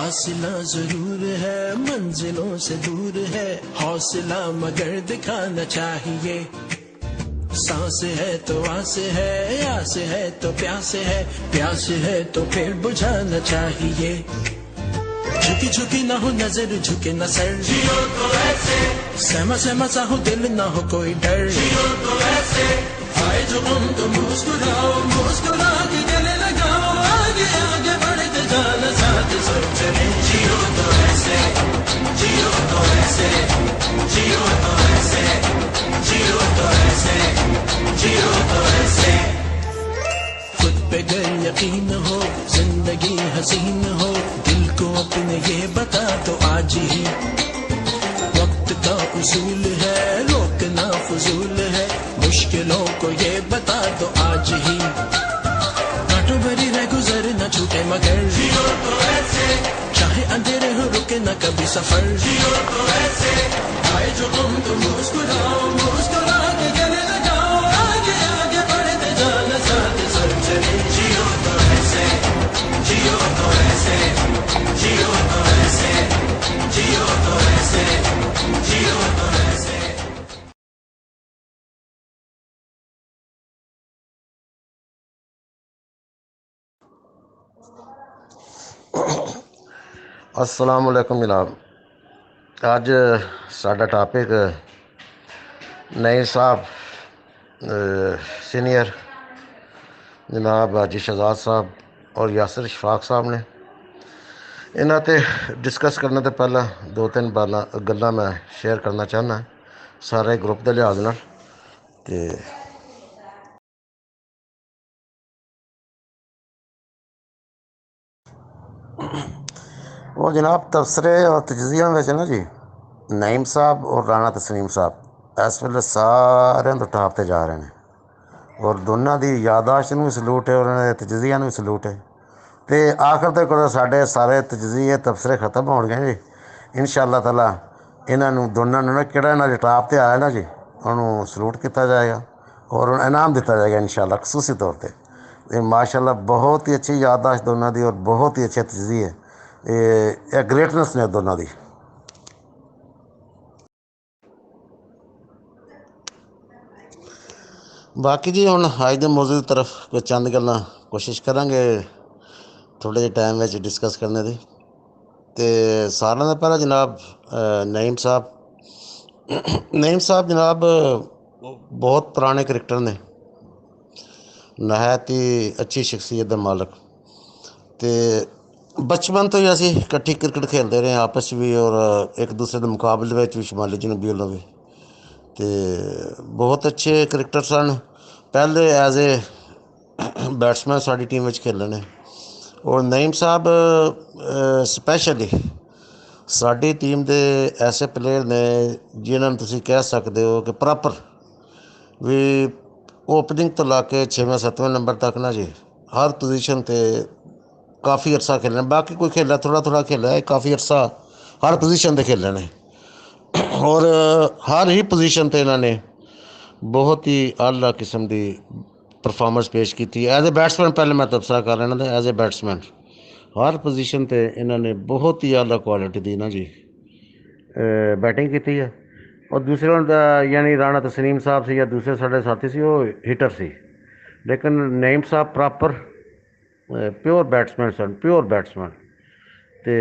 फासला जरूर है, मंजिलों से दूर है, हौसला मगर दिखाना चाहिए। सांस है तो आस है, आस है तो प्यास है, प्यास है तो फिर बुझाना चाहिए। झुकी झुकी ना हो नजर, झुके न सर, जियो तो ऐसे। सहमा सहमा सा हो दिल, ना हो कोई डर, जियो तो ऐसे। आए जो तुम तो मुस्कुराओ, मुस्कुरा के गले लगाओ, आगे आगे बढ़ते जाना साथ सब चले। जियो तो ऐसे, जियो तो ऐसे, जियो तो ऐसे, जियो तो ऐसे, जियो तो ऐसे। खुद पे गर यकीन हो, जिंदगी हसीन हो, दिल को अपने ये बता दो आज ही। वक्त का उसूल है, रोकना फजूल है, मुश्किलों को ये बता दो आज ही। कांटों भरी रह गुजर न छूटे मगर, जियो तो ऐसे। चाहे अंधेरे हो रुके न कभी सफर, जियो तो ऐसे। आए जो तुम तो मुस्कुराओ, मुस्कुरा के गले लगाओ, आगे आगे बढ़ते जाना साथ सब चले। जियो तो ऐसे, जियो तो ऐसे, जियो तो ऐसे, जियो तो ऐसे, जियो तो ऐसे। अस्सलाम वालेकुम जनाब। अज साडा टॉपिक नईम साहब, सीनियर जनाब हाजी शहजाद साहब और यासिर शफाक साहब ने। इन्हां ते डिस्कस करने तो पहला दो तीन गल्लां मैं शेयर करना चाहना सारे ग्रुप के लिहाज नाल। ते वो जनाब तबसरे और तजजिया में ना जी, नईम साहब और राणा तस्लीम साहब इस वेले सारे तो टॉप पर जा रहे हैं और दोनों की यादाश्त भी सलूट है और उन्होंने तजजिया भी सलूट है। तो आखिर तक साढ़े सारे तजजिए तबसरे खत्म हो गए जी। इंशाअल्लाह ताला इन्हों दोनों ना कि टॉप पर आया ना जी, उन्होंने सलूट किया जाएगा और इनाम दिता जाएगा इंशाअल्लाह खसूसी तौर पर। माशाअल्लाह बहुत ही अच्छी यादाश्त दोनों की और बहुत ही अच्छे तजजिए, ये ग्रेटनेस ने दोनों की। बाकी जी हम अज के मौजू की तरफ कोई चंद गल्लां कोशिश करांगे थोड़े जे टाइम में डिस्कस करने की। तो सारे तो पहला जनाब नईम साहब जनाब बहुत पुराने क्रिकेटर ने, नहायत ही अच्छी शख्सियत के मालक। तो बचपन तो ही असी कट्ठी क्रिकेट खेलते रहे आपस भी और एक दूसरे के मुकाबले में भी शुमाली जनूबी वालों भी। तो बहुत अच्छे क्रिकेटर सन। पहले एज ए बैट्समैन साड़ी टीम में खेले ने और नईम साहब स्पैशली साड़ी टीम के ऐसे प्लेयर ने जिन्होंने तुम कह सकते हो कि प्रॉपर भी ओपनिंग तो ला के 6वें 7वें नंबर तक ना जी हर पोजीशन पे काफ़ी अरसा खेलना। बाकी कोई खेला थोड़ा थोड़ा खेला है, काफ़ी अरसा हर पोजीशन पे खेले ने और हर ही पोजीशन पे इन्होंने बहुत ही आला किस्म की परफॉर्मेंस पेश की थी। एज ए बैट्समैन पहले मैं तबसरा कर रहा था, एज ए बैट्समैन हर पोजीशन पे इन्होंने बहुत ही आला क्वालिटी दी ना जी बैटिंग की है। और दूसरे यानी राणा तस्लीम साहब से या दूसरे साढ़े साथी से वो हिटर सी, लेकिन नईम साहब प्रॉपर प्योर बैट्समैन सन, प्योर बैट्समैन। तो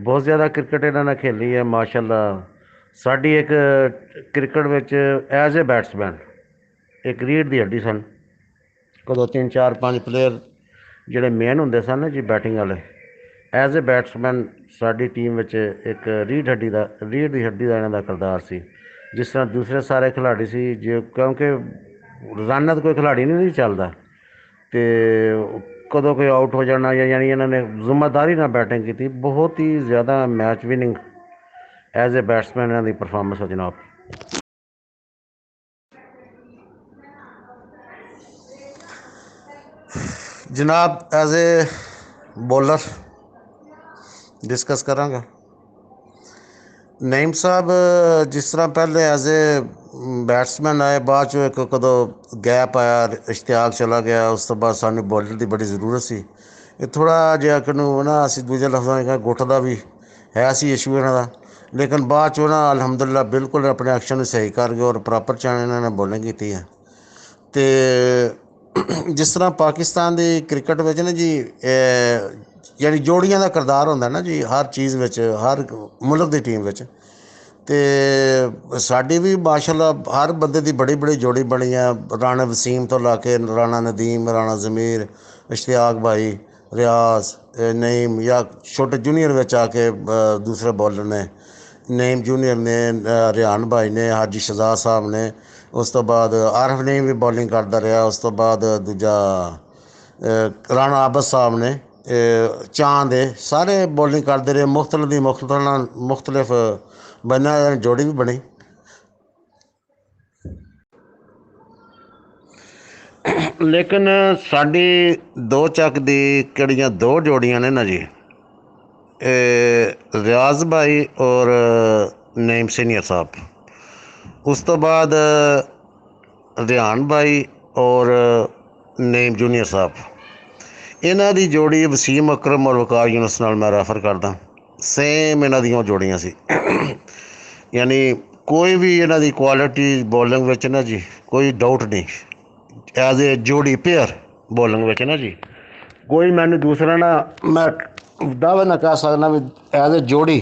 बहुत ज़्यादा क्रिकेट इन्होंने खेली है माशाल्लाह। साड़ी एक क्रिकेट में एज ए बैट्समैन एक रीढ़ की हड्डी सन। कदों 3 4 5 प्लेयर जोड़े मेन होंगे सन जी बैटिंग वाले, एज ए बैट्समैन साड़ी टीम में एक रीढ़ की हड्डी का इन्हों का किरदार सी। जिस तरह दूसरे सारे खिलाड़ी सी जो क्योंकि रन तो कोई खिलाड़ी नहीं चलता, तो कदों कोई आउट हो जाना या यानी इन्होंने जिम्मेदारी ना बैटिंग की, बहुत ही ज़्यादा match winning as a batsman इन्हों की परफॉर्मेंस है जनाब। जनाब एज ए बॉलर डिस्कस करांगा। नईम साहब जिस तरह पहले एज ए बैट्समैन आए, बाद चो एक कदों गैप आया, इश्तियाक चला गया, उस तो बाद सानू बॉलर की बड़ी जरूरत सी। ਇਹ ਥੋੜ੍ਹਾ ਜਿਹਾ ਕਿਨੂੰ ਨਾ ਅਸੀਂ ਦੂਜੇ ਲਫ਼ਜ਼ਾਂ ਵਿੱਚ ਗੁੱਟ ਦਾ ਵੀ ਹੈ ਸੀ ਇਸ਼ੂ ਇਹਨਾਂ ਦਾ, ਲੇਕਿਨ ਬਾਅਦ 'ਚੋਂ ਨਾ ਅਲਹਮਦੁਲਿਲਾ ਬਿਲਕੁਲ ਆਪਣੇ ਐਕਸ਼ਨ ਨੂੰ ਸਹੀ ਕਰ ਗਏ ਔਰ ਪ੍ਰੋਪਰ ਚੈਨਲ ਇਹਨਾਂ ਨੇ ਬੋਲਿੰਗ ਕੀਤੀ ਹੈ। ਅਤੇ ਜਿਸ ਤਰ੍ਹਾਂ ਪਾਕਿਸਤਾਨ ਦੀ ਕ੍ਰਿਕਟ ਵਿੱਚ ਨਾ ਜੀ ਯਾਨੀ ਜੋੜੀਆਂ ਦਾ ਕਿਰਦਾਰ ਹੁੰਦਾ ਨਾ ਜੀ ਹਰ ਚੀਜ਼ ਵਿੱਚ, ਹਰ ਮੁਲਕ ਦੀ ਟੀਮ ਵਿੱਚ। ਅਤੇ ਸਾਡੀ ਵੀ ਮਾਸ਼ਾਅੱਲਾ ਹਰ ਬੰਦੇ ਦੀ ਬੜੀ ਬੜੀ ਜੋੜੀ ਬਣੀ ਆ, ਰਾਣਾ ਵਸੀਮ ਤੋਂ ਲਾ ਕੇ ਰਾਣਾ ਨਦੀਮ, ਰਾਣਾ ਜ਼ਮੀਰ, ਇਸ਼ਤਿਆਕ ਭਾਈ, ਰਿਆਜ਼, ਨईम ਜਾਂ ਛੋਟੇ ਜੂਨੀਅਰ ਵਿੱਚ ਆ ਕੇ ਦੂਸਰੇ ਬੋਲਰ ਨੇ, ਨईम ਜੂਨੀਅਰ ਨੇ, ਰਿਆਨ ਭਾਈ ਨੇ, ਹਾਜੀ ਸ਼ਹਜ਼ਾਦ ਸਾਹਿਬ ਨੇ, ਉਸ ਤੋਂ ਬਾਅਦ ਆਰਿਫ ਨईम ਵੀ ਬੋਲਿੰਗ ਕਰਦਾ ਰਿਹਾ, ਉਸ ਤੋਂ ਬਾਅਦ ਦੂਜਾ ਰਾਣਾ ਆਬਦ ਸਾਹਿਬ ਨੇ, ਚਾਂਦ ਦੇ ਸਾਰੇ ਬੋਲਿੰਗ ਕਰਦੇ ਰਹੇ। ਮੁਖਤਲਿਫ ਬੰਨਾ ਜੋੜੀ ਵੀ ਬਣੀ। ਲੇਕਿਨ ਸਾਡੀ ਦੋ ਚੱਕ ਦੀ ਕਿਹੜੀਆਂ ਦੋ ਜੋੜੀਆਂ ਨੇ ਨਾ ਜੀ, ਰਿਆਜ਼ ਭਾਈ ਔਰ ਨईम ਸੀਨੀਅਰ ਸਾਹਿਬ, ਉਸ ਤੋਂ ਬਾਅਦ ਰਿਆਨ ਭਾਈ ਔਰ ਨईम ਜੂਨੀਅਰ ਸਾਹਿਬ, ਇਹਨਾਂ ਦੀ ਜੋੜੀ ਵਸੀਮ ਅਕਰਮ ਔਰ ਵਕਾਰ ਯੂਨਸ ਨਾਲ ਮੈਂ ਰੈਫਰ ਕਰਦਾ। ਸੇਮ ਇਹਨਾਂ ਦੀਆਂ ਜੋੜੀਆਂ ਸੀ, ਯਾਨੀ ਕੋਈ ਵੀ ਇਹਨਾਂ ਦੀ ਕੁਆਲਿਟੀ ਬੋਲਿੰਗ ਵਿੱਚ ਨਾ ਜੀ ਕੋਈ ਡਾਊਟ ਨਹੀਂ। ਐਜ਼ ਏ ਜੋੜੀ ਪੇਅਰ ਬੋਲਿੰਗ ਵਿੱਚ ਨਾ ਜੀ ਕੋਈ ਮੈਨੂੰ ਦੂਸਰਾ ਨਾ ਮੈਂ ਦਾਅਵਾ ਨਾ ਕਹਿ ਸਕਦਾ ਵੀ ਐਜ਼ ਏ ਜੋੜੀ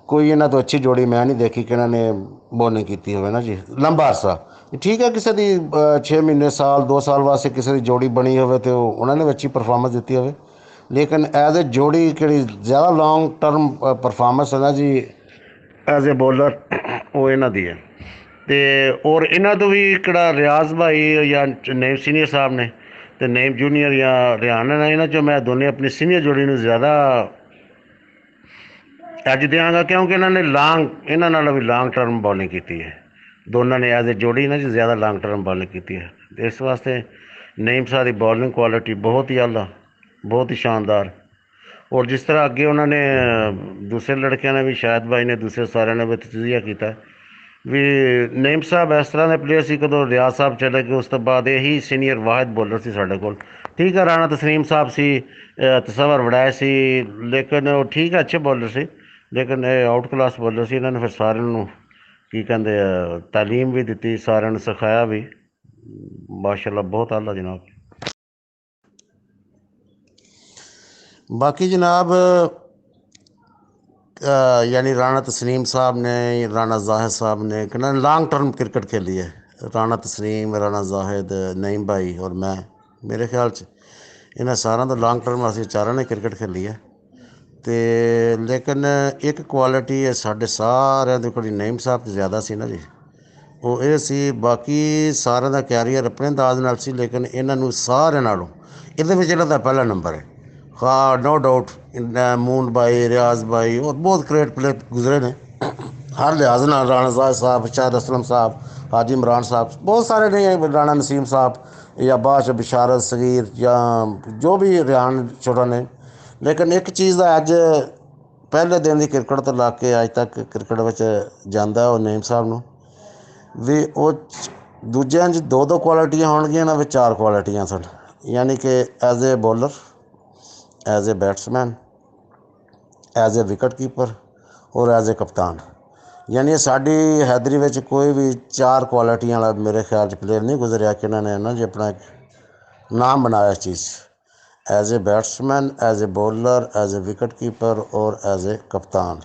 ਕੋਈ ਇਹਨਾਂ ਤੋਂ ਅੱਛੀ ਜੋੜੀ ਮੈਂ ਨਹੀਂ ਦੇਖੀ ਕਿ ਇਹਨਾਂ ਨੇ ਬੋਲਿੰਗ ਕੀਤੀ ਹੋਵੇ ਨਾ ਜੀ ਲੰਬਾ ਅਰਸਾ। ਠੀਕ ਹੈ ਕਿਸੇ ਦੀ 6 ਮਹੀਨੇ ਸਾਲ 2 ਸਾਲ ਵਾਸਤੇ ਕਿਸੇ ਦੀ ਜੋੜੀ ਬਣੀ ਹੋਵੇ ਅਤੇ ਉਹਨਾਂ ਨੇ ਅੱਛੀ ਪਰਫਾਰਮੈਂਸ ਦਿੱਤੀ ਹੋਵੇ, ਲੇਕਿਨ ਐਜ਼ ਏ ਜੋੜੀ ਕਿਹੜੀ ਜ਼ਿਆਦਾ ਲੌਂਗ ਟਰਮ ਪਰਫਾਰਮੈਂਸ ਹੈ ਨਾ ਜੀ ਐਜ਼ ਏ ਬੋਲਰ ਉਹ ਇਹਨਾਂ ਦੀ ਹੈ। ਅਤੇ ਔਰ ਇਹਨਾਂ ਤੋਂ ਵੀ ਕਿਹੜਾ ਰਿਆਜ਼ ਭਾਈ ਜਾਂ ਨईम ਸੀਨੀਅਰ ਸਾਹਿਬ ਨੇ ਅਤੇ नईम ਜੂਨੀਅਰ ਜਾਂ ਰਿਆਨ ਨੇ, ਇਹਨਾਂ 'ਚੋਂ ਮੈਂ ਦੋਨੇ ਆਪਣੀ ਸੀਨੀਅਰ ਜੋੜੀ ਨੂੰ ਜ਼ਿਆਦਾ ਅੱਜ ਦਿਆਂਗਾ ਕਿਉਂਕਿ ਇਹਨਾਂ ਨੇ ਇਹਨਾਂ ਨਾਲ ਵੀ ਲਾਂਗ ਟਰਮ ਬੋਲਿੰਗ ਕੀਤੀ ਹੈ। ਦੋਨਾਂ ਨੇ ਐਜ਼ ਏ ਜੋੜੀ ਨਾ ਜੀ ਜ਼ਿਆਦਾ ਲਾਂਗ ਟਰਮ ਬੋਲਿੰਗ ਕੀਤੀ ਹੈ। ਇਸ ਵਾਸਤੇ नईम ਸਾਹਿਬ ਦੀ ਬੋਲਿੰਗ ਕੁਆਲਿਟੀ ਬਹੁਤ ਹੀ ਆਲਾ, ਬਹੁਤ ਹੀ ਸ਼ਾਨਦਾਰ। ਔਰ ਜਿਸ ਤਰ੍ਹਾਂ ਅੱਗੇ ਉਹਨਾਂ ਨੇ ਦੂਸਰੇ ਲੜਕਿਆਂ ਨੇ ਵੀ, ਸ਼ਾਹਿਦ ਭਾਈ ਨੇ, ਦੂਸਰੇ ਸਾਰਿਆਂ ਨੇ ਵੀ ਤਜਜ਼ੀਆ ਕੀਤਾ ਵੀ नईम ਸਾਹਿਬ ਇਸ ਤਰ੍ਹਾਂ ਦੇ ਪਲੇਅਰ ਸੀ। ਕਦੋਂ ਰਿਆਜ਼ ਸਾਹਿਬ ਚਲੇ ਗਏ ਉਸ ਤੋਂ ਬਾਅਦ ਇਹੀ ਸੀਨੀਅਰ ਵਾਹਿਦ ਬੋਲਰ ਸੀ ਸਾਡੇ ਕੋਲ। ਠੀਕ ਹੈ ਰਾਣਾ ਤਸਲੀਮ ਸਾਹਿਬ ਸੀ, ਤਸਵਰ ਵੜਾਏ ਸੀ, ਲੇਕਿਨ ਉਹ ਠੀਕ ਹੈ ਅੱਛੇ ਬੋਲਰ ਸੀ, ਲੇਕਿਨ ਇਹ ਆਊਟ ਕਲਾਸ ਬੋਲਰ ਸੀ। ਇਹਨਾਂ ਨੇ ਫਿਰ ਸਾਰਿਆਂ ਨੂੰ ਕੀ ਕਹਿੰਦੇ ਆ ਤਾਲੀਮ ਵੀ ਦਿੱਤੀ, ਸਾਰਿਆਂ ਨੂੰ ਸਿਖਾਇਆ ਵੀ, ਮਾਸ਼ਾਅੱਲਾ ਬਹੁਤ ਆਲਾ ਜਨਾਬ। ਬਾਕੀ ਜਨਾਬ यानी राना तस्लीम साहब ने, राना जाहिद साहब ने कितना लॉन्ग टर्म क्रिकेट खेली है। राना तस्लीम, राना जाहिद, नईम भाई और मैं, मेरे ख्याल च इन्हें सारा तो लॉन्ग टर्म असी चारों ने क्रिकेट खेली है। तो लेकिन एक क्वालिटी है साढ़े सारे की नईम साहब तो ज़्यादा सी ना जी, वो ये सी बाकी सारे का कैरियर अपने अंदाज नाल सी, लेकिन इन्हों सारे नालों ये पहला नंबर है। हाँ नो डाउट मून भाई, रियाज भाई और बहुत ग्रेट प्लेयर गुजरे ने हर लिहाज ना, राना जाहिद साहब, शाहिद असलम साहब, हाजी इमरान साहब, बहुत सारे ने, राना नसीम साहब या बादशाह बिशारत सगीर या जो भी रियान छोटा ने। लेकिन एक चीज़ का अज पहले दिन की क्रिकेट तो ला के अज तक क्रिकेट में जाता है नईम साहब न भी वो दूजिया दो क्वालिटियाँ होणगियां ना, 4 क्वालिटियाँ सन, यानी कि as a bowler, as a batsman, as a wicket keeper और एज ए कप्तान। यानी साड़ी हैदरी में कोई भी 4 क्वालिटियां वाला मेरे ख्याल प्लेयर नहीं गुजरिया कि इन्होंने ना जी अपना नाम बनाया इस चीज़, as a batsman, as a bowler, as a wicket keeper और एज ए कप्तान।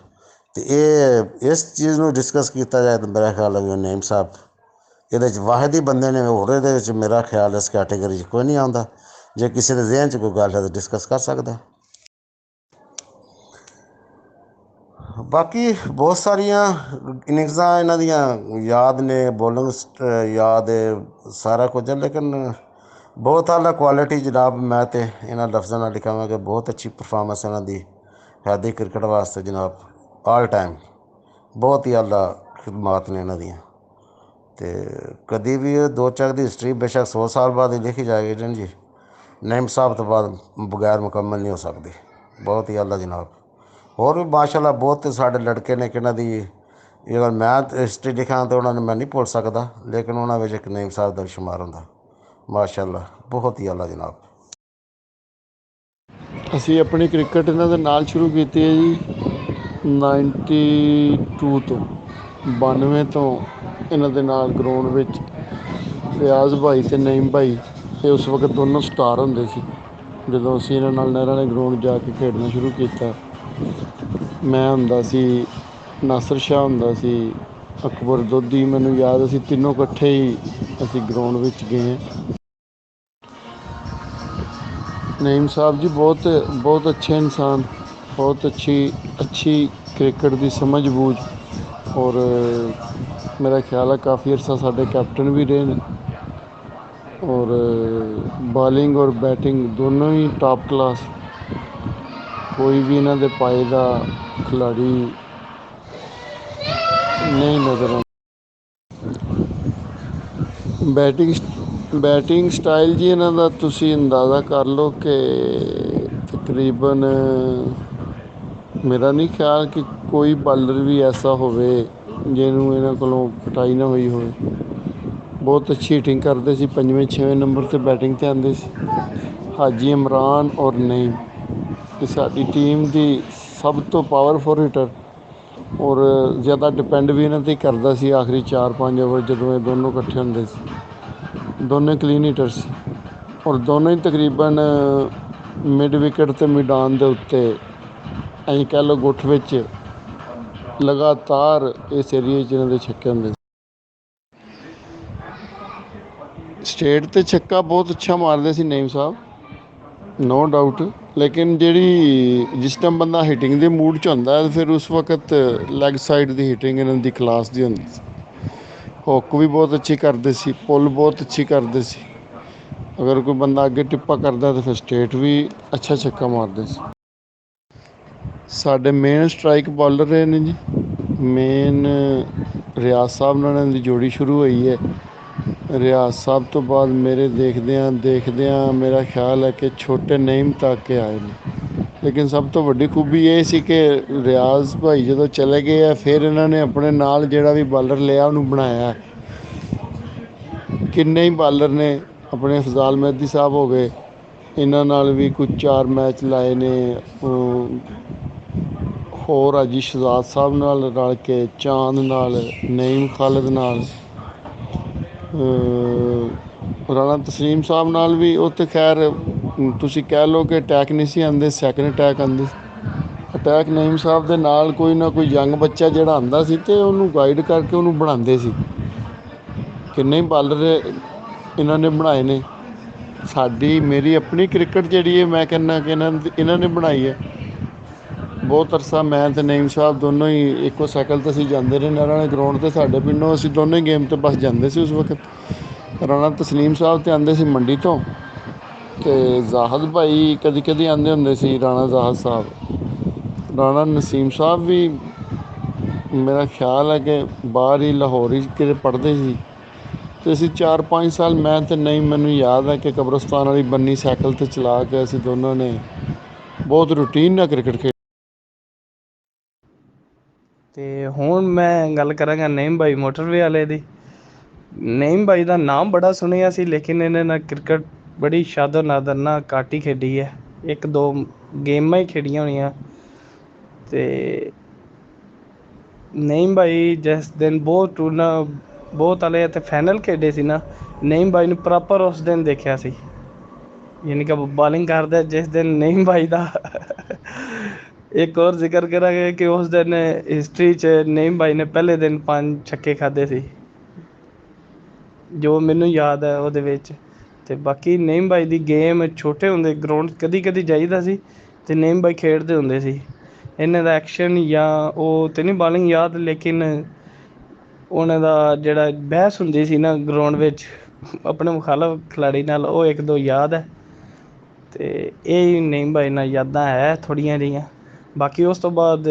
तो ये इस चीज़ को डिस्कस किया जाए तो मेरा ख्याल है नईम साहब ये वाहिद ही बंदे ने, होर ये मेरा ख्याल इस कैटेगरी कोई नहीं आता। जे किसी के जहन च कोई गल है तो डिस्कस कर सकता। बाकी बहुत सारिया इनिंग्सा इन्हों दियाँ याद ने, बॉलिंग याद है, सारा कुछ है, लेकिन बहुत आला क्वालिटी जनाब मैं तो इन्होंने लफ्ज़ों में लिखावा कि बहुत अच्छी परफॉर्मेंस इन्हों की हैदी क्रिकेट वास्ते जनाब, ऑल टाइम बहुत ही आला खिदमात ने इन्हों दियाँ। तो कभी भी 2 चक की हिस्टरी बेशक 100 साल बाद ही लिखी जाएगी जी, नईम साहब तो बाद बगैर मुकम्मल नहीं हो सकती। बहुत ही आला जनाब। और भी माशाल्लाह बहुत साढ़े लड़के ने कि अगर मैं हिस्टरी लिखा तो उन्होंने मैं नहीं भूल सकता, लेकिन उन्होंने एक नईम साहब का शुमार होंगे। माशाल्लाह बहुत ही आला जनाब। ਅਸੀਂ ਆਪਣੀ ਕ੍ਰਿਕਟ ਇਹਨਾਂ ਦੇ ਨਾਲ ਸ਼ੁਰੂ ਕੀਤੀ ਹੈ ਜੀ 92 ਤੋਂ 92 ਤੋਂ ਇਹਨਾਂ ਦੇ ਨਾਲ ਗਰਾਊਂਡ ਵਿੱਚ ਰਿਆਜ਼ ਭਾਈ ਅਤੇ ਨਈਮ ਭਾਈ ਇਹ ਉਸ ਵਕਤ ਦੋਨੋਂ ਸਟਾਰ ਹੁੰਦੇ ਸੀ। ਜਦੋਂ ਅਸੀਂ ਇਹਨਾਂ ਨਾਲ ਨਹਿਰਾਂ ਵਾਲੇ ਗਰਾਊਂਡ ਜਾ ਕੇ ਖੇਡਣਾ ਸ਼ੁਰੂ ਕੀਤਾ, ਮੈਂ ਹੁੰਦਾ ਸੀ, ਨਾਸਰ ਸ਼ਾਹ ਹੁੰਦਾ ਸੀ, ਅਕਬਰ ਦੋਦੀ, ਮੈਨੂੰ ਯਾਦ ਅਸੀਂ ਤਿੰਨੋਂ ਇਕੱਠੇ ਹੀ ਅਸੀਂ ਗਰਾਊਂਡ ਵਿੱਚ ਗਏ ਹਾਂ। ਨਈਮ ਸਾਹਿਬ ਜੀ ਬਹੁਤ ਅੱਛੇ ਇਨਸਾਨ, ਬਹੁਤ ਅੱਛੀ ਕ੍ਰਿਕਟ ਦੀ ਸਮਝ ਬੂਝ, ਔਰ ਮੇਰਾ ਖਿਆਲ ਹੈ ਕਾਫੀ ਅਰਸਾ ਸਾਡੇ ਕੈਪਟਨ ਵੀ ਰਹੇ ਨੇ, ਔਰ ਬਾਲਿੰਗ ਔਰ ਬੈਟਿੰਗ ਦੋਨੋਂ ਹੀ ਟਾਪ ਕਲਾਸ। ਕੋਈ ਵੀ ਇਹਨਾਂ ਦੇ ਪਾਏ ਦਾ ਖਿਲਾੜੀ ਨਹੀਂ ਨਜ਼ਰ ਆਉਂਦਾ। ਬੈਟਿੰਗ ਸਟਾਈਲ ਜੀ ਇਹਨਾਂ ਦਾ ਤੁਸੀਂ ਅੰਦਾਜ਼ਾ ਕਰ ਲਓ ਕਿ ਤਕਰੀਬਨ ਮੇਰਾ ਨਹੀਂ ਖਿਆਲ ਕਿ ਕੋਈ ਬਾਲਰ ਵੀ ਐਸਾ ਹੋਵੇ ਜਿਹਨੂੰ ਇਹਨਾਂ ਕੋਲੋਂ ਪਿਟਾਈ ਨਾ ਹੋਈ ਹੋਵੇ। ਬਹੁਤ ਅੱਛੀ ਹਿਟਿੰਗ ਕਰਦੇ ਸੀ, 5ਵੇਂ 6ਵੇਂ ਨੰਬਰ 'ਤੇ ਬੈਟਿੰਗ 'ਤੇ ਆਉਂਦੇ ਸੀ। ਹਾਜੀ ਇਮਰਾਨ ਔਰ ਨਈਮ ਇਹ ਸਾਡੀ ਟੀਮ ਦੀ ਸਭ ਤੋਂ ਪਾਵਰਫੁਲ ਹਿਟਰ, ਔਰ ਜ਼ਿਆਦਾ ਡਿਪੈਂਡ ਵੀ ਇਹਨਾਂ 'ਤੇ ਹੀ ਕਰਦਾ ਸੀ ਆਖਰੀ 4-5 ਓਵਰ ਜਦੋਂ ਇਹ ਦੋਨੋਂ ਇਕੱਠੇ ਹੁੰਦੇ ਸੀ। ਦੋਨੇ ਕਲੀਨ ਹੀਟਰ ਸੀ, ਔਰ ਦੋਨੋਂ ਹੀ ਤਕਰੀਬਨ ਮਿਡ ਵਿਕਟ ਅਤੇ ਮਿਡਾਨ ਦੇ ਉੱਤੇ ਐਂ ਕਹਿ ਲਓ ਗੁੱਠ ਵਿੱਚ ਲਗਾਤਾਰ ਇਸ ਏਰੀਏ 'ਚ ਇਹਨਾਂ ਦੇ ਛੱਕੇ ਹੁੰਦੇ ਸੀ। ਸਟੇਟ 'ਤੇ ਛੱਕਾ ਬਹੁਤ ਅੱਛਾ ਮਾਰਦੇ ਸੀ ਨਈਮ ਸਾਹਿਬ, ਨੋ ਡਾਊਟ, ਲੇਕਿਨ ਜਿਸ ਟਾਈਮ ਬੰਦਾ ਹਿਟਿੰਗ ਦੇ ਮੂਡ 'ਚ ਹੁੰਦਾ ਫਿਰ ਉਸ ਵਕਤ ਲੈਗ ਸਾਈਡ ਦੀ ਹਿਟਿੰਗ ਇਹਨਾਂ ਦੀ ਕਲਾਸ ਦੀ ਹੁੰਦੀ ਸੀ। ਹੁੱਕ ਵੀ ਬਹੁਤ ਅੱਛੀ ਕਰਦੇ ਸੀ, ਪੁੱਲ ਬਹੁਤ ਅੱਛੀ ਕਰਦੇ ਸੀ। ਅਗਰ ਕੋਈ ਬੰਦਾ ਅੱਗੇ ਟਿੱਪਾ ਕਰਦਾ ਤਾਂ ਫਿਰ ਸਟੇਟ ਵੀ ਅੱਛਾ ਛੱਕਾ ਮਾਰਦੇ ਸੀ। ਸਾਡੇ ਮੇਨ ਸਟਰਾਈਕ ਬਾਲਰ ਰਹੇ ਨੇ ਜੀ, ਮੇਨ ਰਿਆਜ਼ ਸਾਹਿਬ ਨਾਲ ਇਹਨਾਂ ਦੀ ਜੋੜੀ ਸ਼ੁਰੂ ਹੋਈ ਹੈ। ਰਿਆਜ਼ ਸਾਹਿਬ ਤੋਂ ਬਾਅਦ ਮੇਰੇ ਦੇਖਦਿਆਂ ਮੇਰਾ ਖਿਆਲ ਹੈ ਕਿ ਛੋਟੇ ਨਈਮ ਤੱਕ ਕੇ ਆਏ ਨੇ। ਲੇਕਿਨ ਸਭ ਤੋਂ ਵੱਡੀ ਖੂਬੀ ਇਹ ਸੀ ਕਿ ਰਿਆਜ਼ ਭਾਈ ਜਦੋਂ ਚਲੇ ਗਏ ਆ ਫਿਰ ਇਹਨਾਂ ਨੇ ਆਪਣੇ ਨਾਲ ਜਿਹੜਾ ਵੀ ਬਾਲਰ ਲਿਆ ਉਹਨੂੰ ਬਣਾਇਆ। ਕਿੰਨੇ ਹੀ ਬਾਲਰ ਨੇ, ਆਪਣੇ ਅਫਜ਼ਾਲ ਮਹਿਦੀ ਸਾਹਿਬ ਹੋ ਗਏ, ਇਹਨਾਂ ਨਾਲ ਵੀ ਕੁਝ 4 ਮੈਚ ਲਾਏ ਨੇ, ਹੋਰ ਹਾਜੀ ਸ਼ਹਜ਼ਾਦ ਸਾਹਿਬ ਨਾਲ ਰਲ ਕੇ, ਚਾਂਦ ਨਾਲ, ਨਈਮ ਖਾਲਿਦ ਨਾਲ, ਰਾਣਾ ਤਸਲੀਮ ਸਾਹਿਬ ਨਾਲ ਵੀ। ਉਹ ਤਾਂ ਖੈਰ ਤੁਸੀਂ ਕਹਿ ਲਓ ਕਿ ਅਟੈਕ ਨਹੀਂ ਸੀ ਆਉਂਦੇ, ਸੈਕਿੰਡ ਅਟੈਕ ਆਉਂਦੇ। ਅਟੈਕ ਨਈਮ ਸਾਹਿਬ ਦੇ ਨਾਲ ਕੋਈ ਨਾ ਕੋਈ ਯੰਗ ਬੱਚਾ ਜਿਹੜਾ ਆਉਂਦਾ ਸੀ ਅਤੇ ਉਹਨੂੰ ਗਾਈਡ ਕਰਕੇ ਉਹਨੂੰ ਬਣਾਉਂਦੇ ਸੀ। ਕਿੰਨੇ ਹੀ ਬਾਲਰ ਇਹਨਾਂ ਨੇ ਬਣਾਏ ਨੇ। ਮੇਰੀ ਆਪਣੀ ਕ੍ਰਿਕਟ ਜਿਹੜੀ ਹੈ ਮੈਂ ਕਹਿੰਦਾ ਕਿ ਇਹਨਾਂ ਨੇ ਬਣਾਈ ਹੈ। ਬਹੁਤ ਅਰਸਾ ਮੈਂ ਅਤੇ ਨਈਮ ਸਾਹਿਬ ਦੋਨੋਂ ਹੀ ਇੱਕੋ ਸਾਈਕਲ 'ਤੇ ਅਸੀਂ ਜਾਂਦੇ ਰਹੇ ਨਹਿਰਾਂ ਵਾਲੇ ਗਰਾਊਂਡ 'ਤੇ। ਸਾਡੇ ਪਿੰਡੋਂ ਅਸੀਂ ਦੋਨੋਂ ਹੀ ਗੇਮ 'ਤੇ ਬਸ ਜਾਂਦੇ ਸੀ ਉਸ ਵਕਤ। ਰਾਣਾ ਤਸਲੀਮ ਸਾਹਿਬ 'ਤੇ ਆਉਂਦੇ ਸੀ ਮੰਡੀ ਤੋਂ, ਅਤੇ ਜ਼ਾਹਦ ਭਾਈ ਕਦੀ ਕਦੀ ਆਉਂਦੇ ਹੁੰਦੇ ਸੀ, ਰਾਣਾ ਜ਼ਾਹਦ ਸਾਹਿਬ। ਰਾਣਾ ਨਸੀਮ ਸਾਹਿਬ ਵੀ ਮੇਰਾ ਖਿਆਲ ਹੈ ਕਿ ਬਾਹਰ ਹੀ ਲਾਹੌਰ ਹੀ ਕਿਤੇ ਪੜ੍ਹਦੇ ਸੀ, ਅਤੇ ਅਸੀਂ 4-5 ਸਾਲ ਮੈਂ ਅਤੇ ਨਈਮ, ਮੈਨੂੰ ਯਾਦ ਹੈ ਕਿ ਕਬਰਸਤਾਨ ਵਾਲੀ ਬੰਨੀ ਸਾਈਕਲ 'ਤੇ ਚਲਾ ਕੇ ਅਸੀਂ ਦੋਨਾਂ ਨੇ ਬਹੁਤ ਰੂਟੀਨ ਨਾਲ ਕ੍ਰਿਕਟ ਖੇਡੀ। ਅਤੇ ਹੁਣ ਮੈਂ ਗੱਲ ਕਰਾਂਗਾ ਨਈਮ ਭਾਈ ਮੋਟਰਵੇ ਵਾਲੇ ਦੀ। ਨਈਮ ਭਾਈ ਦਾ ਨਾਮ ਬੜਾ ਸੁਣਿਆ ਸੀ, ਲੇਕਿਨ ਇਹਨਾਂ ਨਾਲ ਕ੍ਰਿਕਟ ਬੜੀ ਸ਼ਾਦੋ ਨਾਦਰ ਨਾਲ ਘੱਟ ਹੀ ਖੇਡੀ ਹੈ, 1-2 ਗੇਮਾਂ ਹੀ ਖੇਡੀਆਂ ਹੋਣੀਆਂ। ਅਤੇ ਨਈਮ ਭਾਈ ਜਿਸ ਦਿਨ ਬਹੁਤ ਵਾਲੇ ਅਤੇ ਫਾਈਨਲ ਖੇਡੇ ਸੀ ਨਾ, ਨਈਮ ਭਾਈ ਨੂੰ ਪ੍ਰੋਪਰ ਉਸ ਦਿਨ ਦੇਖਿਆ ਸੀ, ਯਾਨੀ ਕਿ ਬਾਲਿੰਗ ਕਰਦਾ ਜਿਸ ਦਿਨ ਨਈਮ ਭਾਈ ਦਾ ਇੱਕ ਹੋਰ ਜ਼ਿਕਰ ਕਰਾਂਗੇ ਕਿ ਉਸ ਦਿਨ ਹਿਸਟਰੀ 'ਚ ਨਈਮ ਭਾਈ ਨੇ ਪਹਿਲੇ ਦਿਨ 5 ਛੱਕੇ ਖਾਧੇ ਸੀ, ਜੋ ਮੈਨੂੰ ਯਾਦ ਹੈ ਉਹਦੇ ਵਿੱਚ। ਅਤੇ ਬਾਕੀ ਨਈਮ ਭਾਈ ਦੀ ਗੇਮ ਛੋਟੇ ਹੁੰਦੇ ਗਰਾਊਂਡ ਕਦੀ ਜਾਈਦਾ ਸੀ ਅਤੇ ਨਈਮ ਭਾਈ ਖੇਡਦੇ ਹੁੰਦੇ ਸੀ। ਇਹਨਾਂ ਦਾ ਐਕਸ਼ਨ ਜਾਂ ਉਹ ਤਾਂ ਨਹੀਂ ਬਾਲਿੰਗ ਯਾਦ, ਲੇਕਿਨ ਉਹਨਾਂ ਦਾ ਜਿਹੜਾ ਬਹਿਸ ਹੁੰਦੀ ਸੀ ਨਾ ਗਰਾਊਂਡ ਵਿੱਚ ਆਪਣੇ ਮੁਖਾਲਫ ਖਿਲਾੜੀ ਨਾਲ, ਉਹ 1-2 ਯਾਦ ਹੈ। ਅਤੇ ਇਹ ਨਈਮ ਭਾਈ ਨਾਲ ਯਾਦਾਂ ਹੈ ਥੋੜ੍ਹੀਆਂ ਜਿਹੀਆਂ। ਬਾਕੀ ਉਸ ਤੋਂ ਬਾਅਦ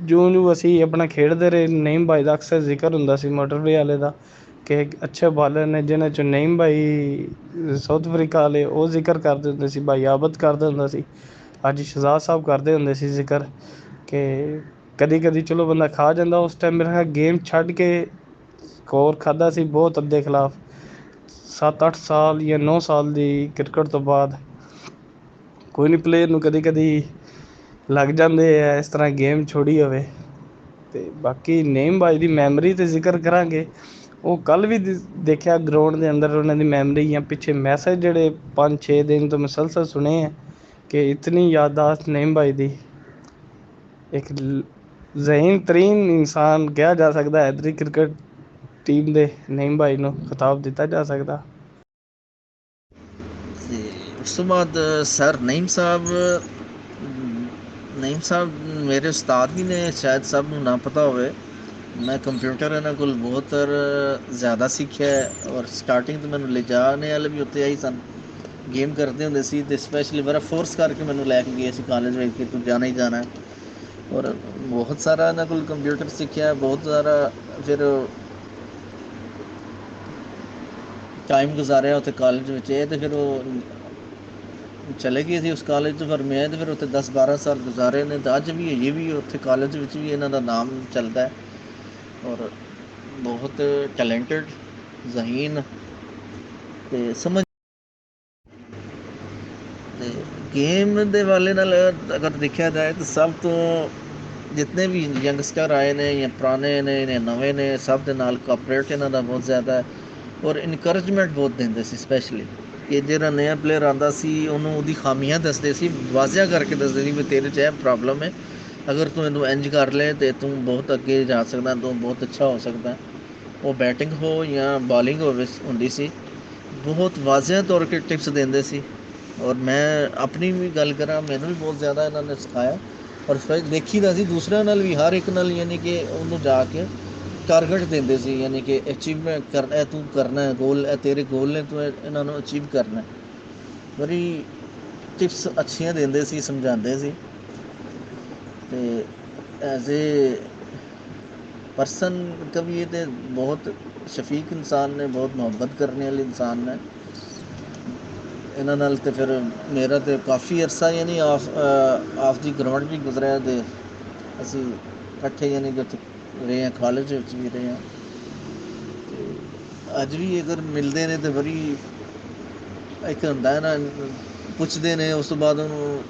ਜਿਉਂ ਅਸੀਂ ਆਪਣਾ ਖੇਡਦੇ ਰਹੇ, ਨਈਮ ਭਾਈ ਦਾ ਅਕਸਰ ਜ਼ਿਕਰ ਹੁੰਦਾ ਸੀ ਮੋਟਰਵੇ ਵਾਲੇ ਦਾ ਕਿ ਅੱਛੇ ਬਾਲਰ ਨੇ, ਜਿਹਨਾਂ 'ਚੋਂ ਨਈਮ ਭਾਈ ਸਾਊਥ ਅਫਰੀਕਾ ਵਾਲੇ ਉਹ ਜ਼ਿਕਰ ਕਰਦੇ ਹੁੰਦੇ ਸੀ, ਭਾਈ ਆਬਦ ਕਰਦਾ ਹੁੰਦਾ ਸੀ, ਅੱਜ ਸ਼ਹਜ਼ਾਦ ਸਾਹਿਬ ਕਰਦੇ ਹੁੰਦੇ ਸੀ ਜ਼ਿਕਰ ਕਿ ਕਦੀ ਚਲੋ ਬੰਦਾ ਖਾ ਜਾਂਦਾ। ਉਸ ਟਾਈਮ ਮੇਰਾ ਖਿਆਲ ਗੇਮ ਛੱਡ ਕੇ ਸਕੋਰ ਖਾਧਾ ਸੀ ਬਹੁਤ ਦੇ ਖਿਲਾਫ 7-8 ਸਾਲ ਜਾਂ 9 ਸਾਲ ਦੀ ਕ੍ਰਿਕਟ ਤੋਂ ਬਾਅਦ। ਕੋਈ ਨਹੀਂ, ਪਲੇਅਰ ਨੂੰ ਕਦੀ ਕਦੀ ਲੱਗ ਜਾਂਦੇ ਆ ਇਸ ਤਰ੍ਹਾਂ ਗੇਮ ਛੋੜੀ ਹੋਵੇ। ਅਤੇ ਬਾਕੀ ਨੇਮ ਬਾਈ ਦੀ ਮੈਮਰੀ 'ਤੇ ਜ਼ਿਕਰ ਕਰਾਂਗੇ, ਉਹ ਕੱਲ੍ਹ ਵੀ ਦੇਖਿਆ ਗਰਾਊਂਡ ਦੇ ਅੰਦਰ ਉਹਨਾਂ ਦੀ ਮੈਮਰੀ ਜਾਂ ਪਿੱਛੇ ਮੈਸੇਜ ਜਿਹੜੇ 5-6 ਦਿਨ ਤੋਂ ਮੁਸਲਸਲ ਸੁਣੇ ਹੈ ਕਿ ਇਤਨੀ ਯਾਦਾਸ਼ਤ ਨੇਮ ਬਾਈ ਦੀ। ਇੱਕ ਜ਼ਹੀਨ ਤਰੀਨ ਇਨਸਾਨ ਕਿਹਾ ਜਾ ਸਕਦਾ ਇੱਧਰੀ ਕ੍ਰਿਕਟ ਟੀਮ ਦੇ ਨੇਮ ਬਾਈ ਨੂੰ ਖਿਤਾਬ ਦਿੱਤਾ ਜਾ ਸਕਦਾ। ਤੇ ਉਸ ਤੋਂ ਬਾਅਦ ਸਰ ਨਈਮ ਸਾਹਿਬ ਮੇਰੇ ਉਸਤਾਦ ਵੀ ਨੇ, ਸ਼ਾਇਦ ਸਭ ਨੂੰ ਨਾ ਪਤਾ ਹੋਵੇ। ਮੈਂ ਕੰਪਿਊਟਰ ਇਹਨਾਂ ਕੋਲ ਬਹੁਤ ਜ਼ਿਆਦਾ ਸਿੱਖਿਆ ਔਰ ਸਟਾਰਟਿੰਗ ਤੋਂ ਮੈਨੂੰ ਲਿਜਾਣੇ ਵਾਲੇ ਵੀ ਉੱਤੇ ਆਈ ਸਨ। ਗੇਮ ਕਰਦੇ ਹੁੰਦੇ ਸੀ ਅਤੇ ਸਪੈਸ਼ਲੀ ਬੜਾ ਫੋਰਸ ਕਰਕੇ ਮੈਨੂੰ ਲੈ ਕੇ ਗਏ ਸੀ ਕਾਲਜ ਵਿੱਚ ਕਿ ਤੂੰ ਜਾਣਾ ਹੀ ਜਾਣਾ। ਔਰ ਬਹੁਤ ਸਾਰਾ ਇਹਨਾਂ ਕੋਲ ਕੰਪਿਊਟਰ ਸਿੱਖਿਆ, ਬਹੁਤ ਸਾਰਾ ਫਿਰ ਟਾਈਮ ਗੁਜ਼ਾਰਿਆ ਉੱਥੇ ਕਾਲਜ ਵਿੱਚ। ਇਹ ਤਾਂ ਫਿਰ ਉਹ ਚਲੇ ਗਏ ਸੀ ਉਸ ਕਾਲਜ 'ਚ, ਪਰ ਮੈਂ ਤਾਂ ਫਿਰ ਉੱਥੇ 10-12 ਸਾਲ ਗੁਜ਼ਾਰੇ ਨੇ। ਅਤੇ ਅੱਜ ਵੀ ਇਹ ਵੀ ਉੱਥੇ ਕਾਲਜ ਵਿੱਚ ਵੀ ਇਹਨਾਂ ਦਾ ਨਾਮ ਚੱਲਦਾ ਹੈ ਔਰ ਬਹੁਤ ਟੈਲੈਂਟਡ, ਜ਼ਹੀਨ ਅਤੇ ਸਮਝ। ਅਤੇ ਗੇਮ ਦੇ ਵਾਲੇ ਨਾਲ ਅਗਰ ਦੇਖਿਆ ਜਾਏ ਤਾਂ ਸਭ ਤੋਂ ਜਿਤਨੇ ਵੀ ਯੰਗਸਟਰ ਆਏ ਨੇ ਜਾਂ ਪੁਰਾਣੇ ਨੇ ਜਾਂ ਨਵੇਂ ਨੇ, ਸਭ ਦੇ ਨਾਲ ਕੋਆਪਰੇਟ ਇਹਨਾਂ ਦਾ ਬਹੁਤ ਜ਼ਿਆਦਾ ਹੈ ਔਰ ਇਨਕਰੇਜਮੈਂਟ ਬਹੁਤ ਦਿੰਦੇ ਸੀ। ਸਪੈਸ਼ਲੀ ਕਿ ਜਿਹੜਾ ਨਵਾਂ ਪਲੇਅਰ ਆਉਂਦਾ ਸੀ ਉਹਨੂੰ ਉਹਦੀ ਖਾਮੀਆਂ ਦੱਸਦੇ ਸੀ, ਵਾਜ਼ਿਆ ਕਰਕੇ ਦੱਸਦੇ ਸੀ ਵੀ ਤੇਰੇ 'ਚ ਇਹ ਪ੍ਰੋਬਲਮ ਹੈ, ਅਗਰ ਤੂੰ ਇਹਨੂੰ ਇੰਝ ਕਰ ਲੈ ਤਾਂ ਤੂੰ ਬਹੁਤ ਅੱਗੇ ਜਾ ਸਕਦਾ, ਤੂੰ ਬਹੁਤ ਅੱਛਾ ਹੋ ਸਕਦਾ। ਉਹ ਬੈਟਿੰਗ ਹੋ ਜਾਂ ਬਾਲਿੰਗ ਹੁੰਦੀ ਸੀ, ਬਹੁਤ ਵਾਜ਼ਿਆ ਤੌਰ 'ਤੇ ਟਿਪਸ ਦਿੰਦੇ ਸੀ। ਔਰ ਮੈਂ ਆਪਣੀ ਵੀ ਗੱਲ ਕਰਾਂ, ਮੈਨੂੰ ਵੀ ਬਹੁਤ ਜ਼ਿਆਦਾ ਇਹਨਾਂ ਨੇ ਸਿਖਾਇਆ ਔਰ ਦੇਖੀ ਦਾ ਸੀ ਦੂਸਰਿਆਂ ਨਾਲ ਵੀ, ਹਰ ਇੱਕ ਨਾਲ, ਯਾਨੀ ਕਿ ਉਹਨੂੰ ਜਾ ਕੇ ਟਾਰਗੇਟ ਦਿੰਦੇ ਸੀ, ਯਾਨੀ ਕਿ ਅਚੀਵਮੈਂਟ ਕਰਨਾ, ਇਹ ਤੂੰ ਕਰਨਾ ਹੈ, ਗੋਲ ਇਹ ਤੇਰੇ ਗੋਲ ਨੇ, ਤੂੰ ਇਹਨਾਂ ਨੂੰ ਅਚੀਵ ਕਰਨਾ। ਬੜੀ ਟਿਪਸ ਅੱਛੀਆਂ ਦਿੰਦੇ ਸੀ, ਸਮਝਾਉਂਦੇ ਸੀ। ਅਤੇ ਐਜ਼ ਏ ਪਰਸਨ ਕਵੀ ਇਹ ਤਾਂ ਬਹੁਤ ਸ਼ਫੀਕ ਇਨਸਾਨ ਨੇ, ਬਹੁਤ ਮੁਹੱਬਤ ਕਰਨੇ ਵਾਲੇ ਇਨਸਾਨ ਨੇ। ਇਹਨਾਂ ਨਾਲ ਤਾਂ ਫਿਰ ਮੇਰਾ ਤਾਂ ਕਾਫੀ ਅਰਸਾ ਯਾਨੀ ਆਫ ਦੀ ਗਰਾਊਂਡ ਵੀ ਗੁਜ਼ਰਿਆ ਅਤੇ ਅਸੀਂ ਇਕੱਠੇ ਯਾਨੀ ਕਿ ਉੱਥੇ ਰਹੇ ਹਾਂ, ਕਾਲਜ ਵਿੱਚ ਵੀ ਰਹੇ ਹਾਂ। ਅਤੇ ਅੱਜ ਵੀ ਅਗਰ ਮਿਲਦੇ ਨੇ ਤਾਂ ਬੜੀ ਇੱਕ ਹੁੰਦਾ ਨਾ, ਪੁੱਛਦੇ ਨੇ, ਉਸ ਤੋਂ ਬਾਅਦ ਉਹਨੂੰ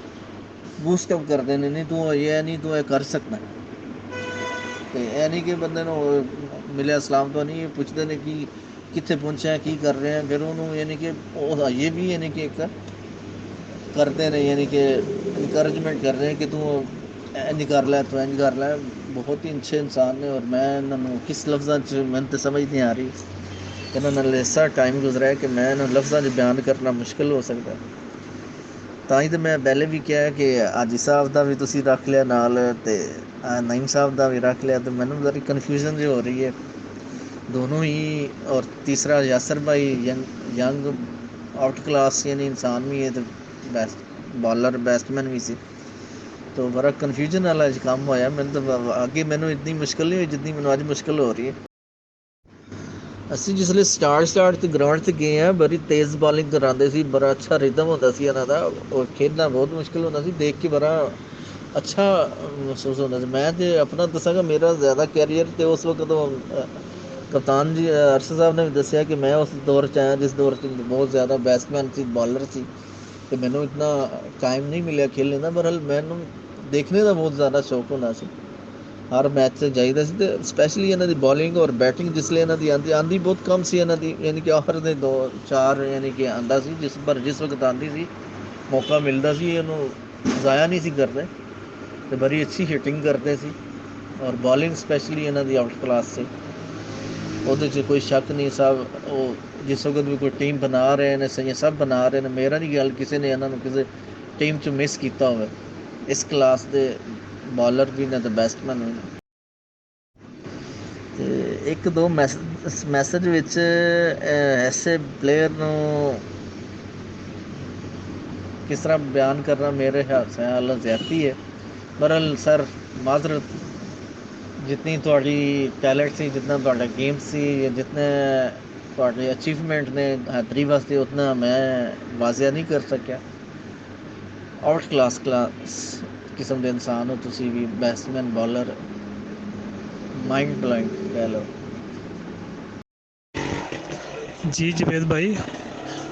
ਬੂਸਟਅਪ ਕਰਦੇ ਨੇ, ਨਹੀਂ ਤੂੰ ਇਹ ਨਹੀਂ, ਤੂੰ ਇਹ ਕਰ ਸਕਦਾ। ਅਤੇ ਇਹ ਨਹੀਂ ਕਿ ਬੰਦੇ ਨੂੰ ਮਿਲਿਆ ਸਲਾਮ ਤੋਂ ਨਹੀਂ, ਪੁੱਛਦੇ ਨੇ ਕਿ ਕਿੱਥੇ ਪਹੁੰਚਿਆ, ਕੀ ਕਰ ਰਹੇ ਆ, ਫਿਰ ਉਹਨੂੰ ਯਾਨੀ ਕਿ ਉਹ ਇਹ ਵੀ ਯਾਨੀ ਕਿ ਇੱਕ ਕਰਦੇ ਨੇ, ਯਾਨੀ ਕਿ ਇਨਕਰੇਜਮੈਂਟ ਕਰ ਰਹੇ ਕਿ ਤੂੰ ਇੰਝ ਕਰ ਲੈ, ਤੂੰ ਇੰਝ ਕਰ ਲੈ। ਬਹੁਤ ਹੀ ਅੱਛੇ ਇਨਸਾਨ ਨੇ ਔਰ ਮੈਂ ਇਹਨਾਂ ਨੂੰ ਕਿਸ ਲਫ਼ਜ਼ਾਂ 'ਚ, ਮੈਨੂੰ ਤਾਂ ਸਮਝ ਨਹੀਂ ਆ ਰਹੀ, ਇਹਨਾਂ ਨਾਲ ਐਸਾ ਟਾਈਮ ਗੁਜ਼ਰਿਆ ਕਿ ਮੈਂ ਇਹਨਾਂ ਲਫ਼ਜ਼ਾਂ 'ਚ ਬਿਆਨ ਕਰਨਾ ਮੁਸ਼ਕਿਲ ਹੋ ਸਕਦਾ। ਤਾਂ ਹੀ ਤਾਂ ਮੈਂ ਪਹਿਲੇ ਵੀ ਕਿਹਾ ਕਿ ਹਾਜੀ ਸਾਹਿਬ ਦਾ ਵੀ ਤੁਸੀਂ ਰੱਖ ਲਿਆ ਨਾਲ ਅਤੇ ਨਈਮ ਸਾਹਿਬ ਦਾ ਵੀ ਰੱਖ ਲਿਆ, ਅਤੇ ਮੈਨੂੰ ਬੜੀ ਕਨਫਿਊਜ਼ਨ ਜਿਹੀ ਹੋ ਰਹੀ ਹੈ ਦੋਨੋਂ ਹੀ। ਔਰ ਤੀਸਰਾ ਯਾਸਰ ਭਾਈ ਯੰਗ ਆਊਟ ਕਲਾਸ ਯਾਨੀ ਇਨਸਾਨ ਵੀ ਹੈ ਅਤੇ ਬੈਸਟ ਬਾਲਰ, ਬੈਟਸਮੈਨ ਵੀ ਸੀ। ਤਾਂ ਬੜਾ ਕਨਫਿਊਜ਼ਨ ਵਾਲਾ ਕੰਮ ਹੋਇਆ ਮੈਨੂੰ। ਤਾਂ ਅੱਗੇ ਮੈਨੂੰ ਇੰਨੀ ਮੁਸ਼ਕਿਲ ਨਹੀਂ ਹੋਈ ਜਿੰਨੀ ਮੈਨੂੰ ਅੱਜ ਮੁਸ਼ਕਿਲ ਹੋ ਰਹੀ ਹੈ। ਅਸੀਂ ਜਿਸਲੇ ਸਟਾਰਟ 'ਤੇ ਗਰਾਊਂਡ 'ਤੇ ਗਏ ਹਾਂ, ਬੜੀ ਤੇਜ਼ ਬਾਲਿੰਗ ਕਰਾਉਂਦੇ ਸੀ, ਬੜਾ ਅੱਛਾ ਰਿਦਮ ਹੁੰਦਾ ਸੀ ਇਹਨਾਂ ਦਾ ਔਰ ਖੇਡਣਾ ਬਹੁਤ ਮੁਸ਼ਕਿਲ ਹੁੰਦਾ ਸੀ। ਦੇਖ ਕੇ ਬੜਾ ਅੱਛਾ ਮਹਿਸੂਸ ਹੁੰਦਾ ਸੀ। ਮੈਂ ਤਾਂ ਆਪਣਾ ਦੱਸਾਂਗਾ, ਮੇਰਾ ਜ਼ਿਆਦਾ ਕੈਰੀਅਰ ਤਾਂ ਉਸ ਵਕਤ ਕਪਤਾਨ ਜੀ ਅਰਸ਼ਦ ਸਾਹਿਬ ਨੇ ਵੀ ਦੱਸਿਆ ਕਿ ਮੈਂ ਉਸ ਦੌਰ 'ਚ ਆਇਆ ਜਿਸ ਦੌਰ 'ਚ ਬਹੁਤ ਜ਼ਿਆਦਾ ਬੈਟਸਮੈਨ ਸੀ, ਬਾਲਰ ਸੀ, ਅਤੇ ਮੈਨੂੰ ਇਤਨਾ ਟਾਈਮ ਨਹੀਂ ਮਿਲਿਆ ਖੇਲਣੇ ਦਾ। ਬਹਰਹਾਲ ਮੈਨੂੰ ਦੇਖਣੇ ਦਾ ਬਹੁਤ ਜ਼ਿਆਦਾ ਸ਼ੌਕ ਹੁੰਦਾ ਸੀ, ਹਰ ਮੈਚ 'ਚ ਜਾਈਦਾ ਸੀ। ਅਤੇ ਸਪੈਸ਼ਲੀ ਇਹਨਾਂ ਦੀ ਬੋਲਿੰਗ ਔਰ ਬੈਟਿੰਗ ਜਿਸ ਲਈ ਇਹਨਾਂ ਦੀ ਆਉਂਦੀ ਬਹੁਤ ਕਮ ਸੀ ਇਹਨਾਂ ਦੀ, ਯਾਨੀ ਕਿ ਆਖਰ ਦੇ 2-4 ਯਾਨੀ ਕਿ ਆਉਂਦਾ ਸੀ, ਜਿਸ ਵਕਤ ਆਉਂਦੀ ਸੀ ਮੌਕਾ ਮਿਲਦਾ ਸੀ, ਇਹਨੂੰ ਜ਼ਾਇਆ ਨਹੀਂ ਸੀ ਕਰਦੇ ਅਤੇ ਬੜੀ ਅੱਛੀ ਹਿਟਿੰਗ ਕਰਦੇ ਸੀ। ਔਰ ਬੋਲਿੰਗ ਸਪੈਸ਼ਲੀ ਇਹਨਾਂ ਦੀ ਆਊਟ ਕਲਾਸ ਸੀ, ਉਹਦੇ 'ਚ ਕੋਈ ਸ਼ੱਕ ਨਹੀਂ। ਸਭ ਉਹ ਜਿਸ ਵਕਤ ਵੀ ਕੋਈ ਟੀਮ ਬਣਾ ਰਹੇ ਨੇ, ਸਭ ਬਣਾ ਰਹੇ ਨੇ, ਮੇਰਾ ਨਹੀਂ ਗੱਲ ਕਿਸੇ ਨੇ ਇਹਨਾਂ ਨੂੰ ਕਿਸੇ ਟੀਮ 'ਚ ਮਿਸ ਕੀਤਾ ਹੋਵੇ। ਇਸ ਕਲਾਸ ਦੇ ਬਾਲਰ ਵੀ ਨੇ ਅਤੇ ਬੈਟਸਮੈਨ ਵੀ ਨੇ। ਅਤੇ ਇੱਕ ਦੋ ਮੈਸੇਜ ਵਿੱਚ ਐਸੇ ਪਲੇਅਰ ਨੂੰ ਕਿਸ ਤਰ੍ਹਾਂ ਬਿਆਨ ਕਰਨਾ ਮੇਰੇ ਖਿਆਲ ਜ਼ਿਆਦਤੀ ਹੈ। ਬਹਰਹਾਲ ਸਰ ਮਾਜ਼ਰਤ, ਜਿਤਨੀ ਤੁਹਾਡੀ ਟੈਲੈਂਟ ਸੀ, ਜਿਤਨਾ ਤੁਹਾਡਾ ਗੇਮ ਸੀ, ਜਿਤਨੇ ਤੁਹਾਡੇ ਅਚੀਵਮੈਂਟ ਨੇ ਹੈਦਰੀ ਵਾਸਤੇ, ਉਤਨਾ ਮੈਂ ਵਾਜ਼ਿਆ ਨਹੀਂ ਕਰ ਸਕਿਆ। ਆਊਟ ਕਲਾਸ ਕਿਸਮ ਦੇ ਇਨਸਾਨ ਹੋ ਤੁਸੀਂ ਵੀ, ਬੈਟਸਮੈਨ, ਬਾਲਰ, ਮਾਈਂਡ ਬਲਾਈਂਡ ਕਹਿ ਲਓ। जी जुबैद भाई,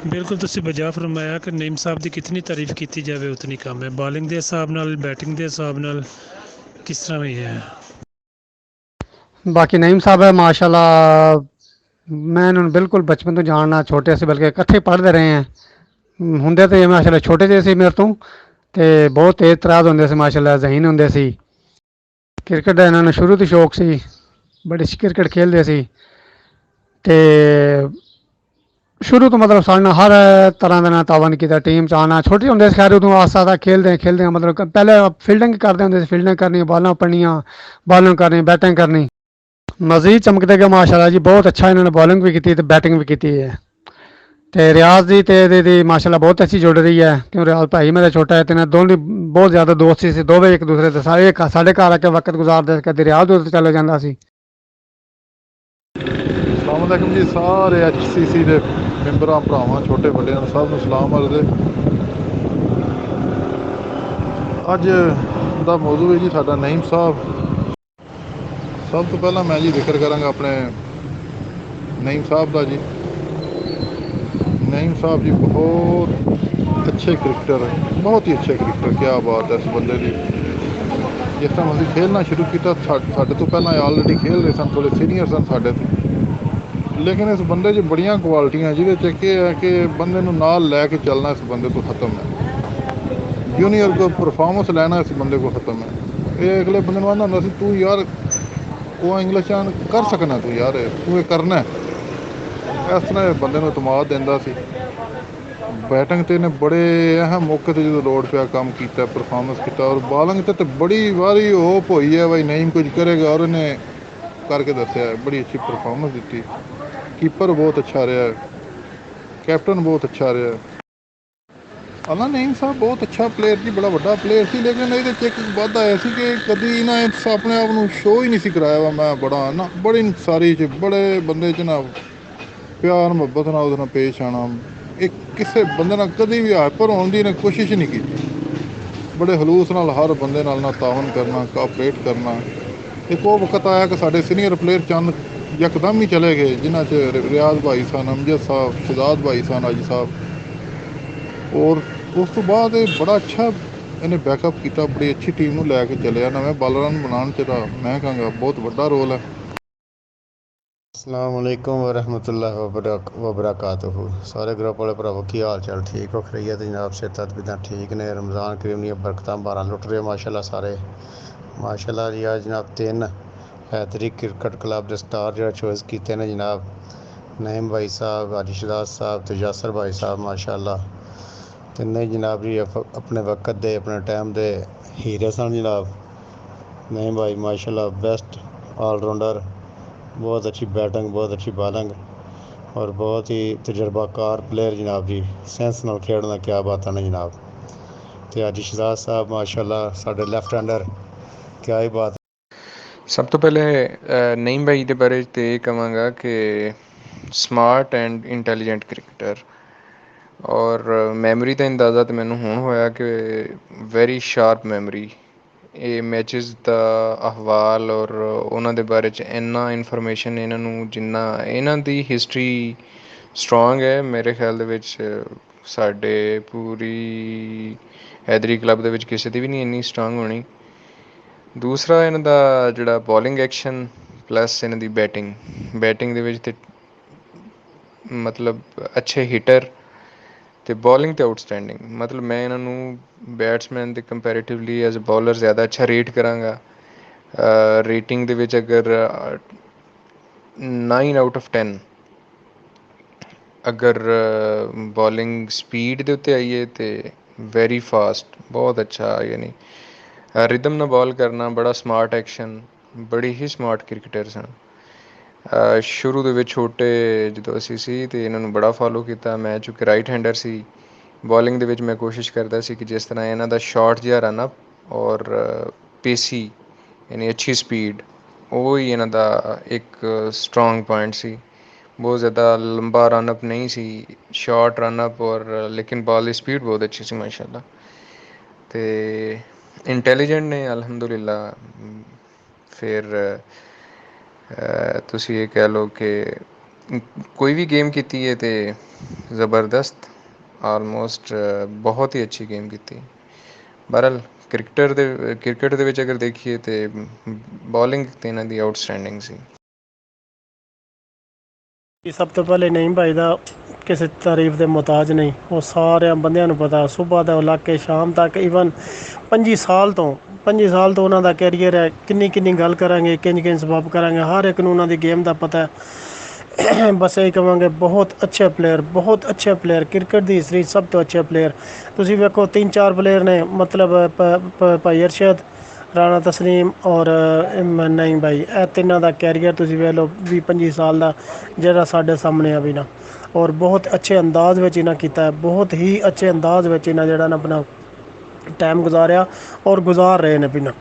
ਬਿਲਕੁਲ ਤੁਸੀਂ ਬਜਾ ਫਰਮਾਇਆ ਕਿ ਨਈਮ ਸਾਹਿਬ ਦੀ ਕਿਤਨੀ ਤਾਰੀਫ ਕੀਤੀ ਜਾਵੇ ਉਤਨੀ ਕਮ ਹੈ। ਬੋਲਿੰਗ ਦੇ ਹਿਸਾਬ ਨਾਲ, ਬੈਟਿੰਗ ਦੇ ਹਿਸਾਬ ਨਾਲ ਕਿਸ ਤਰ੍ਹਾਂ ਵੀ ਹੈ। ਬਾਕੀ ਨਈਮ ਸਾਹਿਬ ਹੈ ਮਾਸ਼ਾਅੱਲਾ, ਮੈਂ ਇਹਨਾਂ ਨੂੰ ਬਿਲਕੁਲ ਬਚਪਨ ਤੋਂ ਜਾਣਨਾ, ਛੋਟੇ ਅਸੀਂ ਬਲਕਿ ਇਕੱਠੇ ਪੜ੍ਹਦੇ ਰਹੇ ਹਾਂ। ਹੁੰਦੇ ਤਾਂ ਮਾਸ਼ਾਅੱਲਾ ਛੋਟੇ ਜਿਹੇ ਸੀ ਮੇਰੇ ਤੋਂ, ਅਤੇ ਬਹੁਤ ਤੇਜ਼ ਤਰਾਜ਼ ਹੁੰਦੇ ਸੀ ਮਾਸ਼ਾਅੱਲਾ, ਜ਼ਹੀਨ ਹੁੰਦੇ ਸੀ। ਕ੍ਰਿਕਟ ਦਾ ਇਹਨਾਂ ਨੂੰ ਸ਼ੁਰੂ ਤੋਂ ਸ਼ੌਕ ਸੀ, ਬੜੇ ਕ੍ਰਿਕਟ ਖੇਡਦੇ ਸੀ, ਅਤੇ ਸ਼ੁਰੂ ਤੋਂ ਮਤਲਬ ਸਾਡੇ ਨਾਲ ਹਰ ਤਰ੍ਹਾਂ ਦੇ ਨਾਲ ਤਾਵਨ ਕੀਤਾ। ਟੀਮ 'ਚ ਆਉਣਾ, ਛੋਟੇ ਹੁੰਦੇ ਸੀ ਖੈਰ, ਉਦੋਂ ਆਸਤਾ ਆਸਤਾ ਖੇਲਦੇ ਮਤਲਬ ਪਹਿਲੇ ਫੀਲਡਿੰਗ ਕਰਦੇ ਹੁੰਦੇ ਸੀ, ਫੀਲਡਿੰਗ ਕਰਨੀ, ਬਾਲਾਂ ਪੜਨੀਆਂ, ਬਾਲਿੰਗ ਕਰਨੀ, ਬੈਟਿੰਗ ਕਰਨੀ। ਮਜ਼ੀਦ ਚਮਕਦੇ ਗਏ ਮਾਸ਼ਾਅੱਲਾ ਜੀ, ਬਹੁਤ ਅੱਛਾ ਇਹਨਾਂ ਨੇ ਬੋਲਿੰਗ ਵੀ ਕੀਤੀ ਅਤੇ ਬੈਟਿੰਗ ਵੀ ਕੀਤੀ ਹੈ। ਅਤੇ ਰਿਆਜ਼ ਦੀ ਅਤੇ ਇਹਦੀ ਮਾਸ਼ਾਅੱਲਾ ਬਹੁਤ ਅੱਛੀ ਜੁੜ ਰਹੀ ਹੈ, ਕਿਉਂ ਰਿਆਜ਼ ਭਾਈ ਮੇਰਾ ਛੋਟਾ ਹੈ, ਅਤੇ ਇਹਨਾਂ ਦੋਨੋਂ ਬਹੁਤ ਜ਼ਿਆਦਾ ਦੋਸਤੀ ਸੀ, ਦੋਵੇਂ ਇੱਕ ਦੂਸਰੇ ਦੇ ਸਾਰੇ ਸਾਡੇ ਘਰ ਆ ਕੇ ਵਕਤ ਗੁਜ਼ਾਰਦੇ ਸੀ, ਕਦੇ ਰਿਆਜ਼ ਉੱਤੇ ਚਲੇ ਜਾਂਦਾ ਸੀ। ਅਸਲਾਮ ਵਾਲੇਕੁਮ ਜੀ, ਸਾਰੇ HCC ਦੇ ਮੈਂਬਰਾਂ, ਭਰਾਵਾਂ, ਛੋਟੇ ਵੱਡਿਆਂ ਨੂੰ ਸਭ ਨੂੰ ਸਲਾਮ ਅਰਜ਼ੇ। ਅੱਜ ਦਾ ਮੌਜੂ ਹੈ ਜੀ ਸਾਡਾ ਨਈਮ ਸਾਹਿਬ। ਸਭ ਤੋਂ ਪਹਿਲਾਂ ਮੈਂ ਜੀ ਜ਼ਿਕਰ ਕਰਾਂਗਾ ਆਪਣੇ ਨਈਮ ਸਾਹਿਬ ਦਾ ਜੀ। ਨਈਮ ਸਾਹਿਬ ਜੀ ਬਹੁਤ ਅੱਛੇ ਕ੍ਰਿਕਟਰ, ਬਹੁਤ ਹੀ ਅੱਛੇ ਕ੍ਰਿਕਟਰ, ਕਿਆ ਬਾਤ ਹੈ ਇਸ ਬੰਦੇ ਦੀ। ਜਿਸ ਤਰ੍ਹਾਂ ਅਸੀਂ ਖੇਡਣਾ ਸ਼ੁਰੂ ਕੀਤਾ, ਸਾਡੇ ਤੋਂ ਪਹਿਲਾਂ ਆਲਰੇਡੀ ਖੇਡ ਰਹੇ ਸਨ, ਥੋੜ੍ਹੇ ਸੀਨੀਅਰ ਸਨ ਸਾਡੇ ਤੋਂ, ਲੇਕਿਨ ਇਸ ਬੰਦੇ 'ਚ ਬੜੀਆਂ ਕੁਆਲਿਟੀਆਂ, ਜਿਹਦੇ 'ਚ ਇੱਕ ਇਹ ਹੈ ਕਿ ਬੰਦੇ ਨੂੰ ਨਾਲ ਲੈ ਕੇ ਚੱਲਣਾ ਇਸ ਬੰਦੇ ਤੋਂ ਖਤਮ ਹੈ। ਜੂਨੀਅਰ ਕੋ ਪਰਫਾਰਮੈਂਸ ਲੈਣਾ ਇਸ ਬੰਦੇ ਕੋਲ ਖਤਮ ਹੈ। ਇਹ ਅਗਲੇ ਬੰਦੇ ਨੂੰ ਆਉਂਦਾ ਹੁੰਦਾ ਸੀ, ਤੂੰ ਯਾਰ ਉਹ ਇੰਗਲਿਸ਼ ਚਾਨ ਕਰ ਸਕਣਾ, ਤੂੰ ਯਾਰ ਤੂੰ ਇਹ ਕਰਨਾ। ਇਸ ਤਰ੍ਹਾਂ ਇਹ ਬੰਦੇ ਨੂੰ ਇਤਮਾਦ ਦਿੰਦਾ ਸੀ। ਬੈਟਿੰਗ 'ਤੇ ਇਹਨੇ ਬੜੇ ਅਹਿਮ ਮੌਕੇ 'ਤੇ ਜਦੋਂ ਲੋੜ ਪਿਆ ਕੰਮ ਕੀਤਾ, ਪਰਫਾਰਮੈਂਸ ਕੀਤਾ। ਔਰ ਬਾਲਿੰਗ 'ਤੇ ਬੜੀ ਵਾਰੀ ਹੋਪ ਹੋਈ ਹੈ ਬਈ ਨਈਮ ਕੁਝ ਕਰੇਗਾ, ਔਰ ਇਹਨੇ ਕਰਕੇ ਦੱਸਿਆ, ਬੜੀ ਅੱਛੀ ਪਰਫਾਰਮੈਂਸ ਦਿੱਤੀ। ਕੀਪਰ ਬਹੁਤ ਅੱਛਾ ਰਿਹਾ, ਕੈਪਟਨ ਬਹੁਤ ਅੱਛਾ ਰਿਹਾ। ਅੱਲਾ ਨਈਮ ਸਾਹਿਬ ਬਹੁਤ ਅੱਛਾ ਪਲੇਅਰ ਜੀ, ਬੜਾ ਵੱਡਾ ਪਲੇਅਰ ਸੀ, ਲੇਕਿਨ ਇਹਦੇ 'ਚ ਇੱਕ ਵਾਧਾ ਆਇਆ ਸੀ ਕਿ ਕਦੀ ਨਾ ਆਪਣੇ ਆਪ ਨੂੰ ਸ਼ੋਅ ਹੀ ਨਹੀਂ ਸੀ ਕਰਾਇਆ ਵਾ ਮੈਂ ਬੜਾ ਨਾ, ਬੜੀ ਸਾਰੀ 'ਚ ਬੜੇ ਬੰਦੇ 'ਚ ਨਾ ਪਿਆਰ ਮੁਹੱਬਤ ਨਾਲ ਉਹਦੇ ਨਾਲ ਪੇਸ਼ ਆਉਣਾ। ਇਹ ਕਿਸੇ ਬੰਦੇ ਨਾਲ ਕਦੀ ਵੀ ਹਾਈਪਰ ਹੋਣ ਦੀ ਇਹਨੇ ਕੋਸ਼ਿਸ਼ ਨਹੀਂ ਕੀਤੀ। ਬੜੇ ਹਲੂਸ ਨਾਲ ਹਰ ਬੰਦੇ ਨਾਲ ਤਾਵਨ ਕਰਨਾ, ਕੋਆਪਰੇਟ ਕਰਨਾ। ਇੱਕ ਉਹ ਵਕਤ ਆਇਆ ਕਿ ਸਾਡੇ ਸੀਨੀਅਰ ਪਲੇਅਰ ਚੰਦ ਯਕਦਮ ਹੀ ਚਲੇ ਗਏ, ਜਿਨ੍ਹਾਂ 'ਚ ਰਿਆਜ਼ ਭਾਈ ਸਨ, ਅਮਜਦ ਸਾਹਿਬ, ਸ਼ਹਜ਼ਾਦ ਭਾਈ ਸਨ, ਅੱਜ ਸਾਹਿਬ। ਔਰ ਉਸ ਤੋਂ ਬਾਅਦ ਇਹ ਬੜਾ ਅੱਛਾ ਇਹਨੇ ਬੈਕਅਪ ਕੀਤਾ, ਬੜੀ ਅੱਛੀ ਟੀਮ ਨੂੰ ਲੈ ਕੇ ਚੱਲਿਆ। ਨਵੇਂ ਬਾਲਰਾਂ ਨੂੰ ਬਣਾਉਣ 'ਚ ਤਾਂ ਮੈਂ ਕਹਾਂਗਾ ਬਹੁਤ ਵੱਡਾ ਰੋਲ ਹੈ। ਅਸਲਾਮ ਵਾਲੇਕੁਮ ਵਰਹਿਮਤੁல்லாਹ ਵਬਰਕਾਤੁਹੂ। ਸਾਰੇ ਗਰੁੱਪ ਵਾਲੇ ਭਰਾਵੋ ਕੀ ਹਾਲ ਚਾਲ, ਠੀਕ ਹੋ? ਖਰੀਅਤ ਜਨਾਬ, ਸਿਹਤ ਬਿਦਾਂ ਠੀਕ ਨੇ? ਰਮਜ਼ਾਨ ਕਰੀਮ ਦੀਆਂ ਬਰਕਤਾਂ ਬਾਰਾਂ ਲੁੱਟ ਰਹੇ ਮਾਸ਼ਾਅੱਲਾ ਸਾਰੇ ਮਾਸ਼ਾਅੱਲਾ ਜੀ। ਅੱਜ ਜਨਾਬ 3 ਹੈਦਰੀ ਕ੍ਰਿਕਟ ਕਲੱਬ ਦੇ ਸਟਾਰ ਜਿਹੜਾ ਚੋਇਸ ਕੀਤੇ ਨੇ ਜਨਾਬ, ਨਈਮ ਭਾਈ ਸਾਹਿਬ, ਹਾਜੀ ਸ਼ਹਜ਼ਾਦ ਸਾਹਿਬ ਅਤੇ ਯਾਸਰ ਭਾਈ ਸਾਹਿਬ ਮਾਸ਼ਾਅੱਲਾ। ਤਿੰਨੇ ਜਨਾਬ ਜੀ ਆਪਣੇ ਵਕਤ ਦੇ, ਆਪਣੇ ਟਾਈਮ ਦੇ ਹੀਰੇ ਸਨ ਜਨਾਬ। ਨਈਮ ਭਾਈ ਮਾਸ਼ਾਅੱਲਾ ਬੈਸਟ ਆਲਰਾਊਂਡਰ, ਬਹੁਤ ਅੱਛੀ ਬੈਟਿੰਗ, ਬਹੁਤ ਅੱਛੀ ਬਾਲਿੰਗ, ਔਰ ਬਹੁਤ ਹੀ ਤਜਰਬਾਕਾਰ ਪਲੇਅਰ ਜਨਾਬ ਜੀ। ਸੈਂਸ ਨਾਲ ਖੇਡਣਾ, ਕਿਆ ਬਾਤਾਂ ਨੇ ਜਨਾਬ। ਅਤੇ ਹਾਜੀ ਸ਼ਹਜ਼ਾਦ ਸਾਹਿਬ ਮਾਸ਼ਾਅੱਲਾ ਸਾਡੇ ਲੈਫਟ ਹੈਂਡਰ, ਕਿਆ ਹੀ ਬਾਤ। ਸਭ ਤੋਂ ਪਹਿਲੇ ਨਈਮ ਭਾਈ ਦੇ ਬਾਰੇ ਤਾਂ ਇਹ ਕਹਾਂਗਾ ਕਿ ਸਮਾਰਟ ਐਂਡ ਇੰਟੈਲੀਜੈਂਟ ਕ੍ਰਿਕਟਰ, ਔਰ ਮੈਮਰੀ ਦਾ ਅੰਦਾਜ਼ਾ ਤਾਂ ਮੈਨੂੰ ਹੁਣ ਹੋਇਆ ਕਿ ਵੈਰੀ ਸ਼ਾਰਪ ਮੈਮਰੀ। ਇਹ ਮੈਚਿਸ ਦਾ ਅਹਵਾਲ ਔਰ ਉਹਨਾਂ ਦੇ ਬਾਰੇ 'ਚ ਇੰਨਾ ਇਨਫੋਰਮੇਸ਼ਨ ਇਹਨਾਂ ਨੂੰ, ਜਿੰਨਾ ਇਹਨਾਂ ਦੀ ਹਿਸਟਰੀ ਸਟਰੋਂਗ ਹੈ ਮੇਰੇ ਖਿਆਲ ਦੇ ਵਿੱਚ ਸਾਡੇ ਪੂਰੀ ਹੈਦਰੀ ਕਲੱਬ ਦੇ ਵਿੱਚ ਕਿਸੇ ਦੀ ਵੀ ਨਹੀਂ ਇੰਨੀ ਸਟਰੋਂਗ ਹੋਣੀ। ਦੂਸਰਾ ਇਹਨਾਂ ਦਾ ਜਿਹੜਾ ਬੋਲਿੰਗ ਐਕਸ਼ਨ ਪਲੱਸ ਇਹਨਾਂ ਦੀ ਬੈਟਿੰਗ ਦੇ ਵਿੱਚ ਤੇ ਮਤਲਬ ਅੱਛੇ ਹਿੱਟਰ ਅਤੇ ਬੋਲਿੰਗ ਤੇ ਆਊਟਸਟੈਂਡਿੰਗ। ਮਤਲਬ ਮੈਂ ਇਹਨਾਂ ਨੂੰ ਬੈਟਸਮੈਨ ਦੇ ਕੰਪੈਰੇਟਿਵਲੀ ਐਜ਼ ਅ ਬੋਲਰ ਜ਼ਿਆਦਾ ਅੱਛਾ ਰੇਟ ਕਰਾਂਗਾ। ਰੇਟਿੰਗ ਦੇ ਵਿੱਚ ਅਗਰ 9 ਆਊਟ ਆਫ 10 ਅਗਰ ਬੋਲਿੰਗ ਸਪੀਡ ਦੇ ਉੱਤੇ ਆਈਏ ਤਾਂ ਵੈਰੀ ਫਾਸਟ, ਬਹੁਤ ਅੱਛਾ, ਯਾਨੀ ਰਿਦਮ ਨਾਲ ਬੋਲ ਕਰਨਾ, ਬੜਾ ਸਮਾਰਟ ਐਕਸ਼ਨ, ਬੜੀ ਹੀ ਸਮਾਰਟ ਕ੍ਰਿਕਟਰ ਸਨ। ਸ਼ੁਰੂ ਦੇ ਵਿੱਚ ਛੋਟੇ ਜਦੋਂ ਅਸੀਂ ਸੀ ਅਤੇ ਇਹਨਾਂ ਨੂੰ ਬੜਾ ਫੋਲੋ ਕੀਤਾ ਮੈਂ, ਚੂँਕਿ ਰਾਈਟ ਹੈਂਡਰ ਸੀ। ਬੋਲਿੰਗ ਦੇ ਵਿੱਚ ਮੈਂ ਕੋਸ਼ਿਸ਼ ਕਰਦਾ ਸੀ ਕਿ ਜਿਸ ਤਰ੍ਹਾਂ ਇਹਨਾਂ ਦਾ ਸ਼ਾਰਟ ਜਿਹਾ ਰਨ ਅਪ ਔਰ ਪੇਸੀ, ਯਾਨੀ ਅੱਛੀ ਸਪੀਡ, ਉਹ ਹੀ ਇਹਨਾਂ ਦਾ ਇੱਕ ਸਟਰੋਂਗ ਪੁਆਇੰਟ ਸੀ। ਬਹੁਤ ਜ਼ਿਆਦਾ ਲੰਬਾ ਰਨ ਅਪ ਨਹੀਂ ਸੀ, ਸ਼ਾਰਟ ਰਨ ਅਪ, ਔਰ ਲੇਕਿਨ ਬਾਲ ਦੀ ਸਪੀਡ ਬਹੁਤ ਅੱਛੀ ਸੀ ਮਾਸ਼ਾਅੱਲਾ। ਅਤੇ ਇੰਟੈਲੀਜੈਂਟ ਨੇ ਅਲਹਮਦੁਲਿਲਾ। ਫਿਰ ਤੁਸੀਂ ਇਹ ਕਹਿ ਲਓ ਕਿ ਕੋਈ ਵੀ ਗੇਮ ਕੀਤੀ ਹੈ ਅਤੇ ਜ਼ਬਰਦਸਤ ਆਲਮੋਸਟ ਬਹੁਤ ਹੀ ਅੱਛੀ ਗੇਮ ਕੀਤੀ। ਬਹਰਹਾਲ ਕ੍ਰਿਕਟ ਦੇ ਵਿੱਚ ਅਗਰ ਦੇਖੀਏ ਤਾਂ ਬੋਲਿੰਗ ਤੇ ਇਹਨਾਂ ਦੀ ਆਊਟਸਟੈਂਡਿੰਗ ਸੀ। ਸਭ ਤੋਂ ਪਹਿਲੇ ਨਈਮ ਭਾਈ ਦਾ ਕਿਸੇ ਤਾਰੀਫ ਦੇ ਮੁਹਤਾਜ ਨਹੀਂ। ਉਹ ਸਾਰਿਆਂ ਬੰਦਿਆਂ ਨੂੰ ਪਤਾ, ਸੁਬਹ ਤੋਂ ਲੈ ਕੇ ਸ਼ਾਮ ਤੱਕ, ਈਵਨ 25 ਸਾਲ ਤੋਂ ਉਹਨਾਂ ਦਾ ਕੈਰੀਅਰ ਹੈ। ਕਿੰਨੀ ਗੱਲ ਕਰਾਂਗੇ, ਕਿੰਝ ਸਬਬ ਕਰਾਂਗੇ, ਹਰ ਇੱਕ ਨੂੰ ਉਹਨਾਂ ਦੀ ਗੇਮ ਦਾ ਪਤਾ ਹੈ। ਬਸ ਇਹੀ ਕਹਾਂਗੇ, ਬਹੁਤ ਅੱਛੇ ਪਲੇਅਰ ਕ੍ਰਿਕਟ ਦੀ ਹਿਸਟਰੀ 'ਚ ਸਭ ਤੋਂ ਅੱਛੇ ਪਲੇਅਰ। ਤੁਸੀਂ ਵੇਖੋ 3-4 ਪਲੇਅਰ ਨੇ, ਮਤਲਬ ਭਾਈ ਅਰਸ਼ਦ, ਰਾਣਾ ਤਸਲੀਮ ਔਰ ਨਈਮ ਭਾਈ, ਇਹ ਤਿੰਨਾਂ ਦਾ ਕੈਰੀਅਰ ਤੁਸੀਂ ਵੇਖ ਲਓ 20-25 ਸਾਲ ਦਾ, ਜਿਹੜਾ ਸਾਡੇ ਸਾਹਮਣੇ ਆ ਵੀ ਨਾ। ਔਰ ਬਹੁਤ ਅੱਛੇ ਅੰਦਾਜ਼ ਵਿੱਚ ਇਹਨਾਂ ਕੀਤਾ ਹੈ, ਬਹੁਤ ਹੀ ਅੱਛੇ ਅੰਦਾਜ਼ ਵਿੱਚ ਇਹਨਾਂ ਜਿਹੜਾ ਨਾ ਆਪਣਾ ਟਾਈਮ ਗੁਜ਼ਾਰਿਆ ਔਰ ਗੁਜ਼ਾਰ ਰਹੇ ਨੇ ਵੀ ਨਾ।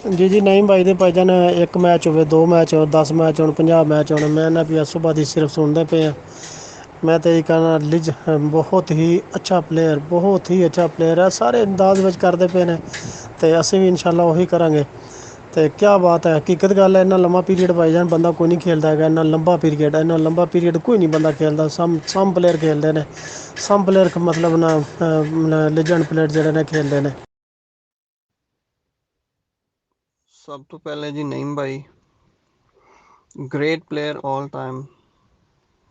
ਜੀ ਨਈਮ ਭਾਈ ਦੇ ਭਾਈਜਾਨ, ਇੱਕ ਮੈਚ ਹੋਵੇ, 2 ਮੈਚ ਹੋਣ, 10 ਮੈਚ ਹੋਣ, 50 ਮੈਚ ਹੋਣ, ਮੈਂ ਨਾ ਵੀ ਸੁਬਹ ਦੀ ਸਿਰਫ ਸੁਣਦੇ ਪਏ ਹਾਂ। ਮੈਂ ਤਾਂ ਇਹ ਕਹਿਣਾ, ਬਹੁਤ ਹੀ ਅੱਛਾ ਪਲੇਅਰ ਹੈ। ਸਾਰੇ ਅੰਦਾਜ਼ ਵਿੱਚ ਕਰਦੇ ਪਏ ਨੇ ਅਤੇ ਅਸੀਂ ਵੀ ਇਨਸ਼ਾਅੱਲਾ ਉਹੀ ਕਰਾਂਗੇ। ਅਤੇ ਕਿਆ ਬਾਤ ਹੈ, ਹਕੀਕਤ ਗੱਲ ਹੈ, ਇੰਨਾ ਲੰਮਾ ਪੀਰੀਅਡ ਭਾਈਜਾਨ ਬੰਦਾ ਕੋਈ ਨਹੀਂ ਖੇਲਦਾ ਹੈਗਾ। ਇੰਨਾ ਲੰਬਾ ਪੀਰੀਅਡ ਕੋਈ ਨਹੀਂ ਬੰਦਾ ਖੇਲਦਾ। ਸਮ ਪਲੇਅਰ ਖੇਲਦੇ ਨੇ, ਸਮ ਪਲੇਅਰ ਮਤਲਬ ਨਾ ਲੀਜੈਂਡ ਪਲੇਅਰ ਜਿਹੜੇ ਨੇ ਖੇਲਦੇ ਨੇ। ਸਭ ਤੋਂ ਪਹਿਲੇ ਜੀ ਨਈਮ ਭਾਈ, great player all time,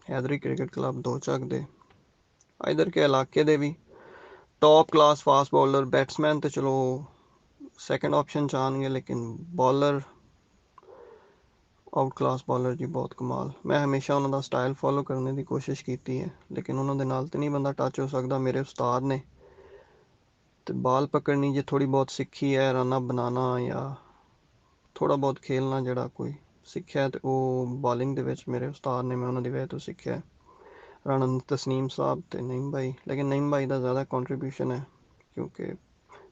Haidri cricket club दो चक दे इधर के इलाके दे भी top class fast bowler. Batsman तो चलो सैकेंड ऑप्शन च आएंगे, लेकिन बॉलर आउट क्लास बॉलर जी बहुत कमाल। मैं हमेशा उन्होंने स्टाइल फॉलो करने की कोशिश की है, लेकिन उन्होंने नाल तो नहीं बंदा टच हो सकता। मेरे उस्ताद ने तो बाल पकड़नी जो थोड़ी बहुत सीखी है, रन अप बनाना या थोड़ा बहुत खेलना जड़ा कोई सीखा है, तो वो बॉलिंग दे विच मेरे उस्ताद ने, मैं उन्होंने वजह तो सीखा है, राणा तस्नीम साहब ते नईम भाई। लेकिन नईम भाई का ज़्यादा कंट्रीब्यूशन है, क्योंकि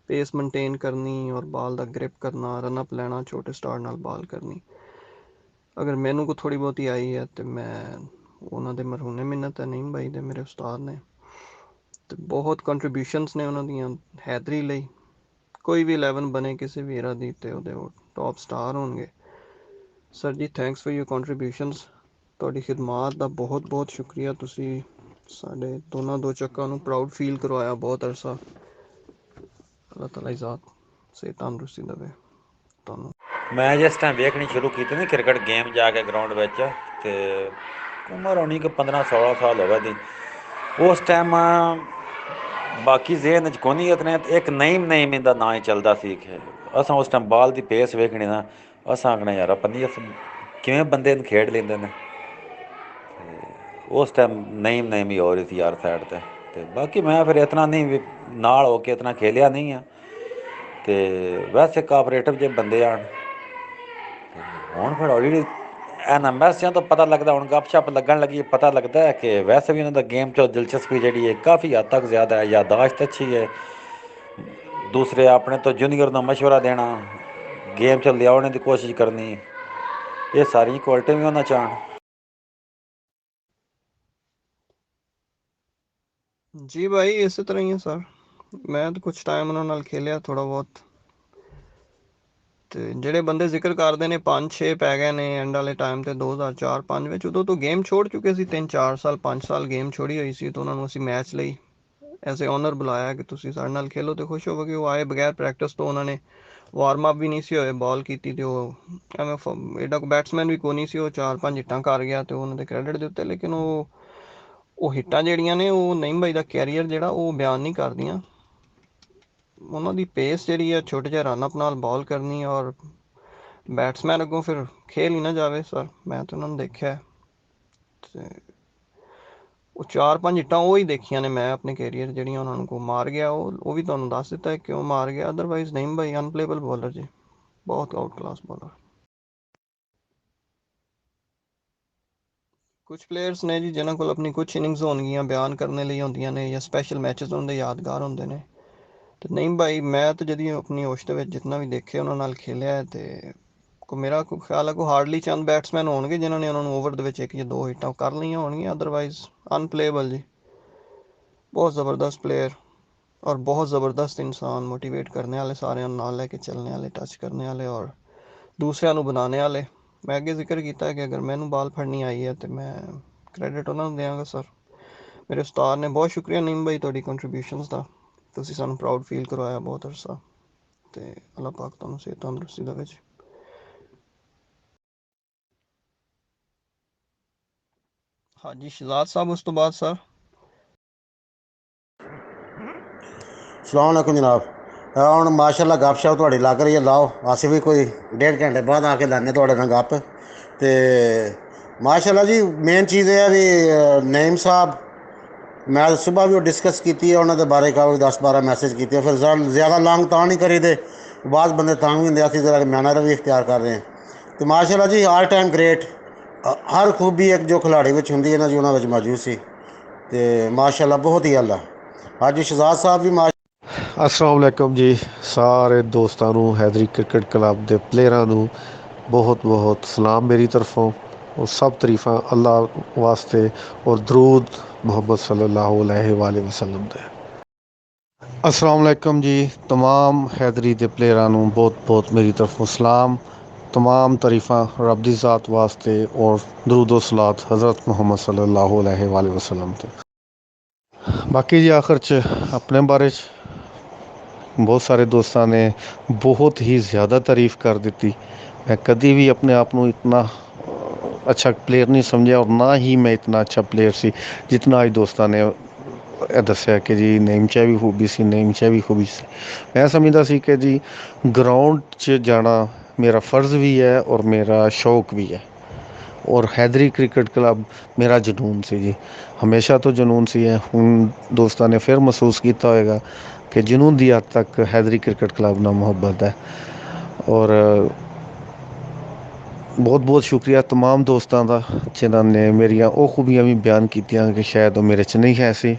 पेस मेनटेन करनी और बॉल का ग्रिप करना, रन अप लैना, छोटे स्टार नाल बॉल करनी। अगर मैनू को थोड़ी बहुती आई है तो मैं उन्होंने मरहूने मिन्नत है नईम भाई दे, मेरे उस्ताद ने। तो बहुत कंट्रीब्यूशनस ने उन्होंने हैदरी लई। कोई भी 11 बने किसी भी एरा दी ते ओहदे टॉप स्टार होणगे। Sir ji thanks for your contributions. ਤੁਹਾਡੀ ਖਿਦਮਾਤ ਦਾ ਬਹੁਤ ਬਹੁਤ ਸ਼ੁਕਰੀਆ। ਤੁਸੀਂ ਸਾਡੇ ਦੋਨਾਂ ਦੋ ਚੱਕਾਂ ਨੂੰ ਪ੍ਰਾਊਡ ਫੀਲ ਕਰਵਾਇਆ ਬਹੁਤ ਅਰਸਾ। ਅੱਲਾਹ ਤਾਲਾ ਇਜ਼ਾਤ ਸੇ ਤੰਦਰੁਸਤੀ ਦੇਵੇ ਤੁਹਾਨੂੰ। ਮੈਂ ਜਿਸ ਟਾਈਮ ਵੇਖਣੀ ਸ਼ੁਰੂ ਕੀਤੀ ਨਾ ਕ੍ਰਿਕਟ ਗੇਮ ਜਾ ਕੇ ਗਰਾਊਂਡ ਵਿੱਚ, ਤੇ ਉਮਰ ਹੋਣੀ ਕਿ 15-16 ਸਾਲ ਹੋਵੇ ਦੀ। ਉਸ ਟਾਈਮ ਬਾਕੀ ਜ਼ੇਨ 'ਚ ਕੋਨੀ ਇਤਨੇ, ਇੱਕ ਨਈਮ ਇਹਦਾ ਨਾਂ ਹੀ ਚੱਲਦਾ ਸੀ। ਕਿ ਅਸਾਂ ਉਸ ਟਾਈਮ ਬਾਲ ਦੀ ਪੇਸ ਵੇਖਣੀ ਨਾ, ਅਸਾਂ ਆਖਣਾ ਯਾਰ ਪਤਾ ਨਹੀਂ ਕਿਵੇਂ ਬੰਦੇ ਨੂੰ ਖੇਡ ਲੈਂਦੇ ਨੇ। ਉਸ ਟਾਈਮ ਨਈਮ ਹੀ ਹੋ ਰਹੀ ਸੀ ਯਾਰ ਸਾਈਡ 'ਤੇ। ਅਤੇ ਬਾਕੀ ਮੈਂ ਫਿਰ ਇਤਨਾ ਨਹੀਂ ਵੀ ਨਾਲ ਹੋ ਕੇ ਇਤਨਾ ਖੇਲਿਆ ਨਹੀਂ ਆ। ਅਤੇ ਵੈਸੇ ਕਾਪਰੇਟਿਵ ਜੇ ਬੰਦੇ ਆਣ ਹੁਣ ਫਿਰ ਹੌਲੀ ਇਹਨਾਂ ਮੈਸਿਆਂ ਤੋਂ ਪਤਾ ਲੱਗਦਾ, ਹੁਣ ਗੱਪ ਸ਼ੱਪ ਲੱਗਣ ਲੱਗੀ, ਪਤਾ ਲੱਗਦਾ ਹੈ ਕਿ ਵੈਸੇ ਵੀ ਉਹਨਾਂ ਦਾ ਗੇਮ 'ਚ ਦਿਲਚਸਪੀ ਜਿਹੜੀ ਹੈ ਕਾਫੀ ਹੱਦ ਤੱਕ ਜ਼ਿਆਦਾ ਹੈ, ਯਾਦਾਸ਼ਤ ਅੱਛੀ ਹੈ। ਦੂਸਰੇ ਆਪਣੇ ਤੋਂ ਜੂਨੀਅਰ ਨੂੰ ਮਸ਼ਵਰਾ ਦੇਣਾ, ਗੇਮ 'ਚ ਲਿਆਉਣ ਦੀ ਕੋਸ਼ਿਸ਼ ਕਰਨੀ, ਇਹ ਸਾਰੀਆਂ ਕੁਆਲਿਟੀਆਂ ਵੀ ਉਹਨਾਂ 'ਚ ਆਉਣ। जी भाई इसी तरह ही है सर। मैं तो कुछ टाइम उन्होंने नाल खेलिया थोड़ा बहुत। तो ਜਿਹੜੇ ਬੰਦੇ ਜ਼ਿਕਰ ਕਰਦੇ ਨੇ 5-6 ਪੈ ਗਏ ਨੇ ਐਂਡ ਵਾਲੇ ਟਾਈਮ ਤੇ 2004-5 ਵਿੱਚ, ਉਦੋਂ ਤੋਂ ਗੇਮ ਛੋੜ ਚੁੱਕੇ ਸੀ। 3-4 ਸਾਲ 5 ਸਾਲ ਗੇਮ ਛੋੜੀ ਹੋਈ ਸੀ। ਤਾਂ ਉਹਨਾਂ ਨੂੰ ਅਸੀਂ ਮੈਚ ਲਈ ਐਸੇ ਆਨਰ ਬੁਲਾਇਆ ਕਿ ਤੁਸੀਂ ਸਾਡੇ ਨਾਲ ਖੇਲੋ, ਤੇ ਖੁਸ਼ ਹੋਵੋਗੇ। ਉਹ ਆਏ ਬਗੈਰ ਪ੍ਰੈਕਟਿਸ ਤੋਂ, ਉਹਨਾਂ ਨੇ ਵਾਰਮ ਅਪ ਵੀ ਨਹੀਂ ਸੀ ਹੋਏ, ਬਾਲ ਕੀਤੀ ਤੇ ਉਹ ਐਵੇਂ ਐਡਾ ਕੋਈ ਬੈਟਸਮੈਨ ਵੀ ਕੋਈ ਨਹੀਂ ਸੀ, ਉਹ 4-5 ਹਿੱਟਾਂ ਕਰ ਗਿਆ ਤੇ ਉਹਨਾਂ ਦੇ ਕ੍ਰੈਡਿਟ ਦੇ ਉੱਤੇ। ਲੇਕਿਨ ਉਹ ਹਿੱਟਾਂ ਜਿਹੜੀਆਂ ਨੇ ਉਹ ਨਈਮ ਭਾਈ ਦਾ ਕੈਰੀਅਰ ਜਿਹੜਾ ਉਹ ਬਿਆਨ ਨਹੀਂ ਕਰਦੀਆਂ। ਉਹਨਾਂ ਦੀ ਪੇਸ ਜਿਹੜੀ ਹੈ, ਛੋਟੇ ਜਿਹੇ ਰਨ ਅਪ ਨਾਲ ਬਾਲ ਕਰਨੀ ਔਰ ਬੈਟਸਮੈਨ ਅੱਗੋਂ ਫਿਰ ਖੇਲ ਹੀ ਨਾ ਜਾਵੇ ਸਰ। ਮੈਂ ਤਾਂ ਉਹਨਾਂ ਨੂੰ ਦੇਖਿਆ ਤੇ ਉਹ 4-5 ਹਿੱਟਾਂ ਉਹ ਹੀ ਦੇਖੀਆਂ ਨੇ ਮੈਂ ਆਪਣੇ ਕੈਰੀਅਰ, ਜਿਹੜੀਆਂ ਉਹਨਾਂ ਨੂੰ ਕੋ ਮਾਰ ਗਿਆ। ਉਹ ਵੀ ਤੁਹਾਨੂੰ ਦੱਸ ਦਿੱਤਾ ਹੈ ਕਿਉਂ ਮਾਰ ਗਿਆ। ਅਦਰਵਾਈਜ਼ ਨਈਮ ਭਾਈ ਅਨਪਲੇਬਲ ਬੋਲਰ ਜੀ, ਬਹੁਤ ਆਊਟ ਕਲਾਸ ਬੋਲਰ। ਕੁਛ ਪਲੇਅਰਸ ਨੇ ਜੀ ਜਿਨ੍ਹਾਂ ਕੋਲ ਆਪਣੀ ਕੁਛ ਇਨਿੰਗਸ ਹੋਣਗੀਆਂ ਬਿਆਨ ਕਰਨ ਲਈ ਹੁੰਦੀਆਂ ਨੇ, ਜਾਂ ਸਪੈਸ਼ਲ ਮੈਚਸ ਹੁੰਦੇ ਯਾਦਗਾਰ ਹੁੰਦੇ ਨੇ। ਤੇ ਨਈਮ ਭਾਈ ਮੈਂ ਤਾਂ ਜਦੀ ਆਪਣੀ ਹੋਸ਼ ਦੇ ਵਿੱਚ ਜਿਤਨਾ ਵੀ ਦੇਖੇ ਉਹਨਾਂ ਨਾਲ ਖੇਲਿਆ ਹੈ, ਤੇ ਮੇਰਾ ਕੋਈ ਖਿਆਲ ਹੈ ਕੋਈ ਹਾਰਡਲੀ ਚੰਦ ਬੈਟਸਮੈਨ ਹੋਣਗੇ ਜਿਨ੍ਹਾਂ ਨੇ ਉਹਨਾਂ ਨੂੰ ਓਵਰ ਦੇ ਵਿੱਚ 1 ਜਾਂ 2 ਹਿੱਟਾਂ ਕਰ ਲਈਆਂ ਹੋਣਗੀਆਂ। ਅਦਰਵਾਈਜ਼ ਅਨਪਲੇਬਲ ਜੀ। ਬਹੁਤ ਜ਼ਬਰਦਸਤ ਪਲੇਅਰ ਔਰ ਬਹੁਤ ਜ਼ਬਰਦਸਤ ਇਨਸਾਨ, ਮੋਟੀਵੇਟ ਕਰਨੇ ਵਾਲੇ, ਸਾਰਿਆਂ ਨੂੰ ਨਾਲ ਲੈ ਕੇ ਚੱਲਣੇ ਵਾਲੇ, ਟੱਚ ਕਰਨੇ ਵਾਲੇ ਔਰ ਦੂਸਰਿਆਂ ਨੂੰ ਬਣਾਉਣੇ ਵਾਲੇ। ਮੈਂ ਅੱਗੇ ਜ਼ਿਕਰ ਕੀਤਾ ਕਿ ਅਗਰ ਮੈਨੂੰ ਬਾਲ ਫੜਨੀ ਆਈ ਹੈ ਤੇ ਮੈਂ ਕ੍ਰੈਡਿਟ ਉਹਨਾਂ ਨੂੰ ਦਿਆਂਗਾ ਸਰ। ਮੇਰੇ ਉਸਤਾਦ ਨੇ। ਬਹੁਤ ਸ਼ੁਕਰੀਆ ਨੀਮ ਭਾਈ ਤੁਹਾਡੀ ਕੰਟਰੀਬਿਊਸ਼ਨਸ ਦਾ, ਤੁਸੀਂ ਸਾਨੂੰ ਪ੍ਰਾਊਡ ਫੀਲ ਕਰਵਾਇਆ ਬਹੁਤ ਅਰਸਾ, ਤੇ ਅੱਲਾਹ ਪਾਕ ਤੁਹਾਨੂੰ ਸਿਹਤ ਤੰਦਰੁਸਤੀ ਦੇਵੇ ਜੀ। ਹਾਜੀ ਸ਼ਹਜ਼ਾਦ ਸਾਹਿਬ ਉਸ ਤੋਂ ਬਾਅਦ ਸਰ। ਸਲਾਮ ਅਲੈਕੁਮ ਜਨਾਬ। ਹੁਣ ਮਾਸ਼ਾਅੱਲਾ ਗੱਪਸ਼ਪ ਤੁਹਾਡੀ ਲੱਗ ਰਹੀ ਹੈ, ਲਾਓ ਅਸੀਂ ਵੀ ਕੋਈ 1.5 ਘੰਟੇ ਬਾਅਦ ਆ ਕੇ ਲਾਉਂਦੇ ਤੁਹਾਡੇ ਨਾਲ ਗੱਪ। ਤੇ ਮਾਸ਼ਾਅੱਲਾ ਜੀ ਮੇਨ ਚੀਜ਼ ਇਹ ਹੈ ਵੀ ਨਈਮ ਸਾਹਿਬ, ਮੈਂ ਸੁਬਾਹ ਵੀ ਉਹ ਡਿਸਕਸ ਕੀਤੀ ਹੈ ਉਹਨਾਂ ਦੇ ਬਾਰੇ, ਕਾਫੀ 10-12 ਮੈਸੇਜ ਕੀਤੇ, ਫਿਰ ਜ਼ਿਆਦਾ ਲੌਂਗ ਤਾਂ ਨਹੀਂ ਕਰੀਦੇ, ਬਾਅਦ ਬੰਦੇ ਤੰਗ ਵੀ ਹੁੰਦੇ, ਅਸੀਂ ਜ਼ਰਾ ਮੈਨਰ ਵੀ ਇਖਤਿਆਰ ਕਰ ਰਹੇ ਹਾਂ। ਅਤੇ ਮਾਸ਼ਾਅੱਲਾ ਜੀ ਆਲ ਟਾਈਮ ਗ੍ਰੇਟ, ਹਰ ਖੂਬੀ ਇੱਕ ਜੋ ਖਿਲਾੜੀ ਵਿੱਚ ਹੁੰਦੀ ਹੈ ਨਾ ਜੀ ਉਹਨਾਂ ਵਿੱਚ ਮੌਜੂਦ ਸੀ, ਅਤੇ ਮਾਸ਼ਾਅੱਲਾ ਬਹੁਤ ਹੀ ਅੱਲਾ। ਹਾਂਜੀ ਸ਼ਹਜ਼ਾਦ ਸਾਹਿਬ ਵੀ अस्सलाम वालेकुम जी, सारे दोस्तों ਨੂੰ हैदरी क्रिकेट क्लब ਦੇ ਪਲੇਅਰਾਂ ਨੂੰ बहुत बहुत सलाम मेरी तरफों, और सब तारीफां अल्लाह वास्ते और दरूद मोहम्मद सल्लल्लाहु अलैहि वसल्लम दे। अस्सलाम वालेकुम जी, तमाम हैदरी ਦੇ ਪਲੇਅਰਾਂ ਨੂੰ बहुत बहुत मेरी तरफों सलाम, तमाम तारीफां रब दी ज़ात वास्ते और दरूद व सलात हज़रत मोहम्मद सल्लल्लाहु अलैहि वसल्लम ते। बाकी जी आखिर च अपने बारे च बहुत सारे दोस्तों ने बहुत ही ज़्यादा तारीफ़ कर दी। मैं कभी भी अपने आप को इतना अच्छा प्लेयर नहीं समझा, और ना ही मैं इतना अच्छा प्लेयर सी जितना आज दोस्तों ने दसिया कि जी नईम च भी खूबी सी, नईम च भी खूबी सी। मैं समझदा सी कि जी ग्राउंड च जाना मेरा फ़र्ज़ भी है और मेरा शौक भी है, और हैदरी क्रिकेट क्लब मेरा जुनून सी जी, हमेशा तो जुनून सी है। हुण दोस्तों ने फिर महसूस किया होगा कि जुनून की हद तक हैदरी क्रिकेट क्लब नाल मुहब्बत है। और बहुत बहुत शुक्रिया तमाम दोस्तों का जिन्होंने मेरिया वो खूबियाँ भी बयान कीतियां कि शायद वो मेरे च नहीं है सी।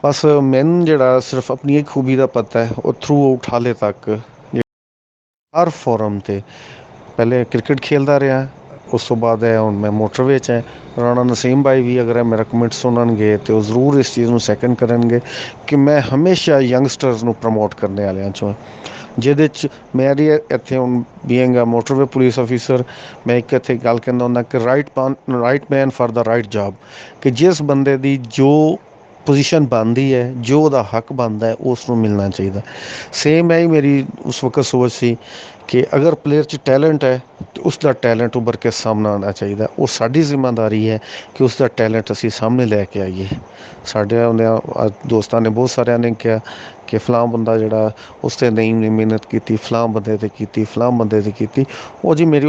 बस मैनू जिहड़ा सिर्फ अपनी एक खूबी का पता है, वो थ्रू आउट हाले तक हर फोरम ते पहले क्रिकेट खेलता रहा, उस तो बाद हुण मैं मोटरवे च है। राणा नसीम भाई भी अगर मेरा कमेंट सुनणगे तो जरूर इस चीज़ को सैकेंड करेंगे कि मैं हमेशा यंगस्टर्स को प्रमोट करने वाले चों, जिहदे च मेरी इत्थे हुण being a motorway police officer, मैं एक इत्थे गल कहंदा हुंदा कि right man for the right job, कि जिस बंदे दी जो पोजीशन बनती है, जो उसका हक बनता है, उसनूं मिलना चाहिए। सेम है ही मेरी उस वक्त सोच सी कि अगर प्लेयर च टैलेंट है तो उसका टैलेंट उभर के सामने आना चाहिए, और साड़ी जिम्मेदारी है कि उसका टैलेंट असी सामने लैके आइए। साढ़े दोस्तों ने बहुत सारे ने कहा कि फलां बंदा जिहड़ा उसते नहीं मेहनत की, फलां बंदे ते की, फलां बंदे ते की, वो जी मेरी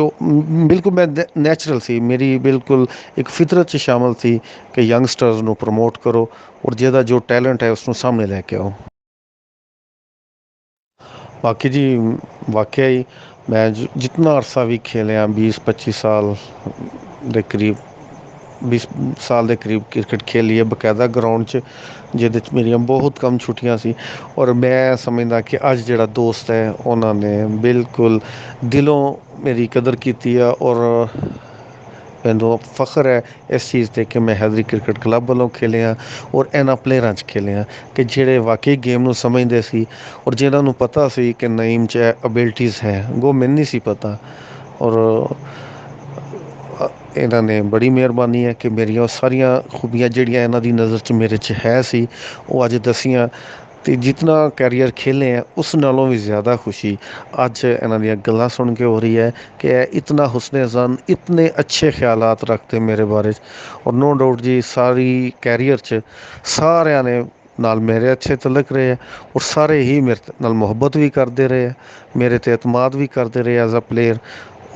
बिल्कुल मैं नैचुरल सी, मेरी बिल्कुल एक फितरत च शामिल थी कि यंगस्टर्स को प्रमोट करो और जिहदा जो टैलेंट है उसनूं सामने लैके आओ। बाकी जी वाकई ही मैं जितना अरसा भी खेलिया, 20-25 साल के करीब, 20 साल के करीब क्रिकेट खेली है बकायदा ग्राउंड च, जिहदे च मेरिया बहुत कम छुट्टियां सी। और मैं समझदा कि अज जिहड़ा दोस्त है उन्होंने बिल्कुल दिलों मेरी कदर की है, और मैनूं फख्र है इस चीज़ ते कि मैं हैदरी क्रिकेट क्लब वालों खेलिया और इन्हां प्लेयरां च खेलिया कि जिहड़े वाकई गेम नूं समझदे सी, और जिन्हां नूं पता सी कि नईम च एबिलिटीज़ है, वो मैनूं नहीं सी पता। और इन्हां ने बड़ी मेहरबानी है कि मेरिया सारिया खूबियां जिहड़ियां इन्हां दी नज़र च मेरे च है सी, वो अज दसियां। तो जितना कैरियर खेले हैं उस नालों भी ज़्यादा खुशी अज इन्हां दियां गल्लां सुन के हो रही है कि इतना हुस्न ज़न, इतने अच्छे ख्यालात रखते मेरे बारे। और नो डाउट जी सारी कैरियर च सारिਆਂ ने नाल मेरे अच्छे तलक रहे हैं, और सारे ही मेरे नाल मुहब्बत भी करते रहे हैं, मेरे ते एतमाद भी करते रहे एज अ प्लेयर।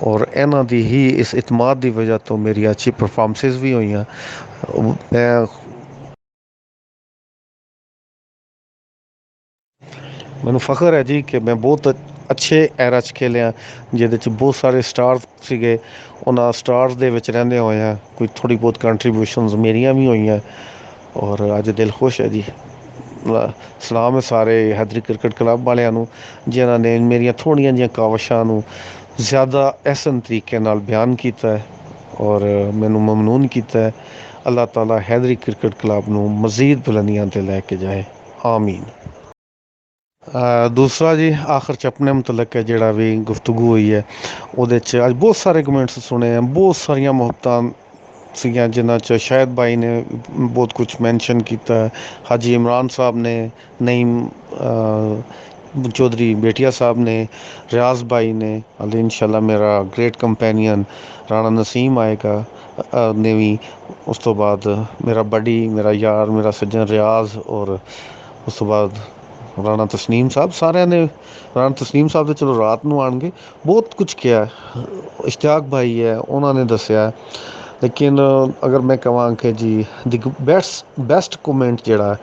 और इन्हां दी ही इस एतमाद की वजह तो मेरी अच्छी परफॉर्मेंसेस भी हुई। मैं मैनूं फ़ख्र है जी कि मैं बहुत अच्छे एरा च खेलिया, जिहदे च बहुत सारे स्टार्स सीगे, उन्हां स्टार्स दे विच रहिंदे होए कोई थोड़ी बहुत कंट्रीब्यूशनस मेरियां भी होईयां, और अज दिल खुश है जी। सलाम है सारे हैदरी क्रिकेट क्लब वालियां नूं जिन्हां ने मेरियां थोड़ियां जिहियां काविशां नूं ज़्यादा अहसन तरीके नाल बयान किया है, और मैनूं ममनून किया है। अल्लाह ताला हैदरी क्रिकेट क्लब नूं मज़ीद बुलंदियां ते लैके जाए, आमीन। दूसरा जी आखिर च अपने मुतलक है जिहड़ा भी गुफ्तगू हुई है, उहदे च अज बहुत सारे कमेंट्स सुने हैं, बहुत सारिया मुहब्बतां ਸੀਗੀਆਂ ਜਿਨ੍ਹਾਂ 'ਚ ਸ਼ਾਹਿਦ ਬਾਈ ਨੇ ਬਹੁਤ ਕੁਛ ਮੈਂਸ਼ਨ ਕੀਤਾ ਹੈ, ਹਾਜੀ ਇਮਰਾਨ ਸਾਹਿਬ ਨੇ, ਨਈਮ ਚੌਧਰੀ ਬੇਟੀਆ ਸਾਹਿਬ ਨੇ, ਰਿਆਜ਼ भाई ने, अली इंशाल्लाह मेरा ग्रेट कंपेनियन राणा नसीम आएगा नेवी, उस तो बाद मेरा बडी, मेरा यार, मेरा सज्जन रियाज, और उस तो बाद राणा तसनीम साहब, सारे ने, राणा तसनीम साहब तो चलो रात ਨੂੰ ਆਣਗੇ, बहुत कुछ किया है। इश्तियाक भाई है, उन्होंने दसिया, लेकिन अगर मैं कहां कि जी दी बेस्ट कमेंट ਜਿਹੜਾ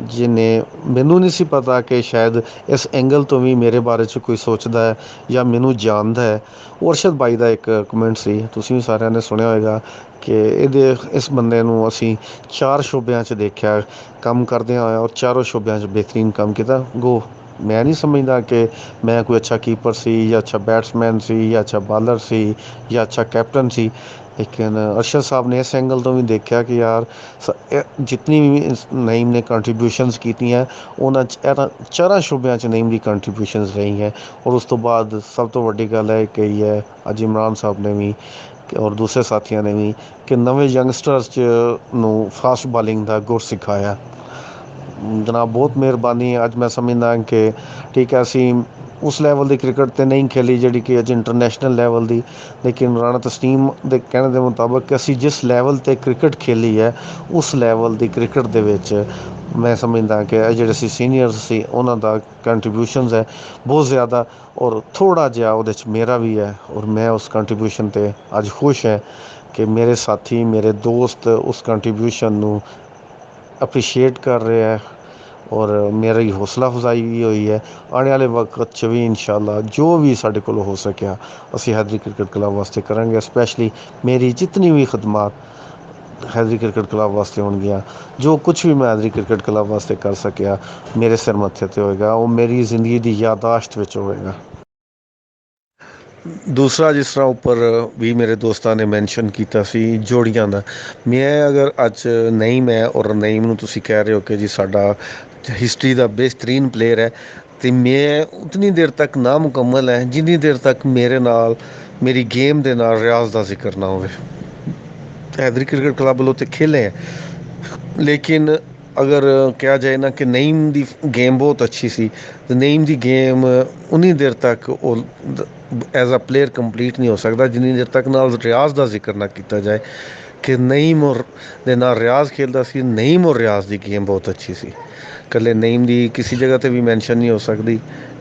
ਜਿਹਨੇ ਮੈਨੂੰ ਨਹੀਂ ਸੀ ਪਤਾ ਕਿ ਸ਼ਾਇਦ ਇਸ ਐਂਗਲ ਤੋਂ ਵੀ ਮੇਰੇ ਬਾਰੇ 'ਚ ਕੋਈ ਸੋਚਦਾ ਹੈ ਜਾਂ ਮੈਨੂੰ ਜਾਣਦਾ ਹੈ, ਉਹ ਅਰਸ਼ਦ ਬਾਈ ਦਾ ਇੱਕ ਕਮੈਂਟ ਸੀ, ਤੁਸੀਂ ਵੀ ਸਾਰਿਆਂ ਨੇ ਸੁਣਿਆ ਹੋਏਗਾ ਕਿ ਇਸ ਬੰਦੇ ਨੂੰ ਅਸੀਂ 4 ਸ਼ੋਬਿਆਂ 'ਚ ਦੇਖਿਆ ਕੰਮ ਕਰਦਿਆਂ ਹੋਇਆ, ਔਰ ਚਾਰੋਂ ਸ਼ੋਬਿਆਂ 'ਚ ਬਿਹਤਰੀਨ ਕੰਮ ਕੀਤਾ। ਮੈਂ ਨਹੀਂ ਸਮਝਦਾ ਕਿ ਮੈਂ ਕੋਈ ਅੱਛਾ ਕੀਪਰ ਸੀ ਜਾਂ ਅੱਛਾ ਬੈਟਸਮੈਨ ਸੀ ਜਾਂ ਅੱਛਾ ਬਾਲਰ ਸੀ ਜਾਂ ਅੱਛਾ ਕੈਪਟਨ ਸੀ, लेकिन अरशद साहब ने इस एंगल तो भी देखा कि यार जितनी भी नईम ने कंट्रीब्यूशनस की हैं उन्होंने 4 शोबियां च नईम की कंट्रीब्यूशनस रही हैं, और उस तो बाद सब तो वड्डी गल है कि है अज इमरान साहब ने भी और दूसरे साथियों ने भी कि नवे यंगस्टर्स नू फास्ट बॉलिंग का गुर सिखाया। जनाब बहुत मेहरबानी। अज मैं समझदा कि ठीक है असी उस लैवल की क्रिकेट तो नहीं खेली जी कि अज इंटरनेशनल लैवल की, लेकिन राणा तस्नीम के कहने के मुताबिक असी जिस लैवल पर क्रिकेट खेली है उस लैवल की क्रिकेट दे विच मैं समझदा कि जोड़े सीनियर्स सी उन्हों का कंट्रीब्यूशन है बहुत ज़्यादा, और थोड़ा जिहा उहदे च मेरा भी है, और मैं उस कंट्रीब्यूशन से अज खुश है कि मेरे साथी मेरे दोस्त उस कंट्रीब्यूशन नू अप्रीशिएट कर रहे हैं, और मेरी हौसला अफजाई भी हुई है। आने वाले वक्त च भी इंशाअल्लाह जो भी साढ़े कोल हो सकिया असी हैदरी क्रिकेट क्लब वास्ते करांगे। स्पैशली मेरी जितनी भी खदमात हैदरी क्रिकेट क्लब वास्ते होणगियां, जो कुछ भी मैं हैदरी क्रिकेट क्लब वास्ते कर सकिया मेरे सिर मत्थे ते होएगा, वो मेरी जिंदगी की यादाश्त विच होएगा। दूसरा जिस तरह उपर भी मेरे दोस्तों ने मैंशन किया सी जोड़ियां का, मैं अगर अज नईम है और नईम नूं तुसीं कह रहे हो कि जी साडा हिस्टरी का बेहतरीन प्लेयर है, तो मैं उतनी देर तक नामुकम्मल है जिन्नी देर तक मेरे नाल मेरी गेम के नाल रियाज का जिक्र ना होवे। हैदरी क्रिकेट क्लब वालों तो खेले हैं, लेकिन अगर कहा जाए ना कि नईम की गेम बहुत अच्छी सी, तो नईम की गेम उन्नी देर तक एज अ प्लेयर कंप्लीट नहीं हो सकता जिन्नी देर तक नाल रियाज का जिक्र ना किया जाए कि नईम और दे नाल रियाज खेलता सी। नईम और रियाज की गेम बहुत अच्छी सी, कले नईम की किसी जगह पर भी मैंशन नहीं हो सकती,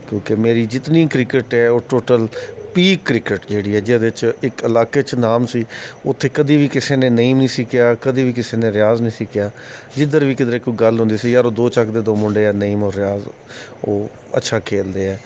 क्योंकि मेरी जितनी क्रिकेट है वो टोटल पीक क्रिकेट जी है जिहदे च एक इलाके च नाम सी, उत्थे कभी भी किसी ने नईम नहीं सीखिया, कभी भी किसी ने रियाज नहीं सीखिया। जिधर भी किधरे कोई गल होंदी सी यार वो दो चक दे दो मुंडे आ नईम और रियाज वो अच्छा खेलते हैं,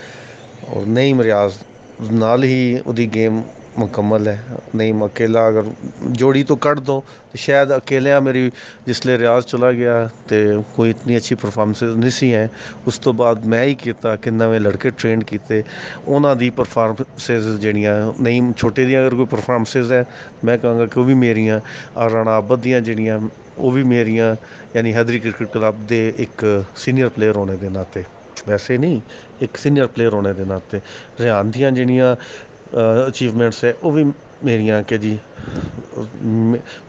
और नईम रियाज नाल ही उहदी गेम मुकम्मल है। नईम अकेला अगर जोड़ी तो कट दो तो शायद अकेलिया मेरी जिसले रियाज चला गया तो कोई इतनी अच्छी परफॉर्मेंसेस नहीं सी हैं। उस तो बाद मैं ही किया कि नवे लड़के ट्रेन किए, उन्हों की परफॉर्मेंसेस जड़ियाँ नईम छोटे दी अगर कोई परफॉर्मेंसेस है मैं कहूँगा कि वह भी मेरियाँ, और राणा आबद दियाँ जड़ियाँ वो भी मेरियाँ, यानी हैदरी क्रिकेट क्लब के एक सीनियर प्लेयर होने के नाते, वैसे नहीं एक सीनियर प्लेयर होने के नाते रिहान दियाँ जड़ियाँ अचीवमेंट्स है वो भी मेरियां कि जी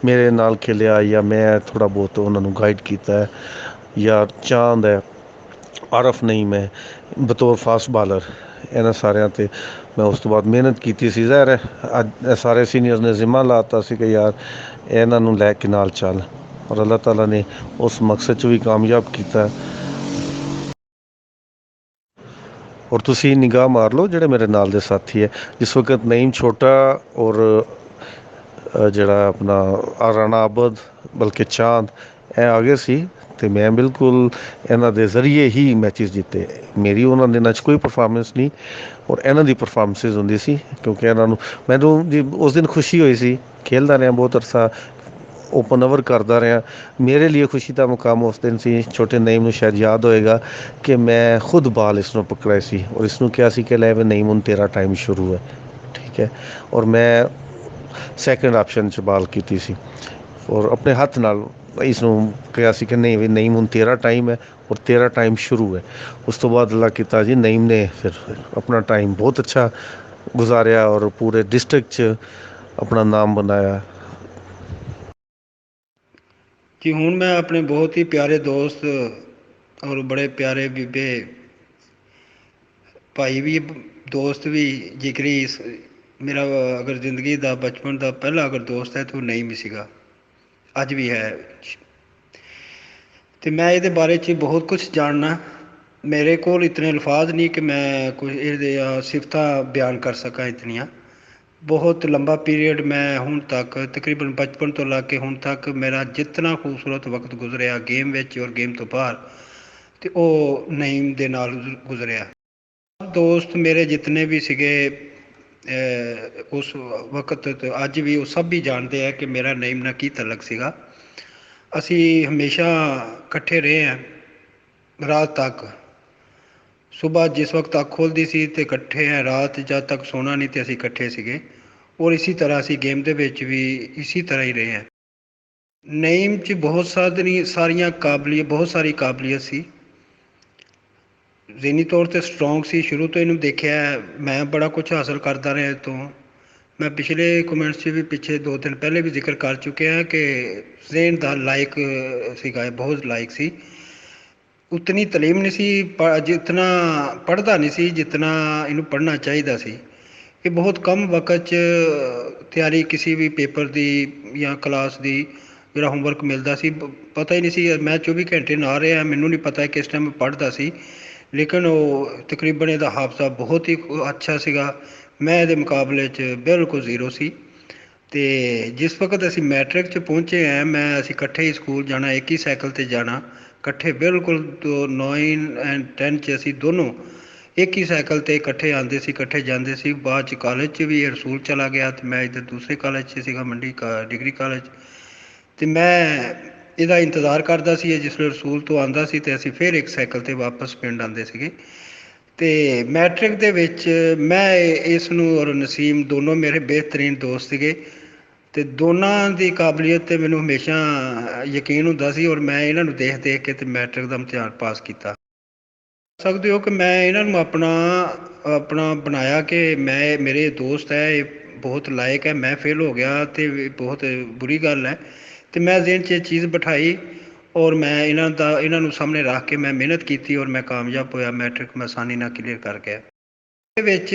मेरे नाल खेलिया या मैं थोड़ा बहुत उन्होंने गाइड किया है, या चांद है, आरफ नईम है बतौर फास्ट बॉलर, इन्होंने सारिया ते मैं उस तो बाद मेहनत की सी। ज़ाहिर है अज सारे सीनियर ने जिम्मा लाता सी कि यार इन्हों लैके नाल चल, और अल्लाह ताला ने उस मकसद च भी कामयाब किया। और तुसी निगाह मार लो जोड़े मेरे नाल दे साथी है, जिस वक्त नईम छोटा और जड़ा अपना राणा आबद बल्कि चांद ए आ गए सी, तो मैं बिल्कुल इन्हां दे जरिए ही मैचिस जीते। मेरी उन्होंने दिनों कोई परफॉर्मेंस नहीं, और इन्हां दी परफॉर्मेंसेस होंदी सी, क्योंकि इन्हों मैनू उस दिन खुशी हुई सी, खेलदा रहा बहुत अरसा, ओपन ओवर करता रहा। मेरे लिए खुशी का मुकाम उस दिन सी, छोटे नईम नूं शायद याद होएगा कि मैं खुद बाल इसनों पकड़ाई सी और इसनों क्या सी कि लै वे नईम हुण तेरा टाइम शुरू है, ठीक है, और मैं सैकेंड ऑप्शन च बाल की सी, और अपने हथ नाल इसनों कहा सी कि नहीं भी नईम हुण तेरा टाइम है और तेरा टाइम शुरू है। उस तो बाद अल्लाह किया जी नईम ने फिर अपना टाइम बहुत अच्छा गुजारिया और पूरे डिस्ट्रिक्ट च अपना नाम बनाया। कि ਹੁਣ मैं अपने बहुत ही प्यारे दोस्त और बड़े प्यारे बीबे भाई भी दोस्त भी जिगरी मेरा अगर ਜ਼ਿੰਦਗੀ ਦਾ ਬਚਪਨ ਦਾ ਪਹਿਲਾ ਅਗਰ ਦੋਸਤ ਹੈ ਤਾਂ ਉਹ ਨਈਮ ਸੀਗਾ, ਅੱਜ ਵੀ ਹੈ। ਤੇ ਮੈਂ ਇਹਦੇ ਬਾਰੇ 'ਚ ਬਹੁਤ ਕੁਛ ਜਾਣਨਾ। ਮੇਰੇ ਕੋਲ ਇਤਨੇ ਅਲਫਾਜ਼ ਨਹੀਂ ਕਿ ਮੈਂ ਕੁਝ ਇਹਦੇ ਸਿਫਤਾਂ ਬਿਆਨ ਕਰ ਸਕਾਂ ਇਤਨੀਆਂ। बहुत लंबा पीरियड मैं ਹੁਣ तक तकरीबन बचपन तो ला के ਹੁਣ तक मेरा जितना खूबसूरत वक्त गुजरिया गेम ਵਿੱਚ और गेम ਤੋਂ ਬਾਹਰ ਤੇ ਉਹ ਨਈਮ ਦੇ ਨਾਲ ਗੁਜ਼ਰਿਆ। ਦੋਸਤ ਮੇਰੇ ਜਿਤਨੇ ਵੀ ਸੀਗੇ ਉਸ ਵਕਤ ਤੇ ਅੱਜ ਵੀ ਉਹ ਸਭ ਵੀ ਜਾਣਦੇ ਆ ਕਿ ਮੇਰਾ ਨਈਮ ਨਾਲ ਕੀ ਤਲਕ ਸੀਗਾ। ਅਸੀਂ ਹਮੇਸ਼ਾ ਇਕੱਠੇ ਰਹੇ ਹਾਂ ਰਾਤ ਤੱਕ। ਸੁਬਾਹ ਜਿਸ ਵਕਤ ਅੱਖ ਖੁੱਲ੍ਹਦੀ ਸੀ ਤੇ ਇਕੱਠੇ ਹੈ, ਰਾਤ ਜਦ ਤੱਕ ਸੋਣਾ ਨਹੀਂ ਤੇ ਅਸੀਂ ਇਕੱਠੇ ਸੀਗੇ। ਔਰ ਇਸੀ ਤਰ੍ਹਾਂ ਅਸੀਂ ਗੇਮ ਦੇ ਵਿੱਚ ਵੀ ਇਸੀ ਤਰ੍ਹਾਂ ਹੀ ਰਹੇ ਹਾਂ। ਨਈਮ 'ਚ ਬਹੁਤ ਸਾਰੀ ਕਾਬਲੀਅਤ ਸੀ। ਜ਼ਿਹਨੀ ਤੌਰ 'ਤੇ ਸਟਰੋਂਗ ਸੀ। ਸ਼ੁਰੂ ਤੋਂ ਇਹਨੂੰ ਦੇਖਿਆ ਮੈਂ ਬੜਾ ਕੁਛ ਹਾਸਲ ਕਰਦਾ ਰਿਹਾ ਇਹ ਤੋਂ। ਮੈਂ ਪਿਛਲੇ ਕਮੈਂਟਸ 'ਚ ਵੀ ਪਿੱਛੇ 2 ਦਿਨ ਪਹਿਲੇ ਵੀ ਜ਼ਿਕਰ ਕਰ ਚੁੱਕਿਆ ਕਿ ਜ਼ੇਨ ਦਾ ਲਾਇਕ ਸੀਗਾ, ਬਹੁਤ ਲਾਇਕ ਸੀ। ਉਤਨੀ ਤਾਲੀਮ ਨਹੀਂ ਸੀ, ਜਿਤਨਾ ਪੜ੍ਹਦਾ ਨਹੀਂ ਸੀ ਜਿਤਨਾ ਇਹਨੂੰ ਪੜ੍ਹਨਾ ਚਾਹੀਦਾ ਸੀ। ਇਹ ਬਹੁਤ ਕਮ ਵਕਤ 'ਚ ਤਿਆਰੀ ਕਿਸੇ ਵੀ ਪੇਪਰ ਦੀ ਜਾਂ ਕਲਾਸ ਦੀ ਜਿਹੜਾ ਹੋਮਵਰਕ ਮਿਲਦਾ ਸੀ ਪਤਾ ਹੀ ਨਹੀਂ ਸੀ। ਮੈਂ 24 ਘੰਟੇ ਨਾ ਰਿਹਾ, ਮੈਨੂੰ ਨਹੀਂ ਪਤਾ ਕਿਸ ਟਾਈਮ ਪੜ੍ਹਦਾ ਸੀ। ਲੇਕਿਨ ਉਹ ਤਕਰੀਬਨ ਇਹਦਾ ਹਾਫਜ਼ਾ ਬਹੁਤ ਹੀ ਅੱਛਾ ਸੀਗਾ। ਮੈਂ ਇਹਦੇ ਮੁਕਾਬਲੇ 'ਚ ਬਿਲਕੁਲ ਜ਼ੀਰੋ ਸੀ। ਅਤੇ ਜਿਸ ਵਕਤ ਅਸੀਂ ਮੈਟ੍ਰਿਕ 'ਚ ਪਹੁੰਚੇ ਹਾਂ ਅਸੀਂ ਇਕੱਠੇ ਹੀ ਸਕੂਲ ਜਾਣਾ, ਇੱਕ ਹੀ ਸਾਈਕਲ 'ਤੇ ਜਾਣਾ ਇਕੱਠੇ ਬਿਲਕੁਲ। 9 ਐਂਡ 10 'ਚ ਅਸੀਂ ਦੋਨੋਂ ਇੱਕ ਹੀ ਸਾਈਕਲ 'ਤੇ ਇਕੱਠੇ ਆਉਂਦੇ ਸੀ, ਇਕੱਠੇ ਜਾਂਦੇ ਸੀ। ਬਾਅਦ 'ਚ ਕਾਲਜ 'ਚ ਵੀ ਇਹ ਰਸੂਲ ਚਲਾ ਗਿਆ ਅਤੇ ਮੈਂ ਇੱਧਰ ਦੂਸਰੇ ਕਾਲਜ 'ਚ ਸੀਗਾ, ਮੰਡੀ ਡਿਗਰੀ ਕਾਲਜ। ਅਤੇ ਮੈਂ ਇਹਦਾ ਇੰਤਜ਼ਾਰ ਕਰਦਾ ਸੀ। ਜਿਸ ਵੇਲੇ ਰਸੂਲ ਤੋਂ ਆਉਂਦਾ ਸੀ ਅਤੇ ਅਸੀਂ ਫਿਰ ਇੱਕ ਸਾਈਕਲ 'ਤੇ ਵਾਪਸ ਪਿੰਡ ਆਉਂਦੇ ਸੀਗੇ। ਅਤੇ ਮੈਟ੍ਰਿਕ ਦੇ ਵਿੱਚ ਮੈਂ ਇਸ ਨੂੰ ਔਰ ਨਸੀਮ ਦੋਨੋਂ ਮੇਰੇ ਬਿਹਤਰੀਨ ਦੋਸਤ ਸੀਗੇ ਅਤੇ ਦੋਨਾਂ ਦੀ ਕਾਬਲੀਅਤ 'ਤੇ ਮੈਨੂੰ ਹਮੇਸ਼ਾ ਯਕੀਨ ਹੁੰਦਾ ਸੀ। ਔਰ ਮੈਂ ਇਹਨਾਂ ਨੂੰ ਦੇਖ ਕੇ ਅਤੇ ਮੈਟ੍ਰਿਕ ਦਾ ਇਮਤਿਹਾਨ ਪਾਸ ਕੀਤਾ। ਸਕਦੇ ਹੋ ਕਿ ਮੈਂ ਇਹਨਾਂ ਨੂੰ ਆਪਣਾ ਬਣਾਇਆ ਕਿ ਮੇਰੇ ਦੋਸਤ ਹੈ, ਇਹ ਬਹੁਤ ਲਾਇਕ ਹੈ। ਮੈਂ ਫੇਲ ਹੋ ਗਿਆ ਅਤੇ ਬਹੁਤ ਬੁਰੀ ਗੱਲ ਹੈ। ਅਤੇ ਮੈਂ ਜ਼ਿਹਨ 'ਚ ਇਹ ਚੀਜ਼ ਬਿਠਾਈ ਔਰ ਮੈਂ ਇਹਨਾਂ ਨੂੰ ਸਾਹਮਣੇ ਰੱਖ ਕੇ ਮੈਂ ਮਿਹਨਤ ਕੀਤੀ ਔਰ ਮੈਂ ਕਾਮਯਾਬ ਹੋਇਆ। ਮੈਟ੍ਰਿਕ ਮੈਂ ਆਸਾਨੀ ਨਾਲ ਕਲੀਅਰ ਕਰ ਗਿਆ। ਇਹਦੇ ਵਿੱਚ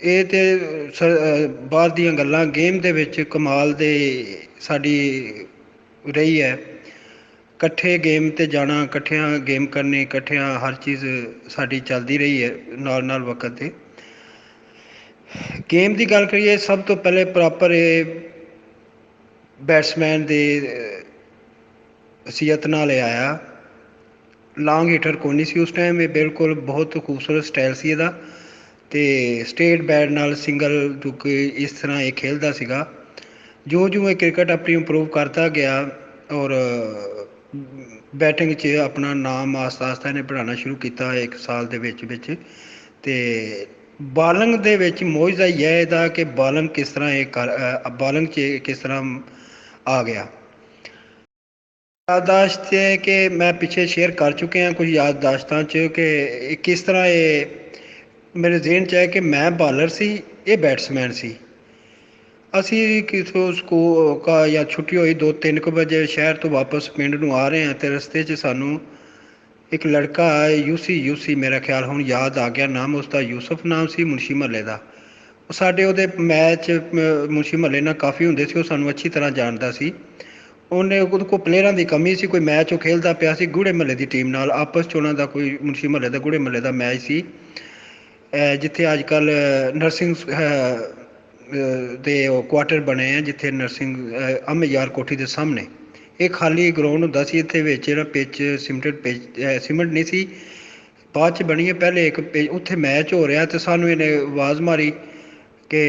ਇਹ ਤਾਂ ਬਾਹਰ ਦੀਆਂ ਗੱਲਾਂ। ਗੇਮ ਦੇ ਵਿੱਚ ਕਮਾਲ ਦੇ ਸਾਡੀ ਰਹੀ ਹੈ। ਇਕੱਠੇ ਗੇਮ 'ਤੇ ਜਾਣਾ, ਇਕੱਠਿਆਂ ਗੇਮ ਕਰਨੀ, ਇਕੱਠਿਆਂ ਹਰ ਚੀਜ਼ ਸਾਡੀ ਚੱਲਦੀ ਰਹੀ ਹੈ ਨਾਲ ਵਕਤ 'ਤੇ। ਗੇਮ ਦੀ ਗੱਲ ਕਰੀਏ ਸਭ ਤੋਂ ਪਹਿਲੇ ਪ੍ਰੋਪਰ ਇਹ ਬੈਟਸਮੈਨ ਦੀ ਹਸੀਅਤ ਨਾਲ ਇਹ ਆਇਆ। ਲੌਂਗ ਹੀਟਰ ਕੋਈ ਨਹੀਂ ਸੀ ਉਸ ਟਾਈਮ। ਇਹ ਬਿਲਕੁਲ ਬਹੁਤ ਖੂਬਸੂਰਤ ਸਟਾਈਲ ਸੀ ਇਹਦਾ ਅਤੇ ਸਟੇਟ ਬੈਟ ਨਾਲ ਸਿੰਗਲ ਤੁੱਕੇ ਇਸ ਤਰ੍ਹਾਂ ਇਹ ਖੇਡਦਾ ਸੀਗਾ। ਜਿਉਂ ਇਹ ਕ੍ਰਿਕਟ ਆਪਣੀ ਇੰਪਰੂਵ ਕਰਦਾ ਗਿਆ ਔਰ ਬੈਟਿੰਗ 'ਚ ਆਪਣਾ ਨਾਮ ਆਸਤਾ ਇਹਨੇ ਬਣਾਉਣਾ ਸ਼ੁਰੂ ਕੀਤਾ 1 ਸਾਲ ਦੇ ਵਿੱਚ। ਅਤੇ ਬਾਲਿੰਗ ਦੇ ਵਿੱਚ ਮੋਜਜ਼ਾ ਹੀ ਹੈ ਇਹਦਾ ਕਿ ਬਾਲਿੰਗ ਕਿਸ ਤਰ੍ਹਾਂ ਬਾਲਿੰਗ 'ਚ ਕਿਸ ਤਰ੍ਹਾਂ ਆ ਗਿਆ। ਯਾਦਦਾਸ਼ਤ ਹੈ ਕਿ ਮੈਂ ਪਿੱਛੇ ਸ਼ੇਅਰ ਕਰ ਚੁੱਕਿਆ ਕੁਝ ਯਾਦਦਾਸ਼ਤਾਂ 'ਚ ਕਿ ਕਿਸ ਤਰ੍ਹਾਂ ਇਹ ਮੇਰੇ ਜ਼ਿਹਨ 'ਚ ਹੈ ਕਿ ਮੈਂ ਬਾਲਰ ਸੀ, ਇਹ ਬੈਟਸਮੈਨ ਸੀ। ਅਸੀਂ ਕਿਥੋਂ ਸਕੂਲ ਜਾਂ ਛੁੱਟੀ ਹੋਈ 2-3 ਵਜੇ ਸ਼ਹਿਰ ਤੋਂ ਵਾਪਸ ਪਿੰਡ ਨੂੰ ਆ ਰਹੇ ਹਾਂ ਅਤੇ ਰਸਤੇ 'ਚ ਸਾਨੂੰ ਇੱਕ ਲੜਕਾ ਯੂਸੀ ਮੇਰਾ ਖਿਆਲ ਹੁਣ ਯਾਦ ਆ ਗਿਆ ਨਾਮ ਉਸਦਾ, ਯੂਸਫ ਨਾਮ ਸੀ, ਮੁਨਸ਼ੀ ਮਹੱਲੇ ਦਾ। ਉਹ ਸਾਡੇ ਉਹਦੇ ਮੈਚ ਮੁਨਸ਼ੀ ਮਹੱਲੇ ਨਾਲ ਕਾਫੀ ਹੁੰਦੇ ਸੀ। ਉਹ ਸਾਨੂੰ ਅੱਛੀ ਤਰ੍ਹਾਂ ਜਾਣਦਾ ਸੀ। ਉਹਦੇ ਕੋਲ ਪਲੇਅਰਾਂ ਦੀ ਕਮੀ ਸੀ। ਕੋਈ ਮੈਚ ਉਹ ਖੇਡਦਾ ਪਿਆ ਸੀ ਗੂੜੇ ਮਹੱਲੇ ਦੀ ਟੀਮ ਨਾਲ। ਆਪਸ 'ਚ ਉਹਨਾਂ ਦਾ ਕੋਈ ਮੁਨਸ਼ੀ ਮਹੱਲੇ ਦਾ ਗੂੜੇ ਮਹੱਲੇ ਦਾ ਮੈਚ ਸੀ ਜਿੱਥੇ ਅੱਜ ਕੱਲ੍ਹ ਨਰਸਿੰਗ ਦੇ ਉਹ ਕੁਆਟਰ ਬਣੇ ਆ, ਜਿੱਥੇ ਨਰਸਿੰਗ ਯਾਰ ਕੋਠੀ ਦੇ ਸਾਹਮਣੇ ਇਹ ਖਾਲੀ ਗਰਾਊਂਡ ਹੁੰਦਾ ਸੀ। ਇੱਥੇ ਵਿੱਚ ਜਿਹੜਾ ਪਿੱਚ ਸੀਮੈਂਟ ਨਹੀਂ ਸੀ, ਬਾਅਦ 'ਚ ਬਣੀ ਹੈ। ਪਹਿਲੇ ਇੱਕ ਉੱਥੇ ਮੈਚ ਹੋ ਰਿਹਾ ਅਤੇ ਸਾਨੂੰ ਇਹਨੇ ਆਵਾਜ਼ ਮਾਰੀ ਕਿ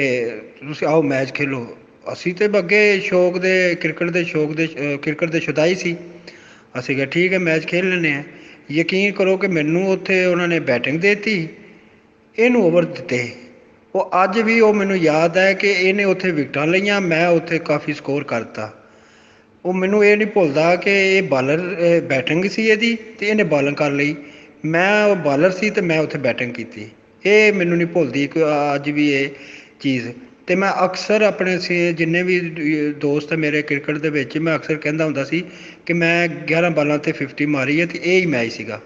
ਤੁਸੀਂ ਆਓ ਮੈਚ ਖੇਲੋ। ਅਸੀਂ ਤਾਂ ਅੱਗੇ ਸ਼ੌਕ ਦੇ ਕ੍ਰਿਕਟ ਦੇ ਸ਼ੁਦਾਈ ਸੀ। ਅਸੀਂ ਕਿਹਾ ਠੀਕ ਹੈ ਮੈਚ ਖੇਡ ਲੈਂਦੇ ਹਾਂ। ਯਕੀਨ ਕਰੋ ਕਿ ਮੈਨੂੰ ਉੱਥੇ ਉਹਨਾਂ ਨੇ ਬੈਟਿੰਗ ਦੇ ਦਿੱਤੀ, ਇਹਨੂੰ ਓਵਰ ਦਿੱਤੇ। ਉਹ ਅੱਜ ਵੀ ਉਹ ਮੈਨੂੰ ਯਾਦ ਹੈ ਕਿ ਇਹਨੇ ਉੱਥੇ ਵਿਕਟਾਂ ਲਈਆਂ, ਮੈਂ ਉੱਥੇ ਕਾਫੀ ਸਕੋਰ ਕਰਤਾ। ਉਹ ਮੈਨੂੰ ਇਹ ਨਹੀਂ ਭੁੱਲਦਾ ਕਿ ਇਹ ਬੈਟਿੰਗ ਸੀ ਇਹਦੀ ਅਤੇ ਇਹਨੇ ਬਾਲਿੰਗ ਕਰ ਲਈ। ਮੈਂ ਉਹ ਬਾਲਰ ਸੀ ਅਤੇ ਮੈਂ ਉੱਥੇ ਬੈਟਿੰਗ ਕੀਤੀ। ਇਹ ਮੈਨੂੰ ਨਹੀਂ ਭੁੱਲਦੀ ਅੱਜ ਵੀ ਇਹ ਚੀਜ਼। ਤੇ ਮੈਂ ਅਕਸਰ ਆਪਣੇ ਜਿੰਨੇ ਵੀ ਦੋਸਤ ਮੇਰੇ ਕ੍ਰਿਕਟ ਦੇ ਵਿੱਚ, ਮੈਂ ਅਕਸਰ ਕਹਿੰਦਾ ਹੁੰਦਾ ਸੀ ਕਿ ਮੈਂ 11 ਬਾਲਾਂ ਤੇ 50 ਮਾਰੀ ਹੈ ਤੇ ਇਹ ਹੀ ਮੈਚ ਸੀਗਾ।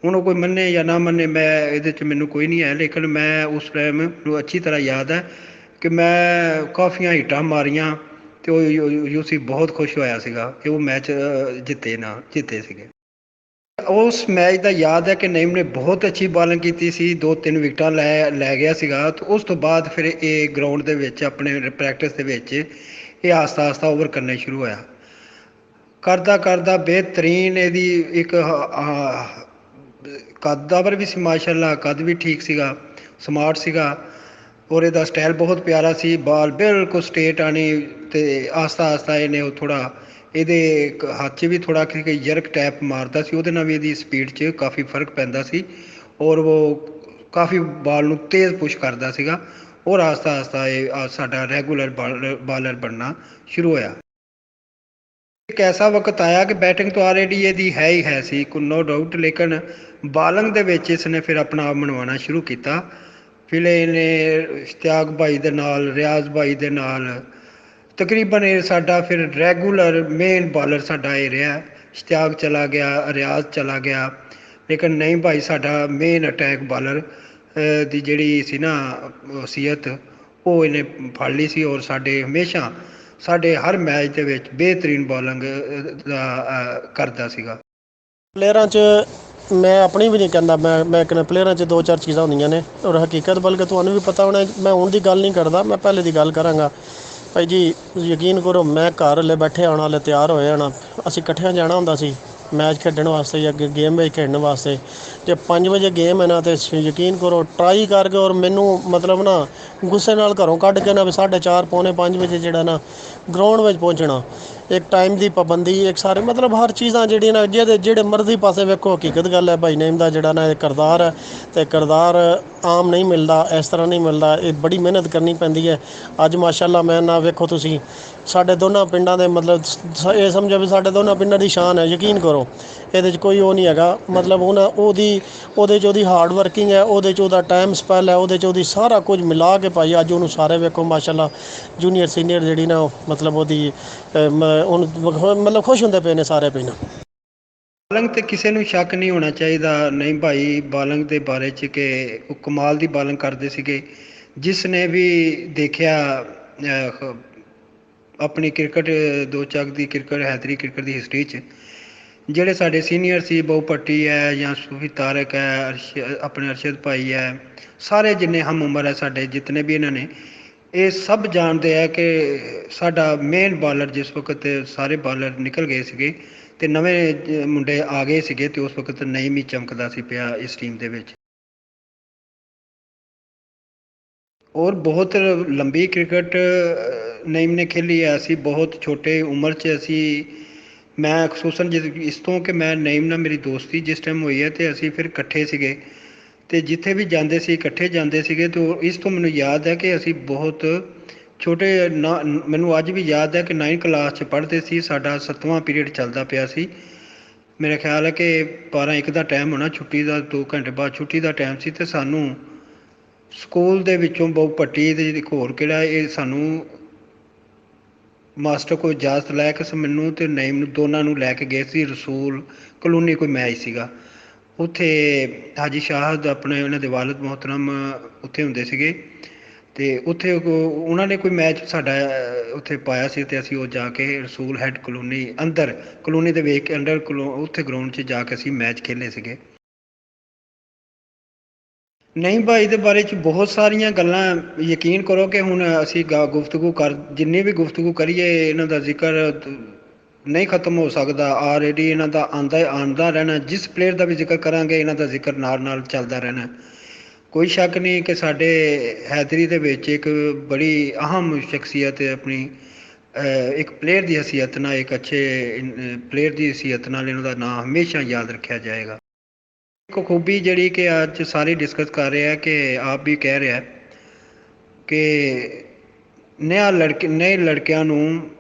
ਹੁਣ ਉਹ ਕੋਈ ਮੰਨੇ ਜਾਂ ਨਾ ਮੰਨੇ, ਮੈਂ ਇਹਦੇ 'ਚ ਮੈਨੂੰ ਕੋਈ ਨਹੀਂ ਹੈ, ਲੇਕਿਨ ਮੈਂ ਉਸ ਟਾਈਮ ਮੈਨੂੰ ਅੱਛੀ ਤਰ੍ਹਾਂ ਯਾਦ ਹੈ ਕਿ ਮੈਂ ਕਾਫੀਆਂ ਹਿੱਟਾਂ ਮਾਰੀਆਂ ਤੇ ਉਹ ਯੂਸੀ ਬਹੁਤ ਖੁਸ਼ ਹੋਇਆ ਸੀਗਾ ਕਿ ਉਹ ਮੈਚ ਜਿੱਤੇ ਸੀਗੇ। ਉਸ ਮੈਚ ਦਾ ਯਾਦ ਹੈ ਕਿ ਨਈਮ ਨੇ ਬਹੁਤ ਅੱਛੀ ਬਾਲਿੰਗ ਕੀਤੀ ਸੀ, 2-3 ਵਿਕਟਾਂ ਲੈ ਗਿਆ ਸੀਗਾ। ਤੇ ਉਸ ਤੋਂ ਬਾਅਦ ਫਿਰ ਇਹ ਗਰਾਊਂਡ ਦੇ ਵਿੱਚ ਆਪਣੇ ਪ੍ਰੈਕਟਿਸ ਦੇ ਵਿੱਚ ਇਹ ਆਸਤਾ ਆਸਤਾ ਓਵਰ ਕਰਨੇ ਸ਼ੁਰੂ ਹੋਇਆ। ਕਰਦਾ ਬਿਹਤਰੀਨ ਇਹਦੀ ਇੱਕ ਕੱਦਾਵਰ ਵੀ ਸੀ, ਮਾਸ਼ਾਅੱਲਾ ਕੱਦ ਵੀ ਠੀਕ ਸੀਗਾ, ਸਮਾਰਟ ਸੀਗਾ ਔਰ ਇਹਦਾ ਸਟਾਈਲ ਬਹੁਤ ਪਿਆਰਾ ਸੀ। ਬਾਲ ਬਿਲਕੁਲ ਸਟੇਟ ਆਣੀ ਤੇ ਆਸਤਾ ਆਸਤਾ ਇਹਨੇ ਉਹ ਥੋੜ੍ਹਾ ਇਹਦੇ ਹੱਥ 'ਚ ਵੀ ਥੋੜ੍ਹਾ ਕਿ ਜਰਕ ਟੈਪ ਮਾਰਦਾ ਸੀ, ਉਹਦੇ ਨਾਲ ਵੀ ਇਹਦੀ ਸਪੀਡ 'ਚ ਕਾਫੀ ਫਰਕ ਪੈਂਦਾ ਸੀ ਔਰ ਉਹ ਕਾਫੀ ਬਾਲ ਨੂੰ ਤੇਜ਼ ਪੁਸ਼ ਕਰਦਾ ਸੀਗਾ ਔਰ ਆਸਤਾ ਆਸਤਾ ਇਹ ਸਾਡਾ ਰੈਗੂਲਰ ਬਾਲਰ ਬਣਨਾ ਸ਼ੁਰੂ ਹੋਇਆ। ਇੱਕ ਐਸਾ ਵਕਤ ਆਇਆ ਕਿ ਬੈਟਿੰਗ ਤਾਂ ਆਲਰੇਡੀ ਇਹਦੀ ਹੈ ਹੀ ਹੈ ਸੀ, ਨੋ ਡਾਊਟ, ਲੇਕਿਨ ਬਾਲਿੰਗ ਦੇ ਵਿੱਚ ਇਸ ਨੇ ਫਿਰ ਆਪਣਾ ਆਪ ਬਣਵਾਉਣਾ ਸ਼ੁਰੂ ਕੀਤਾ। ਫਿਰ ਇਹਨੇ ਇਸ਼ਤਿਆਕ ਭਾਈ ਦੇ ਨਾਲ, ਰਿਆਜ਼ ਭਾਈ ਦੇ ਨਾਲ ਤਕਰੀਬਨ ਇਹ ਸਾਡਾ ਫਿਰ ਰੈਗੂਲਰ ਮੇਨ ਬਾਲਰ ਸਾਡਾ ਇਹ ਰਿਹਾ। ਇਸ਼ਤਿਆਕ ਚਲਾ ਗਿਆ, ਰਿਆਜ਼ ਚਲਾ ਗਿਆ, ਲੇਕਿਨ ਨਈਮ ਭਾਈ ਸਾਡਾ ਮੇਨ ਅਟੈਕ ਬਾਲਰ ਦੀ ਜਿਹੜੀ ਸੀ ਨਾ ਵਸੀਅਤ ਉਹ ਇਹਨੇ ਫੜ ਲਈ ਸੀ ਔਰ ਸਾਡੇ ਹਰ ਮੈਚ ਦੇ ਵਿੱਚ ਬਿਹਤਰੀਨ ਬੋਲਿੰਗ ਕਰਦਾ ਸੀਗਾ। ਪਲੇਅਰਾਂ 'ਚ ਮੈਂ ਆਪਣੀ ਵੀ ਨਹੀਂ ਕਹਿੰਦਾ, ਮੈਂ ਕਹਿੰਦਾ ਪਲੇਅਰਾਂ 'ਚ 2-4 ਚੀਜ਼ਾਂ ਹੁੰਦੀਆਂ ਨੇ ਔਰ ਹਕੀਕਤ, ਬਲਕਿ ਤੁਹਾਨੂੰ ਵੀ ਪਤਾ ਹੋਣਾ, ਮੈਂ ਹੁਣ ਦੀ ਗੱਲ ਨਹੀਂ ਕਰਦਾ, ਮੈਂ ਪਹਿਲੇ ਦੀ ਗੱਲ ਕਰਾਂਗਾ। ਭਾਈ ਜੀ ਯਕੀਨ ਕਰੋ, ਮੈਂ ਘਰ ਹਲੇ ਬੈਠੇ ਆਉਣਾ, ਹਲੇ ਤਿਆਰ ਹੋਏ ਆਉਣਾ, ਅਸੀਂ ਇਕੱਠਿਆਂ ਜਾਣਾ ਹੁੰਦਾ ਸੀ ਮੈਚ ਖੇਡਣ ਵਾਸਤੇ ਜਾਂ ਗੇਮ ਵਿੱਚ ਖੇਡਣ ਵਾਸਤੇ। ਜੇ 5 ਵਜੇ ਗੇਮ ਹੈ ਨਾ ਤੇ ਯਕੀਨ ਕਰੋ ਟਰਾਈ ਕਰਕੇ ਔਰ ਮੈਨੂੰ ਮਤਲਬ ਨਾ ਗੁੱਸੇ ਨਾਲ ਘਰੋਂ ਕੱਢ ਕੇ ਨਾ ਵੀ 4:30 ਪੌਣੇ 5 ਵਜੇ ਜਿਹੜਾ ਨਾ ਗਰਾਊਂਡ ਵਿੱਚ ਪਹੁੰਚਣਾ। ਇੱਕ ਟਾਈਮ ਦੀ ਪਾਬੰਦੀ, ਇੱਕ ਸਾਰੇ ਮਤਲਬ ਹਰ ਚੀਜ਼ਾਂ ਜਿਹੜੀਆਂ ਨਾ ਜਿਹੜੇ ਮਰਜ਼ੀ ਪਾਸੇ ਵੇਖੋ, ਹਕੀਕਤ ਗੱਲ ਹੈ ਭਾਈ ਨਈਮ ਦਾ ਜਿਹੜਾ ਨਾ ਇਹ ਕਿਰਦਾਰ ਹੈ ਤੇ ਕਿਰਦਾਰ ਆਮ ਨਹੀਂ ਮਿਲਦਾ, ਇਸ ਤਰ੍ਹਾਂ ਨਹੀਂ ਮਿਲਦਾ, ਇਹ ਬੜੀ ਮਿਹਨਤ ਕਰਨੀ ਪੈਂਦੀ ਹੈ। ਅੱਜ ਮਾਸ਼ਾਅੱਲਾ ਮੈਂ ਨਾ ਵੇਖੋ ਤੁਸੀਂ ਸਾਡੇ ਦੋਨਾਂ ਪਿੰਡਾਂ ਦੇ ਮਤਲਬ ਇਹ ਸਮਝੋ ਵੀ ਸਾਡੇ ਦੋਨਾਂ ਪਿੰਡਾਂ ਦੀ ਸ਼ਾਨ ਹੈ, ਯਕੀਨ ਕਰੋ ਇਹਦੇ 'ਚ ਕੋਈ ਉਹ ਨਹੀਂ ਹੈਗਾ। ਮਤਲਬ ਉਹਦੇ 'ਚ ਉਹਦੀ ਹਾਰਡ ਵਰਕਿੰਗ ਹੈ, ਉਹਦੇ 'ਚ ਉਹਦਾ ਟਾਈਮ ਸਪੈਲ ਹੈ, ਉਹਦੇ 'ਚ ਉਹਦੀ ਸਾਰਾ ਕੁਝ ਮਿਲਾ ਕੇ ਭਾਈ ਅੱਜ ਉਹਨੂੰ ਸਾਰੇ ਵੇਖੋ ਮਾਸ਼ਾਅੱਲਾ ਜੂਨੀਅਰ ਸੀਨੀਅਰ ਜਿਹੜੀ ਨਾ ਮਤਲਬ ਉਹਦੀ ਮਤਲਬ ਖੁਸ਼ ਹੁੰਦੇ ਪਏ ਨੇ ਸਾਰੇ ਪਏ ਨੇ। ਬਾਲਿੰਗ ਤੇ ਕਿਸੇ ਨੂੰ ਸ਼ੱਕ ਨਹੀਂ ਹੋਣਾ ਚਾਹੀਦਾ ਨਈਮ ਭਾਈ ਬਾਲਿੰਗ ਦੇ ਬਾਰੇ 'ਚ ਕਿ ਉਹ ਕਮਾਲ ਦੀ ਬਾਲਿੰਗ ਕਰਦੇ ਸੀਗੇ। ਜਿਸ ਨੇ ਵੀ ਦੇਖਿਆ ਆਪਣੀ ਕ੍ਰਿਕਟ ਦੋ ਚੱਕ ਦੀ ਕ੍ਰਿਕਟ ਹੈਦਰੀ ਕ੍ਰਿਕਟ ਦੀ ਹਿਸਟਰੀ 'ਚ ਜਿਹੜੇ ਸਾਡੇ ਸੀਨੀਅਰ ਸੀ, ਬਹੁ ਭੱਟੀ ਹੈ ਜਾਂ ਸੂਫੀ ਤਾਰਕ ਹੈ, ਆਪਣੇ ਅਰਸ਼ਦ ਭਾਈ ਹੈ, ਸਾਰੇ ਜਿੰਨੇ ਹਮ ਉਮਰ ਹੈ ਸਾਡੇ ਜਿਤਨੇ ਵੀ ਇਹਨਾਂ ਨੇ, ਇਹ ਸਭ ਜਾਣਦੇ ਹੈ ਕਿ ਸਾਡਾ ਮੇਨ ਬਾਲਰ ਜਿਸ ਵਕਤ ਸਾਰੇ ਬਾਲਰ ਨਿਕਲ ਗਏ ਸੀਗੇ ਤੇ ਨਵੇਂ ਮੁੰਡੇ ਆ ਗਏ ਸੀਗੇ ਤੇ ਉਸ ਵਕਤ ਨਈਮ ਹੀ ਚਮਕਦਾ ਸੀ ਪਿਆ ਇਸ ਟੀਮ ਦੇ ਵਿੱਚ। ਔਰ ਬਹੁਤ ਲੰਬੀ ਕ੍ਰਿਕਟ ਨਈਮ ਨੇ ਖੇਲੀ ਹੈ। ਅਸੀਂ ਬਹੁਤ ਛੋਟੇ ਉਮਰ 'ਚ ਮੈਂ ਖਸੂਸਨ ਇਸ ਤੋਂ ਕਿ ਮੈਂ ਨਈਮ ਨਾਲ ਮੇਰੀ ਦੋਸਤੀ ਜਿਸ ਟਾਈਮ ਹੋਈ ਹੈ ਤੇ ਅਸੀਂ ਫਿਰ ਇਕੱਠੇ ਸੀਗੇ ਤੇ ਜਿੱਥੇ ਵੀ ਜਾਂਦੇ ਸੀ ਇਕੱਠੇ ਜਾਂਦੇ ਸੀਗੇ। ਤੇ ਇਸ ਤੋਂ ਮੈਨੂੰ ਯਾਦ ਹੈ ਕਿ ਅਸੀਂ ਬਹੁਤ ਛੋਟੇ ਮੈਨੂੰ ਅੱਜ ਵੀ ਯਾਦ ਹੈ ਕਿ 9 ਕਲਾਸ 'ਚ ਪੜ੍ਹਦੇ ਸੀ, ਸਾਡਾ 7ਵਾਂ ਪੀਰੀਅਡ ਚੱਲਦਾ ਪਿਆ ਸੀ। ਮੇਰਾ ਖਿਆਲ ਹੈ ਕਿ 12-1 ਦਾ ਟਾਈਮ ਹੋਣਾ, ਛੁੱਟੀ ਦਾ 2 ਘੰਟੇ ਬਾਅਦ ਛੁੱਟੀ ਦਾ ਟਾਈਮ ਸੀ ਤੇ ਸਾਨੂੰ ਸਕੂਲ ਦੇ ਵਿੱਚੋਂ ਬਹੁ ਭੱਟੀ ਤੇ ਇੱਕ ਹੋਰ ਕਿਹੜਾ ਇਹ ਸਾਨੂੰ ਮਾਸਟਰ ਕੋਲ ਇਜਾਜ਼ਤ ਲੈ ਕੇ ਮੈਨੂੰ ਤੇ ਨਈਮ ਨੂੰ ਦੋਨਾਂ ਨੂੰ ਲੈ ਕੇ ਗਏ ਸੀ ਰਸੂਲ ਕਲੋਨੀ, ਕੋਈ ਮੈਚ ਸੀਗਾ ਉੱਥੇ। ਹਾਜੀ ਸ਼ਾਹਦ ਆਪਣੇ ਉਹਨਾਂ ਦੇ ਵਾਲਿਦ ਮੁਹਤਰਮ ਉੱਥੇ ਹੁੰਦੇ ਸੀਗੇ ਤੇ ਉੱਥੇ ਉਹਨਾਂ ਨੇ ਕੋਈ ਮੈਚ ਸਾਡਾ ਉੱਥੇ ਪਾਇਆ ਸੀ ਤੇ ਅਸੀਂ ਉਹ ਜਾ ਕੇ ਰਸੂਲ ਹੈਡ ਕਲੋਨੀ ਅੰਦਰ ਕਲੋਨੀ ਦੇ ਵੇਖ ਕੇ ਅੰਦਰ ਉੱਥੇ ਗਰਾਊਂਡ 'ਚ ਜਾ ਕੇ ਅਸੀਂ ਮੈਚ ਖੇਲੇ ਸੀਗੇ। ਨਈਮ ਭਾਈ ਦੇ ਬਾਰੇ 'ਚ ਬਹੁਤ ਸਾਰੀਆਂ ਗੱਲਾਂ, ਯਕੀਨ ਕਰੋ ਕਿ ਹੁਣ ਅਸੀਂ ਗੁਫ਼ਤਗੂ ਜਿੰਨੀ ਵੀ ਗੁਫ਼ਤਗੂ ਕਰੀਏ ਇਹਨਾਂ ਦਾ ਜ਼ਿਕਰ ਨਹੀਂ ਖ਼ਤਮ ਹੋ ਸਕਦਾ। ਆਲਰੇਡੀ ਇਹਨਾਂ ਦਾ ਆਉਂਦਾ ਰਹਿਣਾ, ਜਿਸ ਪਲੇਅਰ ਦਾ ਵੀ ਜ਼ਿਕਰ ਕਰਾਂਗੇ ਇਹਨਾਂ ਦਾ ਜ਼ਿਕਰ ਨਾਲ ਚੱਲਦਾ ਰਹਿਣਾ। ਕੋਈ ਸ਼ੱਕ ਨਹੀਂ ਕਿ ਸਾਡੇ ਹੈਦਰੀ ਦੇ ਵਿੱਚ ਇੱਕ ਬੜੀ ਅਹਿਮ ਸ਼ਖਸੀਅਤ ਆਪਣੀ ਇੱਕ ਪਲੇਅਰ ਦੀ ਹਸੀਅਤ ਨਾਲ, ਇੱਕ ਅੱਛੇ ਪਲੇਅਰ ਦੀ ਹਸੀਅਤ ਨਾਲ ਇਹਨਾਂ ਦਾ ਨਾਂ ਹਮੇਸ਼ਾ ਯਾਦ ਰੱਖਿਆ ਜਾਏਗਾ। ਇੱਕ ਖੂਬੀ ਜਿਹੜੀ ਕਿ ਅੱਜ ਸਾਰੇ ਡਿਸਕਸ ਕਰ ਰਹੇ ਆ ਕਿ ਆਪ ਵੀ ਕਹਿ ਰਿਹਾ ਕਿ ਨਏ ਲੜਕਿਆਂ ਨੂੰ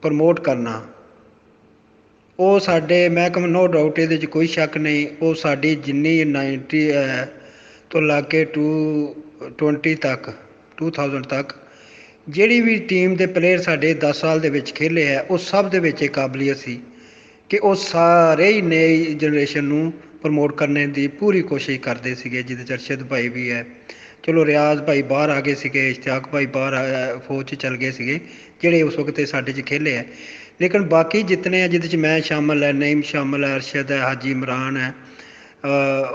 ਪ੍ਰਮੋਟ ਕਰਨਾ, ਉਹ ਸਾਡੇ ਮੈਂ ਕਹਾਂ ਨੋ ਡਾਊਟ ਇਹਦੇ 'ਚ ਕੋਈ ਸ਼ੱਕ ਨਹੀਂ, ਉਹ ਸਾਡੀ ਜਿੰਨੀ 90 ਤੋਂ ਲਾ ਕੇ 220 ਤੱਕ 2000 ਤੱਕ ਜਿਹੜੀ ਵੀ ਟੀਮ ਦੇ ਪਲੇਅਰ ਸਾਡੇ 10 ਸਾਲ ਦੇ ਵਿੱਚ ਖੇਲੇ ਹੈ ਉਹ ਸਭ ਦੇ ਵਿੱਚ ਇਹ ਕਾਬਲੀਅਤ ਸੀ ਕਿ ਉਹ ਸਾਰੇ ਹੀ ਨਈ ਜਨਰੇਸ਼ਨ ਨੂੰ ਪ੍ਰਮੋਟ ਕਰਨ ਦੀ ਪੂਰੀ ਕੋਸ਼ਿਸ਼ ਕਰਦੇ ਸੀਗੇ, ਜਿਹਦੇ 'ਚ ਅਰਸ਼ਦ ਭਾਈ ਵੀ ਹੈ। ਚਲੋ ਰਿਆਜ਼ ਭਾਈ ਬਾਹਰ ਆ ਗਏ ਸੀਗੇ, ਇਸ਼ਤਿਆਕ ਭਾਈ ਬਾਹਰ ਫੌਜ 'ਚ ਚਲ ਗਏ ਸੀਗੇ ਜਿਹੜੇ ਉਸ ਵਕਤ ਸਾਡੇ 'ਚ ਖੇਲੇ ਹੈ। ਲੇਕਿਨ ਬਾਕੀ ਜਿਤਨੇ ਆ ਜਿਹਦੇ 'ਚ ਮੈਂ ਸ਼ਾਮਲ ਹੈ, ਨਈਮ ਸ਼ਾਮਲ ਹੈ, ਅਰਸ਼ਦ ਹੈ, ਹਾਜੀ ਇਮਰਾਨ ਹੈ,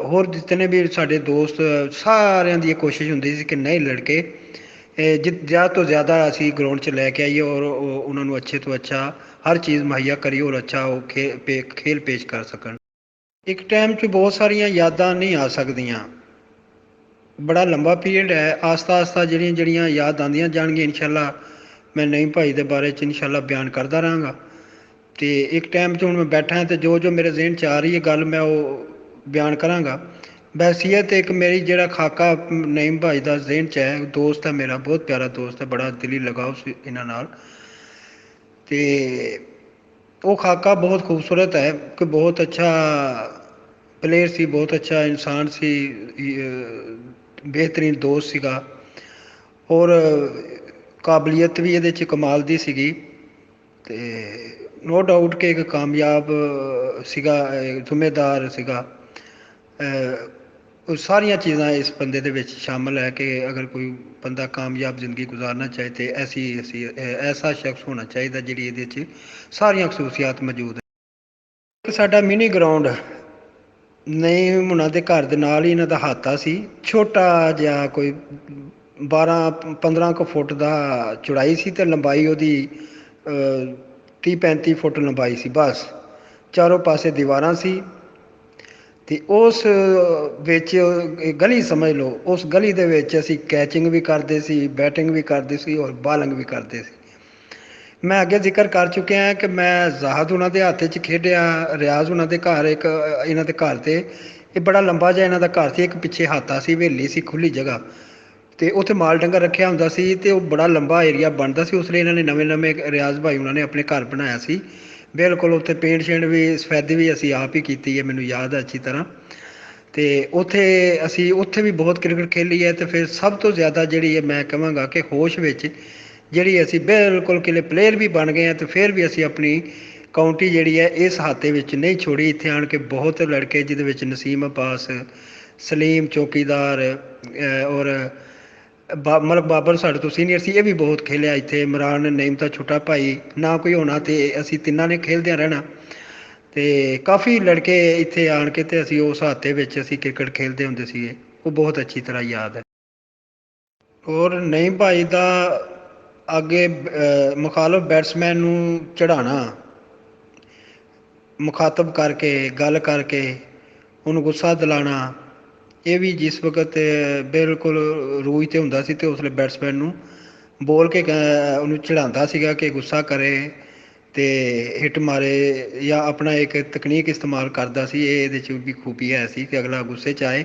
ਹੋਰ ਜਿਤਨੇ ਵੀ ਸਾਡੇ ਦੋਸਤ, ਸਾਰਿਆਂ ਦੀ ਇਹ ਕੋਸ਼ਿਸ਼ ਹੁੰਦੀ ਸੀ ਕਿ ਨਏ ਲੜਕੇ ਜ਼ਿਆਦਾ ਤੋਂ ਜ਼ਿਆਦਾ ਅਸੀਂ ਗਰਾਊਂਡ 'ਚ ਲੈ ਕੇ ਆਈਏ ਔਰ ਉਹਨਾਂ ਨੂੰ ਅੱਛੇ ਤੋਂ ਅੱਛਾ ਹਰ ਚੀਜ਼ ਮੁਹੱਈਆ ਕਰੀਏ ਔਰ ਅੱਛਾ ਉਹ ਖੇਲ ਪੇਸ਼ ਕਰ ਸਕਣ। ਇੱਕ ਟਾਈਮ 'ਚ ਬਹੁਤ ਸਾਰੀਆਂ ਯਾਦਾਂ ਨਹੀਂ ਆ ਸਕਦੀਆਂ, ਬੜਾ ਲੰਬਾ ਪੀਰੀਅਡ ਹੈ। ਆਸਤਾ ਆਸਤਾ ਜਿਹੜੀਆਂ ਯਾਦ ਆਉਂਦੀਆਂ ਜਾਣਗੀਆਂ, ਇਨਸ਼ਾਅੱਲਾ ਮੈਂ ਨਈਮ ਭਾਈ ਦੇ ਬਾਰੇ 'ਚ ਇਨਸ਼ਾਅੱਲਾ ਬਿਆਨ ਕਰਦਾ ਰਹਾਂਗਾ। ਅਤੇ ਇੱਕ ਟਾਈਮ 'ਚ ਹੁਣ ਮੈਂ ਬੈਠਾ ਅਤੇ ਜੋ ਮੇਰੇ ਜ਼ਿਹਨ 'ਚ ਆ ਰਹੀ ਹੈ ਗੱਲ ਮੈਂ ਉਹ ਬਿਆਨ ਕਰਾਂਗਾ। ਬਹਿਸੀਅਤ ਇੱਕ ਮੇਰੀ ਜਿਹੜਾ ਖਾਕਾ ਨਈਮ ਭਾਈ ਦਾ ਜ਼ਿਹਨ 'ਚ ਹੈ, ਦੋਸਤ ਹੈ ਮੇਰਾ, ਬਹੁਤ ਪਿਆਰਾ ਦੋਸਤ ਹੈ, ਬੜਾ ਦਿਲੀ ਲਗਾਓ ਸੀ ਇਹਨਾਂ ਨਾਲ। ਅਤੇ ਉਹ ਖਾਕਾ ਬਹੁਤ ਖੂਬਸੂਰਤ ਹੈ ਕਿ ਬਹੁਤ ਅੱਛਾ ਪਲੇਅਰ ਸੀ, ਬਹੁਤ ਅੱਛਾ ਇਨਸਾਨ ਸੀ, ਬਿਹਤਰੀਨ ਦੋਸਤ ਸੀਗਾ ਔਰ ਕਾਬਲੀਅਤ ਵੀ ਇਹਦੇ 'ਚ ਕਮਾਲ ਦੀ ਸੀਗੀ। ਅਤੇ ਨੋ ਡਾਊਟ ਕਿ ਇੱਕ ਕਾਮਯਾਬ ਸੀਗਾ, ਜ਼ਿੰਮੇਦਾਰ ਸੀਗਾ। ਉਹ ਸਾਰੀਆਂ ਚੀਜ਼ਾਂ ਇਸ ਬੰਦੇ ਦੇ ਵਿੱਚ ਸ਼ਾਮਲ ਹੈ ਕਿ ਅਗਰ ਕੋਈ ਬੰਦਾ ਕਾਮਯਾਬ ਜ਼ਿੰਦਗੀ ਗੁਜ਼ਾਰਨਾ ਚਾਹੇ ਤਾਂ ਐਸਾ ਸ਼ਖਸ ਹੋਣਾ ਚਾਹੀਦਾ ਜਿਹੜੀ ਇਹਦੇ 'ਚ ਸਾਰੀਆਂ ਖਸੂਸੀਆਤ ਮੌਜੂਦ ਹੈ। ਇੱਕ ਸਾਡਾ ਮਿਨੀ ਗਰਾਊਂਡ ਨਈਮ ਉਹਨਾਂ ਦੇ ਘਰ ਦੇ ਨਾਲ ਹੀ ਇਹਨਾਂ ਦਾ ਹਾਤਾ ਸੀ, ਛੋਟਾ ਜਿਹਾ, ਕੋਈ 12-15 ਕੁ ਫੁੱਟ ਦਾ ਚੌੜਾਈ ਸੀ ਅਤੇ ਲੰਬਾਈ ਉਹਦੀ 30-35 ਫੁੱਟ ਲੰਬਾਈ ਸੀ ਬਸ। ਚਾਰੋਂ ਪਾਸੇ ਦੀਵਾਰਾਂ ਸੀ ਅਤੇ ਉਸ ਵਿੱਚ ਗਲੀ ਸਮਝ ਲਓ, ਉਸ ਗਲੀ ਦੇ ਵਿੱਚ ਅਸੀਂ ਕੈਚਿੰਗ ਵੀ ਕਰਦੇ ਸੀ, ਬੈਟਿੰਗ ਵੀ ਕਰਦੇ ਸੀ ਔਰ ਬਾਲਿੰਗ ਵੀ ਕਰਦੇ ਸੀ। ਮੈਂ ਅੱਗੇ ਜ਼ਿਕਰ ਕਰ ਚੁੱਕਿਆ ਕਿ ਮੈਂ ਜ਼ਾਹਦ ਉਹਨਾਂ ਦੇ ਹੱਥ 'ਚ ਖੇਡਿਆ, ਰਿਆਜ਼ ਉਹਨਾਂ ਦੇ ਘਰ, ਇੱਕ ਇਹਨਾਂ ਦੇ ਘਰ 'ਤੇ ਇਹ ਬੜਾ ਲੰਬਾ ਜਿਹਾ ਇਹਨਾਂ ਦਾ ਘਰ ਸੀ, ਇੱਕ ਪਿੱਛੇ ਹਾਤਾ ਸੀ, ਹਵੇਲੀ ਸੀ, ਖੁੱਲ੍ਹੀ ਜਗ੍ਹਾ, ਅਤੇ ਉੱਥੇ ਮਾਲ ਡੰਗਰ ਰੱਖਿਆ ਹੁੰਦਾ ਸੀ ਅਤੇ ਉਹ ਬੜਾ ਲੰਬਾ ਏਰੀਆ ਬਣਦਾ ਸੀ। ਉਸ ਲਈ ਇਹਨਾਂ ਨੇ ਨਵੇਂ ਰਿਆਜ਼ ਭਾਈ ਉਹਨਾਂ ਨੇ ਆਪਣੇ ਘਰ ਬਣਾਇਆ ਸੀ, ਬਿਲਕੁਲ ਉੱਥੇ ਪੇਂਟ ਸ਼ੇਂਟ ਵੀ, ਸਫੈਦੀ ਵੀ ਅਸੀਂ ਆਪ ਹੀ ਕੀਤੀ ਹੈ, ਮੈਨੂੰ ਯਾਦ ਹੈ ਅੱਛੀ ਤਰ੍ਹਾਂ। ਅਤੇ ਉੱਥੇ ਵੀ ਬਹੁਤ ਕ੍ਰਿਕਟ ਖੇਲੀ ਹੈ। ਅਤੇ ਫਿਰ ਸਭ ਤੋਂ ਜ਼ਿਆਦਾ ਜਿਹੜੀ ਹੈ ਮੈਂ ਕਹਾਂਗਾ ਕਿ ਹੋਸ਼ ਵਿੱਚ ਜਿਹੜੀ ਅਸੀਂ ਬਿਲਕੁਲ ਕਿਲੇ ਪਲੇਅਰ ਵੀ ਬਣ ਗਏ ਹਾਂ ਅਤੇ ਫਿਰ ਵੀ ਅਸੀਂ ਆਪਣੀ ਕਾਊਂਟੀ ਜਿਹੜੀ ਹੈ ਇਸ ਹਾਤੇ ਵਿੱਚ ਨਹੀਂ ਛੋੜੀ। ਇੱਥੇ ਆਣ ਕੇ ਬਹੁਤ ਲੜਕੇ, ਜਿਹਦੇ ਵਿੱਚ ਨਸੀਮ ਅਬਾਸ, ਸਲੀਮ ਚੌਕੀਦਾਰ ਔਰ ਮਲਕ ਬਾਬਰ ਸਾਡੇ ਤੋਂ ਸੀਨੀਅਰ ਸੀ, ਇਹ ਵੀ ਬਹੁਤ ਖੇਲਿਆ ਇੱਥੇ। ਇਮਰਾਨ, ਨਈਮ ਦਾ ਛੋਟਾ ਭਾਈ, ਨਾ ਕੋਈ ਹੋਣਾ ਅਤੇ ਅਸੀਂ ਤਿੰਨਾਂ ਨੇ ਖੇਲਦਿਆਂ ਰਹਿਣਾ। ਅਤੇ ਕਾਫੀ ਲੜਕੇ ਇੱਥੇ ਆਣ ਕੇ ਅਤੇ ਅਸੀਂ ਉਸ ਹਾਤੇ ਵਿੱਚ ਅਸੀਂ ਕ੍ਰਿਕਟ ਖੇਲਦੇ ਹੁੰਦੇ ਸੀਗੇ, ਉਹ ਬਹੁਤ ਅੱਛੀ ਤਰ੍ਹਾਂ ਯਾਦ ਹੈ। ਔਰ ਨਈਮ ਭਾਈ ਦਾ ਅੱਗੇ ਮੁਖਾਲਫ ਬੈਟਸਮੈਨ ਨੂੰ ਚੜ੍ਹਾਉਣਾ, ਮੁਖਾਤਬ ਕਰਕੇ, ਗੱਲ ਕਰਕੇ ਉਹਨੂੰ ਗੁੱਸਾ ਦਿਲਾਉਣਾ, ਇਹ ਵੀ ਜਿਸ ਵਕਤ ਬਿਲਕੁਲ ਰੂਜ 'ਤੇ ਹੁੰਦਾ ਸੀ ਅਤੇ ਉਸ ਵੇਲੇ ਬੈਟਸਮੈਨ ਨੂੰ ਬੋਲ ਕੇ ਉਹਨੂੰ ਚੜ੍ਹਾਉਂਦਾ ਸੀਗਾ ਕਿ ਗੁੱਸਾ ਕਰੇ ਅਤੇ ਹਿੱਟ ਮਾਰੇ, ਜਾਂ ਆਪਣਾ ਇੱਕ ਤਕਨੀਕ ਇਸਤੇਮਾਲ ਕਰਦਾ ਸੀ। ਇਹਦੇ 'ਚ ਵੀ ਖੂਬੀ ਹੈ ਸੀ ਕਿ ਅਗਲਾ ਗੁੱਸੇ 'ਚ ਆਏ,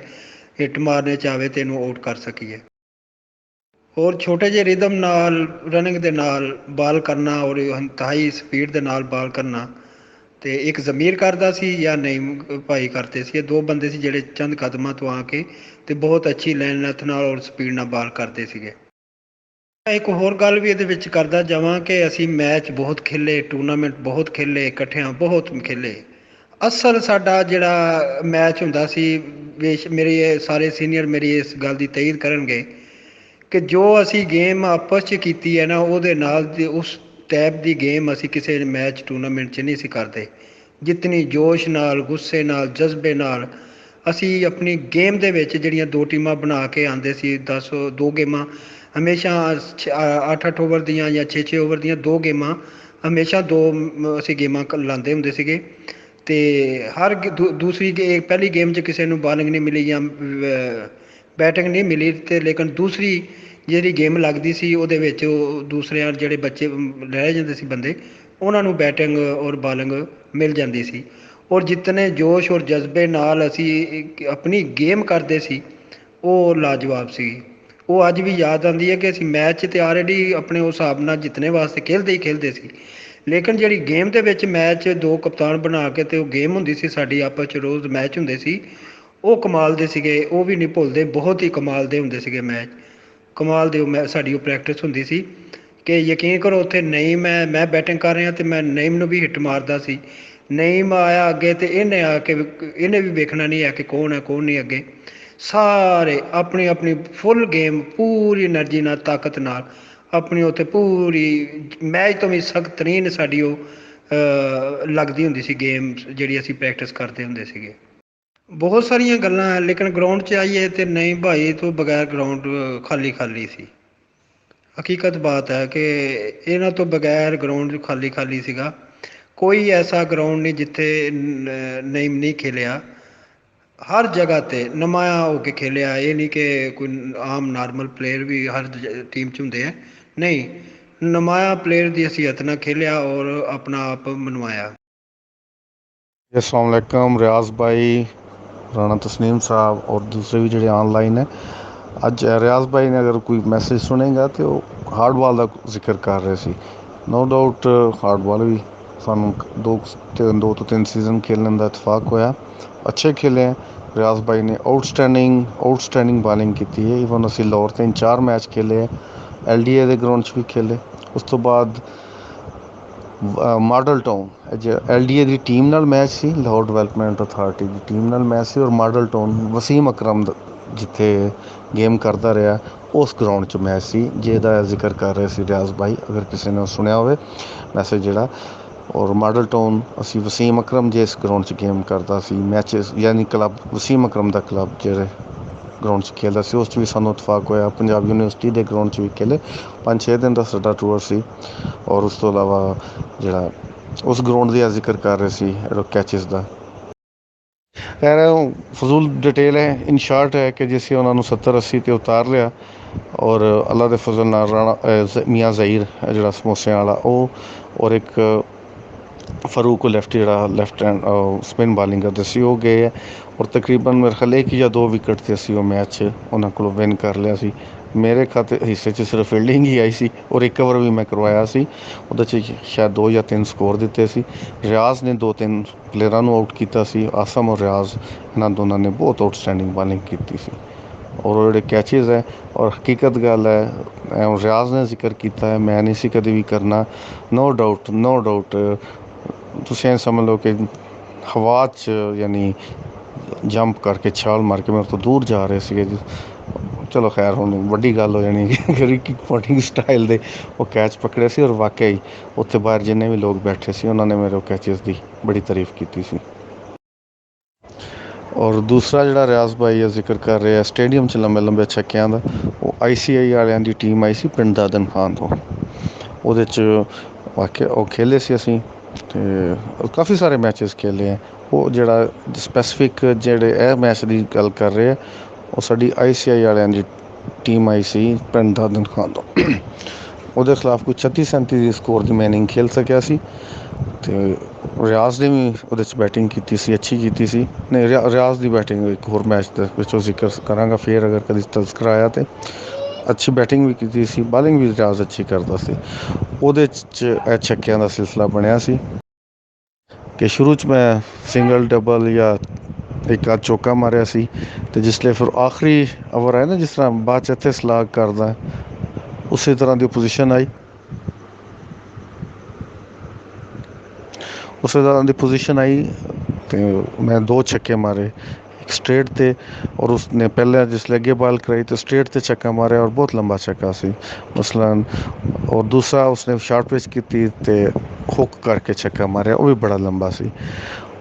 ਹਿੱਟ ਮਾਰਨੇ 'ਚ ਆਵੇ ਅਤੇ ਇਹਨੂੰ ਆਊਟ ਕਰ ਸਕੀਏ। ਹੋਰ ਛੋਟੇ ਜਿਹੇ ਰਿਦਮ ਨਾਲ, ਰਨਿੰਗ ਦੇ ਨਾਲ ਬਾਲ ਕਰਨਾ ਔਰ ਇੰਤਹਾਈ ਸਪੀਡ ਦੇ ਨਾਲ ਬਾਲ ਕਰਨਾ, ਅਤੇ ਇੱਕ ਜ਼ਮੀਰ ਕਰਦਾ ਸੀ ਜਾਂ ਨਈਮ ਭਾਈ ਕਰਦੇ ਸੀ। ਇਹ ਦੋ ਬੰਦੇ ਸੀ ਜਿਹੜੇ ਚੰਦ ਕਦਮਾਂ ਤੋਂ ਆ ਕੇ ਅਤੇ ਬਹੁਤ ਅੱਛੀ ਲੈਨਥ ਨਾਲ ਔਰ ਸਪੀਡ ਨਾਲ ਬਾਲ ਕਰਦੇ ਸੀਗੇ। ਇੱਕ ਹੋਰ ਗੱਲ ਵੀ ਇਹਦੇ ਵਿੱਚ ਕਰਦਾ ਜਾਵਾਂ ਕਿ ਅਸੀਂ ਮੈਚ ਬਹੁਤ ਖੇਲੇ, ਟੂਰਨਾਮੈਂਟ ਬਹੁਤ ਖੇਲੇ, ਇਕੱਠਿਆਂ ਬਹੁਤ ਖੇਲੇ। ਅਸਲ ਸਾਡਾ ਜਿਹੜਾ ਮੈਚ ਹੁੰਦਾ ਸੀ, ਮੇਰੇ ਸਾਰੇ ਸੀਨੀਅਰ ਮੇਰੀ ਇਸ ਗੱਲ ਦੀ ਤਈਦ ਕਰਨਗੇ ਕਿ ਜੋ ਅਸੀਂ ਗੇਮ ਆਪਸ 'ਚ ਕੀਤੀ ਹੈ ਨਾ, ਉਹਦੇ ਨਾਲ ਦੀ ਉਸ ਟਾਈਪ ਦੀ ਗੇਮ ਅਸੀਂ ਕਿਸੇ ਮੈਚ ਟੂਰਨਾਮੈਂਟ 'ਚ ਨਹੀਂ ਸੀ ਕਰਦੇ। ਜਿਤਨੀ ਜੋਸ਼ ਨਾਲ, ਗੁੱਸੇ ਨਾਲ, ਜਜ਼ਬੇ ਨਾਲ ਅਸੀਂ ਆਪਣੀ ਗੇਮ ਦੇ ਵਿੱਚ ਜਿਹੜੀਆਂ ਦੋ ਟੀਮਾਂ ਬਣਾ ਕੇ ਆਉਂਦੇ ਸੀ, 2 ਗੇਮਾਂ ਹਮੇਸ਼ਾ 8-8 ਓਵਰ ਦੀਆਂ ਜਾਂ 6-6 ਓਵਰ ਦੀਆਂ 2 ਗੇਮਾਂ, ਹਮੇਸ਼ਾ 2 ਅਸੀਂ ਗੇਮਾਂ ਲਾਉਂਦੇ ਹੁੰਦੇ ਸੀਗੇ। ਅਤੇ ਹਰ ਪਹਿਲੀ ਗੇਮ 'ਚ ਕਿਸੇ ਨੂੰ ਬਾਲਿੰਗ ਨਹੀਂ ਮਿਲੀ ਜਾਂ ਬੈਟਿੰਗ ਨਹੀਂ ਮਿਲੀ, ਅਤੇ ਲੇਕਿਨ ਦੂਸਰੀ ਜਿਹੜੀ ਗੇਮ ਲੱਗਦੀ ਸੀ ਉਹਦੇ ਵਿੱਚ ਉਹ ਦੂਸਰਿਆਂ ਜਿਹੜੇ ਬੱਚੇ ਰਹਿ ਜਾਂਦੇ ਸੀ ਬੰਦੇ, ਉਹਨਾਂ ਨੂੰ ਬੈਟਿੰਗ ਔਰ ਬਾਲਿੰਗ ਮਿਲ ਜਾਂਦੀ ਸੀ। ਔਰ ਜਿਤਨੇ ਜੋਸ਼ ਔਰ ਜਜ਼ਬੇ ਨਾਲ ਅਸੀਂ ਆਪਣੀ ਗੇਮ ਕਰਦੇ ਸੀ ਉਹ ਲਾਜਵਾਬ ਸੀ। ਉਹ ਅੱਜ ਵੀ ਯਾਦ ਆਉਂਦੀ ਹੈ ਕਿ ਅਸੀਂ ਮੈਚ 'ਤੇ ਆਲਰੇਡੀ ਆਪਣੇ ਉਸ ਹਿਸਾਬ ਨਾਲ ਜਿੱਤਣੇ ਵਾਸਤੇ ਖੇਲਦੇ ਸੀ, ਲੇਕਿਨ ਜਿਹੜੀ ਗੇਮ ਦੇ ਵਿੱਚ ਮੈਚ 2 ਕਪਤਾਨ ਬਣਾ ਕੇ ਅਤੇ ਉਹ ਗੇਮ ਹੁੰਦੀ ਸੀ ਸਾਡੀ, ਆਪਸ 'ਚ ਰੋਜ਼ ਮੈਚ ਹੁੰਦੇ ਸੀ, ਉਹ ਕਮਾਲ ਦੇ ਸੀਗੇ, ਉਹ ਵੀ ਨਹੀਂ ਭੁੱਲਦੇ, ਬਹੁਤ ਹੀ ਕਮਾਲ ਦੇ ਹੁੰਦੇ ਸੀਗੇ ਮੈਚ। ਕਮਾਲ ਦੀ ਸਾਡੀ ਉਹ ਪ੍ਰੈਕਟਿਸ ਹੁੰਦੀ ਸੀ ਕਿ ਯਕੀਨ ਕਰੋ ਉੱਥੇ ਨਈਮ ਮੈਂ ਬੈਟਿੰਗ ਕਰ ਰਿਹਾ ਅਤੇ ਮੈਂ ਨਈਮ ਨੂੰ ਵੀ ਹਿੱਟ ਮਾਰਦਾ ਸੀ। ਨਈਮ ਆਇਆ ਅੱਗੇ ਅਤੇ ਇਹਨੇ ਆ ਕੇ ਇਹਨੇ ਵੀ ਵੇਖਣਾ ਨਹੀਂ ਹੈ ਕਿ ਕੌਣ ਹੈ ਕੌਣ ਨਹੀਂ ਅੱਗੇ। ਸਾਰੇ ਆਪਣੀ ਆਪਣੀ ਫੁੱਲ ਗੇਮ ਪੂਰੀ ਐਨਰਜੀ ਨਾਲ ਤਾਕਤ ਨਾਲ ਆਪਣੀ ਉੱਥੇ ਪੂਰੀ ਮੈਚ ਤੋਂ ਵੀ ਸਖਤ ਤਰੀਨ ਸਾਡੀ ਉਹ ਲੱਗਦੀ ਹੁੰਦੀ ਸੀ ਗੇਮ ਜਿਹੜੀ ਅਸੀਂ ਪ੍ਰੈਕਟਿਸ ਕਰਦੇ ਹੁੰਦੇ ਸੀਗੇ। ਬਹੁਤ ਸਾਰੀਆਂ ਗੱਲਾਂ ਹੈ ਲੇਕਿਨ ਗਰਾਊਂਡ 'ਚ ਆਈਏ ਤਾਂ ਨਹੀਂ ਭਾਈ ਤੋਂ ਬਗੈਰ ਗਰਾਊਂਡ ਖਾਲੀ ਖਾਲੀ ਸੀ। ਹਕੀਕਤ ਬਾਤ ਹੈ ਕਿ ਇਹਨਾਂ ਤੋਂ ਬਗੈਰ ਗਰਾਊਂਡ ਖਾਲੀ ਖਾਲੀ ਸੀਗਾ। ਕੋਈ ਐਸਾ ਗਰਾਊਂਡ ਨਹੀਂ ਜਿੱਥੇ ਨਈਮ ਨਹੀਂ ਖੇਲਿਆ। ਹਰ ਜਗ੍ਹਾ 'ਤੇ ਨੁਮਾਇਆਂ ਹੋ ਕੇ ਖੇਲਿਆ। ਇਹ ਨਹੀਂ ਕਿ ਕੋਈ ਆਮ ਨਾਰਮਲ ਪਲੇਅਰ ਵੀ ਹਰ ਟੀਮ 'ਚ ਹੁੰਦੇ ਹੈ, ਨਹੀਂ, ਨੁਮਾਇਆਂ ਪਲੇਅਰ ਦੀ ਹਸੀਅਤ ਨਾਲ ਖੇਲਿਆ ਔਰ ਆਪਣਾ ਆਪ ਮਨਵਾਇਆ। अस्सलाम वालेकुम रियाज भाई, राणा तस्नीम साहब और दूसरे भी ਜਿਹੜੇ ऑनलाइन है। ਅੱਜ ਰਿਆਜ਼ ਭਾਈ ਨੇ ਅਗਰ ਕੋਈ ਮੈਸੇਜ ਸੁਣੇਗਾ ਤੇ ਉਹ ਹਾਰਡ ਬਾਲ ਦਾ ਜ਼ਿਕਰ ਕਰ ਰਹੇ ਸੀ। ਨੋ ਡਾਊਟ ਹਾਰਡ ਬਾਲ ਵੀ ਸਾਨੂੰ ਦੋ ਤੋਂ ਤਿੰਨ ਸੀਜ਼ਨ ਖੇਲਣ ਦਾ ਇਤਫਾਕ ਹੋਇਆ। ਅੱਛੇ ਖੇਲੇ ਹੈ ਰਿਆਜ਼ ਭਾਈ ਨੇ, ਆਊਟਸਟੈਂਡਿੰਗ ਬਾਲਿੰਗ ਕੀਤੀ ਹੈ। ਈਵਨ ਅਸੀਂ ਲਾਹੌਰ 3-4 ਮੈਚ ਖੇਲੇ ਹੈ, LDA ਦੇ ਗਰਾਊਂਡ 'ਚ ਵੀ ਖੇਲੇ। ਉਸ ਤੋਂ ਬਾਅਦ ਮਾਡਲ ਟਾਊਨ LDA ਦੀ ਟੀਮ ਨਾਲ ਮੈਚ ਸੀ, ਲਾਹੌਰ ਡਿਵੈਲਪਮੈਂਟ ਅਥਾਰਟੀ ਦੀ ਟੀਮ ਨਾਲ ਮੈਚ ਸੀ, ਔਰ ਮਾਡਲ ਟਾਊਨ ਵਸੀਮ ਅਕਰਮ ਜਿੱਥੇ ਗੇਮ ਕਰਦਾ ਰਿਹਾ ਉਸ ਗਰਾਊਂਡ 'ਚ ਮੈਚ ਸੀ, ਜਿਹਦਾ ਜ਼ਿਕਰ ਕਰ ਰਹੇ ਸੀ ਰਿਆਜ਼ ਭਾਈ, ਅਗਰ ਕਿਸੇ ਨੇ ਸੁਣਿਆ ਹੋਵੇ ਮੈਸੇਜ ਜਿਹੜਾ। ਔਰ ਮਾਡਲ ਟਾਊਨ ਅਸੀਂ ਵਸੀਮ ਅਕਰਮ ਜਿਸ ਗਰਾਊਂਡ 'ਚ ਗੇਮ ਕਰਦਾ ਸੀ ਮੈਚਿਸ, ਯਾਨੀ ਕਲੱਬ ਵਸੀਮ ਅਕਰਮ ਦਾ ਕਲੱਬ ਜਿਹੜੇ ਗਰਾਊਂਡ 'ਚ ਖੇਲਦਾ ਸੀ, ਉਸ 'ਚ ਵੀ ਸਾਨੂੰ ਇਤਫਾਕ ਹੋਇਆ। ਪੰਜਾਬ ਯੂਨੀਵਰਸਿਟੀ ਦੇ ਗਰਾਊਂਡ 'ਚ ਵੀ ਖੇਲੇ। 5-6 ਦਿਨ ਦਾ ਸਾਡਾ ਟੂਰ ਸੀ। ਔਰ ਉਸ ਤੋਂ ਇਲਾਵਾ ਜਿਹੜਾ ਉਸ ਗਰਾਊਂਡ ਦਾ ਜ਼ਿਕਰ ਕਰ ਰਹੇ ਸੀ ਕੈਚਿਸ ਦਾ। ਖੈਰ ਫਜ਼ੂਲ ਡਿਟੇਲ ਹੈ। ਇਨ ਸ਼ਾਰਟ ਹੈ ਕਿ ਜਿਸੇ ਉਹਨਾਂ ਨੂੰ 70-80 ਤੇ ਉਤਾਰ ਲਿਆ ਔਰ ਅੱਲਾ ਦੇ ਫਜ਼ਲ ਨਾਲ ਰਾਣਾ ਮੀਆਂ ਜ਼ਹੀਰ ਜਿਹੜਾ ਸਮੋਸਿਆਂ ਵਾਲਾ ਉਹ, ਔਰ ਇੱਕ ਫਾਰੂਕ ਲੈਫਟ ਜਿਹੜਾ ਲੈਫਟ ਹੈਂਡ ਸਪਿਨ ਬਾਲਿੰਗ ਕਰਦੇ ਸੀ, ਉਹ ਗਏ ਹੈ। ਔਰ ਤਕਰੀਬਨ ਮੇਰੇ ਖਿਆਲ 1 ਜਾਂ 2 ਵਿਕਟ 'ਤੇ ਅਸੀਂ ਉਹ ਮੈਚ ਉਹਨਾਂ ਕੋਲੋਂ ਵਿਨ ਕਰ ਲਿਆ ਸੀ। ਮੇਰੇ ਖਾਤੇ ਹਿੱਸੇ 'ਚ ਸਿਰਫ ਫੀਲਡਿੰਗ ਹੀ ਆਈ ਸੀ ਔਰ ਰਿਕਵਰ ਵੀ ਮੈਂ ਕਰਵਾਇਆ ਸੀ। ਉਹਦੇ 'ਚ ਸ਼ਾਇਦ 2 ਜਾਂ 3 ਸਕੋਰ ਦਿੱਤੇ ਸੀ। ਰਿਆਜ਼ ਨੇ 2-3 ਪਲੇਅਰਾਂ ਨੂੰ ਆਊਟ ਕੀਤਾ ਸੀ। ਆਸਮ ਔਰ ਰਿਆਜ਼, ਇਹਨਾਂ ਦੋਨਾਂ ਨੇ ਬਹੁਤ ਆਊਟਸਟੈਂਡਿੰਗ ਬਾਲਿੰਗ ਕੀਤੀ ਸੀ। ਔਰ ਉਹ ਜਿਹੜੇ ਕੈਚਿਸ ਹੈ, ਔਰ ਹਕੀਕਤ ਗੱਲ ਹੈ ਰਿਆਜ਼ ਨੇ ਜ਼ਿਕਰ ਕੀਤਾ ਹੈ, ਮੈਂ ਨਹੀਂ ਸੀ ਕਦੇ ਵੀ ਕਰਨਾ। ਨੋ ਡਾਊਟ ਤੁਸੀਂ ਐਂ ਸਮਝ ਲਓ ਕਿ ਹਵਾ 'ਚ ਯਾਨੀ ਜੰਪ ਕਰਕੇ ਛਾਲ ਮਾਰ ਕੇ ਮੇਰੇ ਤੋਂ ਦੂਰ ਜਾ ਰਹੇ ਸੀਗੇ ਜੀ। ਚਲੋ ਖੈਰ ਹੁਣ ਵੱਡੀ ਗੱਲ ਹੋ ਜਾਣੀ ਕਿ ਰਿਕੀ ਪੌਂਟਿੰਗ ਸਟਾਈਲ ਦੇ ਉਹ ਕੈਚ ਪਕੜੇ ਸੀ, ਔਰ ਵਾਕਈ ਉੱਥੇ ਬਾਹਰ ਜਿੰਨੇ ਵੀ ਲੋਕ ਬੈਠੇ ਸੀ ਉਹਨਾਂ ਨੇ ਮੇਰੇ ਉਹ ਕੈਚਿਸ ਦੀ ਬੜੀ ਤਾਰੀਫ ਕੀਤੀ ਸੀ। ਔਰ ਦੂਸਰਾ ਜਿਹੜਾ ਰਿਆਜ਼ ਭਾਈ ਜ਼ਿਕਰ ਕਰ ਰਿਹਾ ਸਟੇਡੀਅਮ 'ਚ ਲੰਬੇ ਛੱਕਿਆਂ ਦਾ, ਉਹ ICI ਵਾਲਿਆਂ ਦੀ ਟੀਮ ਆਈ ਸੀ ਪਿੰਡ ਦਾਦਨ ਖਾਨ ਤੋਂ। ਉਹਦੇ 'ਚ ਵਾਕਿਆ ਉਹ ਖੇਲੇ ਸੀ ਅਸੀਂ, ਅਤੇ ਕਾਫੀ ਸਾਰੇ ਮੈਚਿਸ ਖੇਲੇ ਹੈ। ਉਹ ਜਿਹੜਾ ਸਪੈਸੀਫਿਕ ਜਿਹੜੇ ਇਹ ਮੈਚ ਦੀ ਗੱਲ ਕਰ ਰਹੇ ਆ, ਉਹ ਸਾਡੀ ICI ਵਾਲਿਆਂ ਦੀ ਟੀਮ ਆਈ ਸੀ ਪਿੰਡ ਦਾਦਨ ਖਾਨ ਤੋਂ। ਉਹਦੇ ਖਿਲਾਫ ਕੋਈ 36-37 ਦੀ ਸਕੋਰ ਦੀ ਮੈਂ ਇਨਿੰਗ ਖੇਲ ਸਕਿਆ ਸੀ। ਅਤੇ ਰਿਆਜ਼ ਨੇ ਵੀ ਉਹਦੇ 'ਚ ਬੈਟਿੰਗ ਕੀਤੀ ਸੀ, ਅੱਛੀ ਕੀਤੀ ਸੀ। ਨਹੀਂ, ਰਿਆਜ਼ ਦੀ ਬੈਟਿੰਗ ਇੱਕ ਹੋਰ ਮੈਚ ਦੇ ਵਿੱਚੋਂ ਜ਼ਿਕਰ ਕਰਾਂਗਾ ਫਿਰ ਅਗਰ ਕਦੀ ਤਜ਼ਕਰਾ ਆਇਆ ਤਾਂ। ਅੱਛੀ ਬੈਟਿੰਗ ਵੀ ਕੀਤੀ ਸੀ, ਬਾਲਿੰਗ ਵੀ ਰਿਆਜ਼ ਅੱਛੀ ਕਰਦਾ ਸੀ। ਉਹਦੇ 'ਚ ਇਹ ਛੱਕਿਆਂ ਦਾ ਸਿਲਸਿਲਾ ਬਣਿਆ ਸੀ ਕਿ ਸ਼ੁਰੂ 'ਚ ਮੈਂ ਸਿੰਗਲ ਡਬਲ ਜਾਂ ਇੱਕ ਆਧ ਚੌਕਾ ਮਾਰਿਆ ਸੀ, ਅਤੇ ਜਿਸਲੇ ਫਿਰ ਆਖਰੀ ਓਵਰ ਆਇਆ ਨਾ, ਜਿਸ ਤਰ੍ਹਾਂ ਬਾਅਦ 'ਚ ਇੱਥੇ ਸਲਾਗ ਕਰਦਾ ਉਸੇ ਤਰ੍ਹਾਂ ਦੀ ਪੋਜੀਸ਼ਨ ਆਈ, ਅਤੇ ਮੈਂ 2 ਛੱਕੇ ਮਾਰੇ, ਇੱਕ ਸਟ੍ਰੇਟ 'ਤੇ, ਔਰ ਉਸਨੇ ਪਹਿਲਾਂ ਜਿਸਲੇ ਅੱਗੇ ਬਾਲ ਕਰਾਈ ਤਾਂ ਸਟ੍ਰੇਟ 'ਤੇ ਛੱਕਾ ਮਾਰਿਆ ਔਰ ਬਹੁਤ ਲੰਬਾ ਛੱਕਾ ਸੀ ਮਸਲਨ। ਔਰ ਦੂਸਰਾ ਉਸਨੇ ਸ਼ਾਰਟ ਪਿਚ ਕੀਤੀ ਅਤੇ ਹੁੱਕ ਕਰਕੇ ਛੱਕਾ ਮਾਰਿਆ, ਉਹ ਵੀ ਬੜਾ ਲੰਬਾ ਸੀ।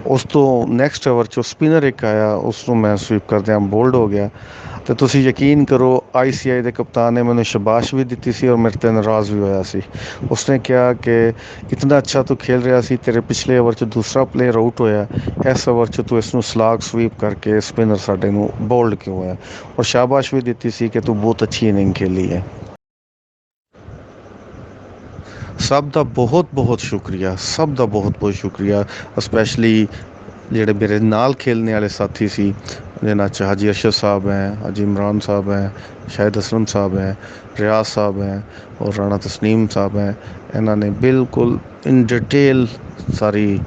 ਉਸ ਤੋਂ ਨੈਕਸਟ ਓਵਰ 'ਚ ਸਪਿਨਰ ਇੱਕ ਆਇਆ, ਉਸ ਨੂੰ ਮੈਂ ਸਵੀਪ ਕਰਦਿਆਂ ਬੋਲਡ ਹੋ ਗਿਆ। ਅਤੇ ਤੁਸੀਂ ਯਕੀਨ ਕਰੋ ICI ਦੇ ਕਪਤਾਨ ਨੇ ਮੈਨੂੰ ਸ਼ਾਬਾਸ਼ ਵੀ ਦਿੱਤੀ ਸੀ ਔਰ ਮੇਰੇ 'ਤੇ ਨਾਰਾਜ਼ ਵੀ ਹੋਇਆ ਸੀ। ਉਸਨੇ ਕਿਹਾ ਕਿ ਇਤਨਾ ਅੱਛਾ ਤੂੰ ਖੇਲ ਰਿਹਾ ਸੀ, ਤੇਰੇ ਪਿਛਲੇ ਓਵਰ 'ਚ ਦੂਸਰਾ ਪਲੇਅਰ ਆਊਟ ਹੋਇਆ, ਇਸ ਓਵਰ 'ਚ ਤੂੰ ਇਸ ਨੂੰ ਸਲਾਗ ਸਵੀਪ ਕਰਕੇ ਸਪਿਨਰ ਸਾਡੇ ਨੂੰ ਬੋਲਡ ਕਿਉਂ ਹੋਇਆ, ਔਰ ਸ਼ਾਬਾਸ਼ ਵੀ ਦਿੱਤੀ ਸੀ ਕਿ ਤੂੰ ਬਹੁਤ ਅੱਛੀ ਇਨਿੰਗ ਖੇਲੀ ਹੈ। ਸਭ ਦਾ ਬਹੁਤ ਸ਼ੁਕਰੀਆ, ਸਪੈਸ਼ਲੀ ਜਿਹੜੇ ਮੇਰੇ ਨਾਲ ਖੇਲਣੇ ਵਾਲੇ ਸਾਥੀ ਸੀ, ਜਿਨ੍ਹਾਂ 'ਚ ਹਾਜੀ ਅਰਸ਼ਦ ਸਾਹਿਬ ਹੈ, ਹਾਜੀ ਇਮਰਾਨ ਸਾਹਿਬ ਹੈ, ਸ਼ਾਹਿਦ ਅਸਲਮ ਸਾਹਿਬ ਹੈ, ਰਿਆਜ਼ ਸਾਹਿਬ ਹੈ, ਔਰ ਰਾਣਾ ਤਸਨੀਮ ਸਾਹਿਬ ਹੈ। ਇਹਨਾਂ ਨੇ ਬਿਲਕੁਲ ਇਨ ਡਿਟੇਲ ਸਾਰੀ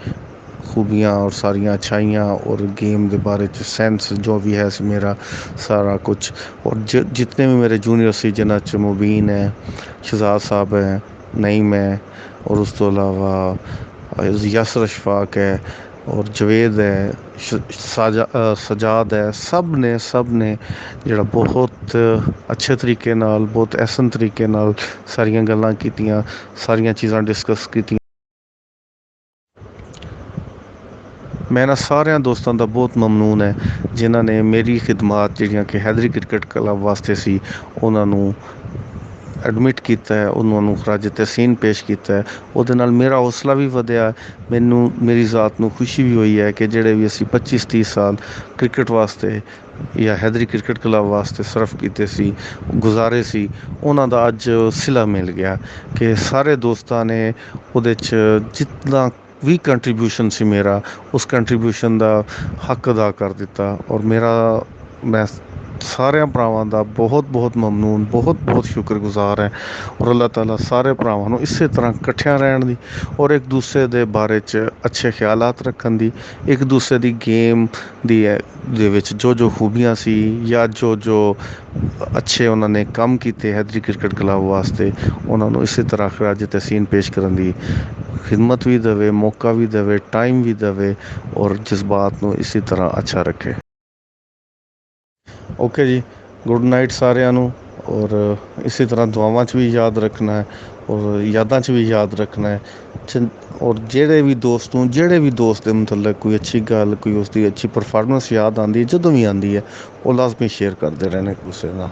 खूबियाँ और सारियाँ अच्छाइयाँ और गेम के बारे च सेंस जो भी है मेरा सारा कुछ। और जितने भी मेरे जूनियर सी जिन्हां च मुबीन है, शहजाद साहब है, नईम है, और उस तो अलावा यासर अशफाक है और जवेद है, सजाद है, सब ने ਜਿਹੜਾ बहुत अच्छे तरीके नाल, बहुत एहसन तरीके नाल सारियां गल्लां कीतियां, सारियां चीज़ां डिस्कस कीतियां। मैं ना सारिਆਂ ਦੋਸਤਾਂ ਦਾ ਬਹੁਤ ਮਮਨੂਨ ਹੈ ਜਿਨ੍ਹਾਂ ਨੇ ਮੇਰੀ ਖਿਦਮਤ ਜਿਹੜੀਆਂ ਕਿ ਹੈਦਰੀ ਕ੍ਰਿਕਟ ਕਲੱਬ ਵਾਸਤੇ ਸੀ ਉਹਨਾਂ ਨੂੰ ਐਡਮਿਟ ਕੀਤਾ ਹੈ, ਉਹਨਾਂ ਨੂੰ ਖਰਾਜ ਤਹਿਸੀਨ ਪੇਸ਼ ਕੀਤਾ ਹੈ। ਉਹਦੇ ਨਾਲ ਮੇਰਾ ਹੌਸਲਾ ਵੀ ਵਧਿਆ, ਮੈਨੂੰ ਮੇਰੀ ਜ਼ਾਤ ਨੂੰ ਖੁਸ਼ੀ ਵੀ ਹੋਈ ਹੈ ਕਿ ਜਿਹੜੇ ਵੀ ਅਸੀਂ 25-30 ਸਾਲ ਕ੍ਰਿਕਟ ਵਾਸਤੇ ਜਾਂ ਹੈਦਰੀ ਕ੍ਰਿਕਟ ਕਲੱਬ ਵਾਸਤੇ ਸਰਫ ਕੀਤੇ ਸੀ, ਗੁਜ਼ਾਰੇ ਸੀ, ਉਹਨਾਂ ਦਾ ਅੱਜ ਸਿਲਾ ਮਿਲ ਗਿਆ ਕਿ ਸਾਰੇ ਦੋਸਤਾਂ ਨੇ ਉਹਦੇ 'ਚ ਜਿਤਨਾ ਵੀ ਕੰਟਰੀਬਿਊਸ਼ਨ ਸੀ ਮੇਰਾ, ਉਸ ਕੰਟਰੀਬਿਊਸ਼ਨ ਦਾ ਹੱਕ ਅਦਾ ਕਰ ਦਿੱਤਾ। ਔਰ ਮੈਂ ਸਾਰਿਆਂ ਭਰਾਵਾਂ ਦਾ ਬਹੁਤ ਮਮਨੂਨ, ਬਹੁਤ ਸ਼ੁਕਰਗੁਜ਼ਾਰ ਹੈ। ਔਰ ਅੱਲਾਹ ਤਾਲਾ ਸਾਰੇ ਭਰਾਵਾਂ ਨੂੰ ਇਸੇ ਤਰ੍ਹਾਂ ਇਕੱਠਿਆਂ ਰਹਿਣ ਦੀ ਔਰ ਇੱਕ ਦੂਸਰੇ ਦੇ ਬਾਰੇ 'ਚ ਅੱਛੇ ਖਿਆਲਾਤ ਰੱਖਣ ਦੀ, ਇੱਕ ਦੂਸਰੇ ਦੀ ਗੇਮ ਦੇ ਵਿੱਚ ਜੋ ਖੂਬੀਆਂ ਸੀ ਜਾਂ ਜੋ ਅੱਛੇ ਉਹਨਾਂ ਨੇ ਕੰਮ ਕੀਤੇ ਹੈਦਰੀ ਕ੍ਰਿਕਟ ਕਲੱਬ ਵਾਸਤੇ, ਉਹਨਾਂ ਨੂੰ ਇਸੇ ਤਰ੍ਹਾਂ ਖਰਾਜ ਤਹਿਸੀਨ ਪੇਸ਼ ਕਰਨ ਦੀ ਖਿਦਮਤ ਵੀ ਦੇਵੇ, ਮੌਕਾ ਵੀ ਦੇਵੇ, ਟਾਈਮ ਵੀ ਦੇਵੇ ਔਰ ਜਜ਼ਬਾਤ ਨੂੰ ਇਸੇ ਤਰ੍ਹਾਂ ਅੱਛਾ ਰੱਖੇ। ਓਕੇ ਜੀ, ਗੁੱਡ ਨਾਈਟ ਸਾਰਿਆਂ ਨੂੰ। ਔਰ ਇਸੇ ਤਰ੍ਹਾਂ ਦੁਆਵਾਂ 'ਚ ਵੀ ਯਾਦ ਰੱਖਣਾ ਹੈ ਔਰ ਯਾਦਾਂ 'ਚ ਵੀ ਯਾਦ ਰੱਖਣਾ ਹੈ। ਔਰ ਜਿਹੜੇ ਵੀ ਦੋਸਤ ਦੇ ਮੁਤਲਕ ਕੋਈ ਅੱਛੀ ਗੱਲ, ਕੋਈ ਉਸਦੀ ਅੱਛੀ ਪਰਫਾਰਮੈਂਸ ਯਾਦ ਆਉਂਦੀ ਹੈ, ਜਦੋਂ ਵੀ ਆਉਂਦੀ ਹੈ, ਉਹ ਲਾਜ਼ਮੀ ਸ਼ੇਅਰ ਕਰਦੇ ਰਹਿਣਾ ਇੱਕ ਦੂਸਰੇ ਨਾਲ।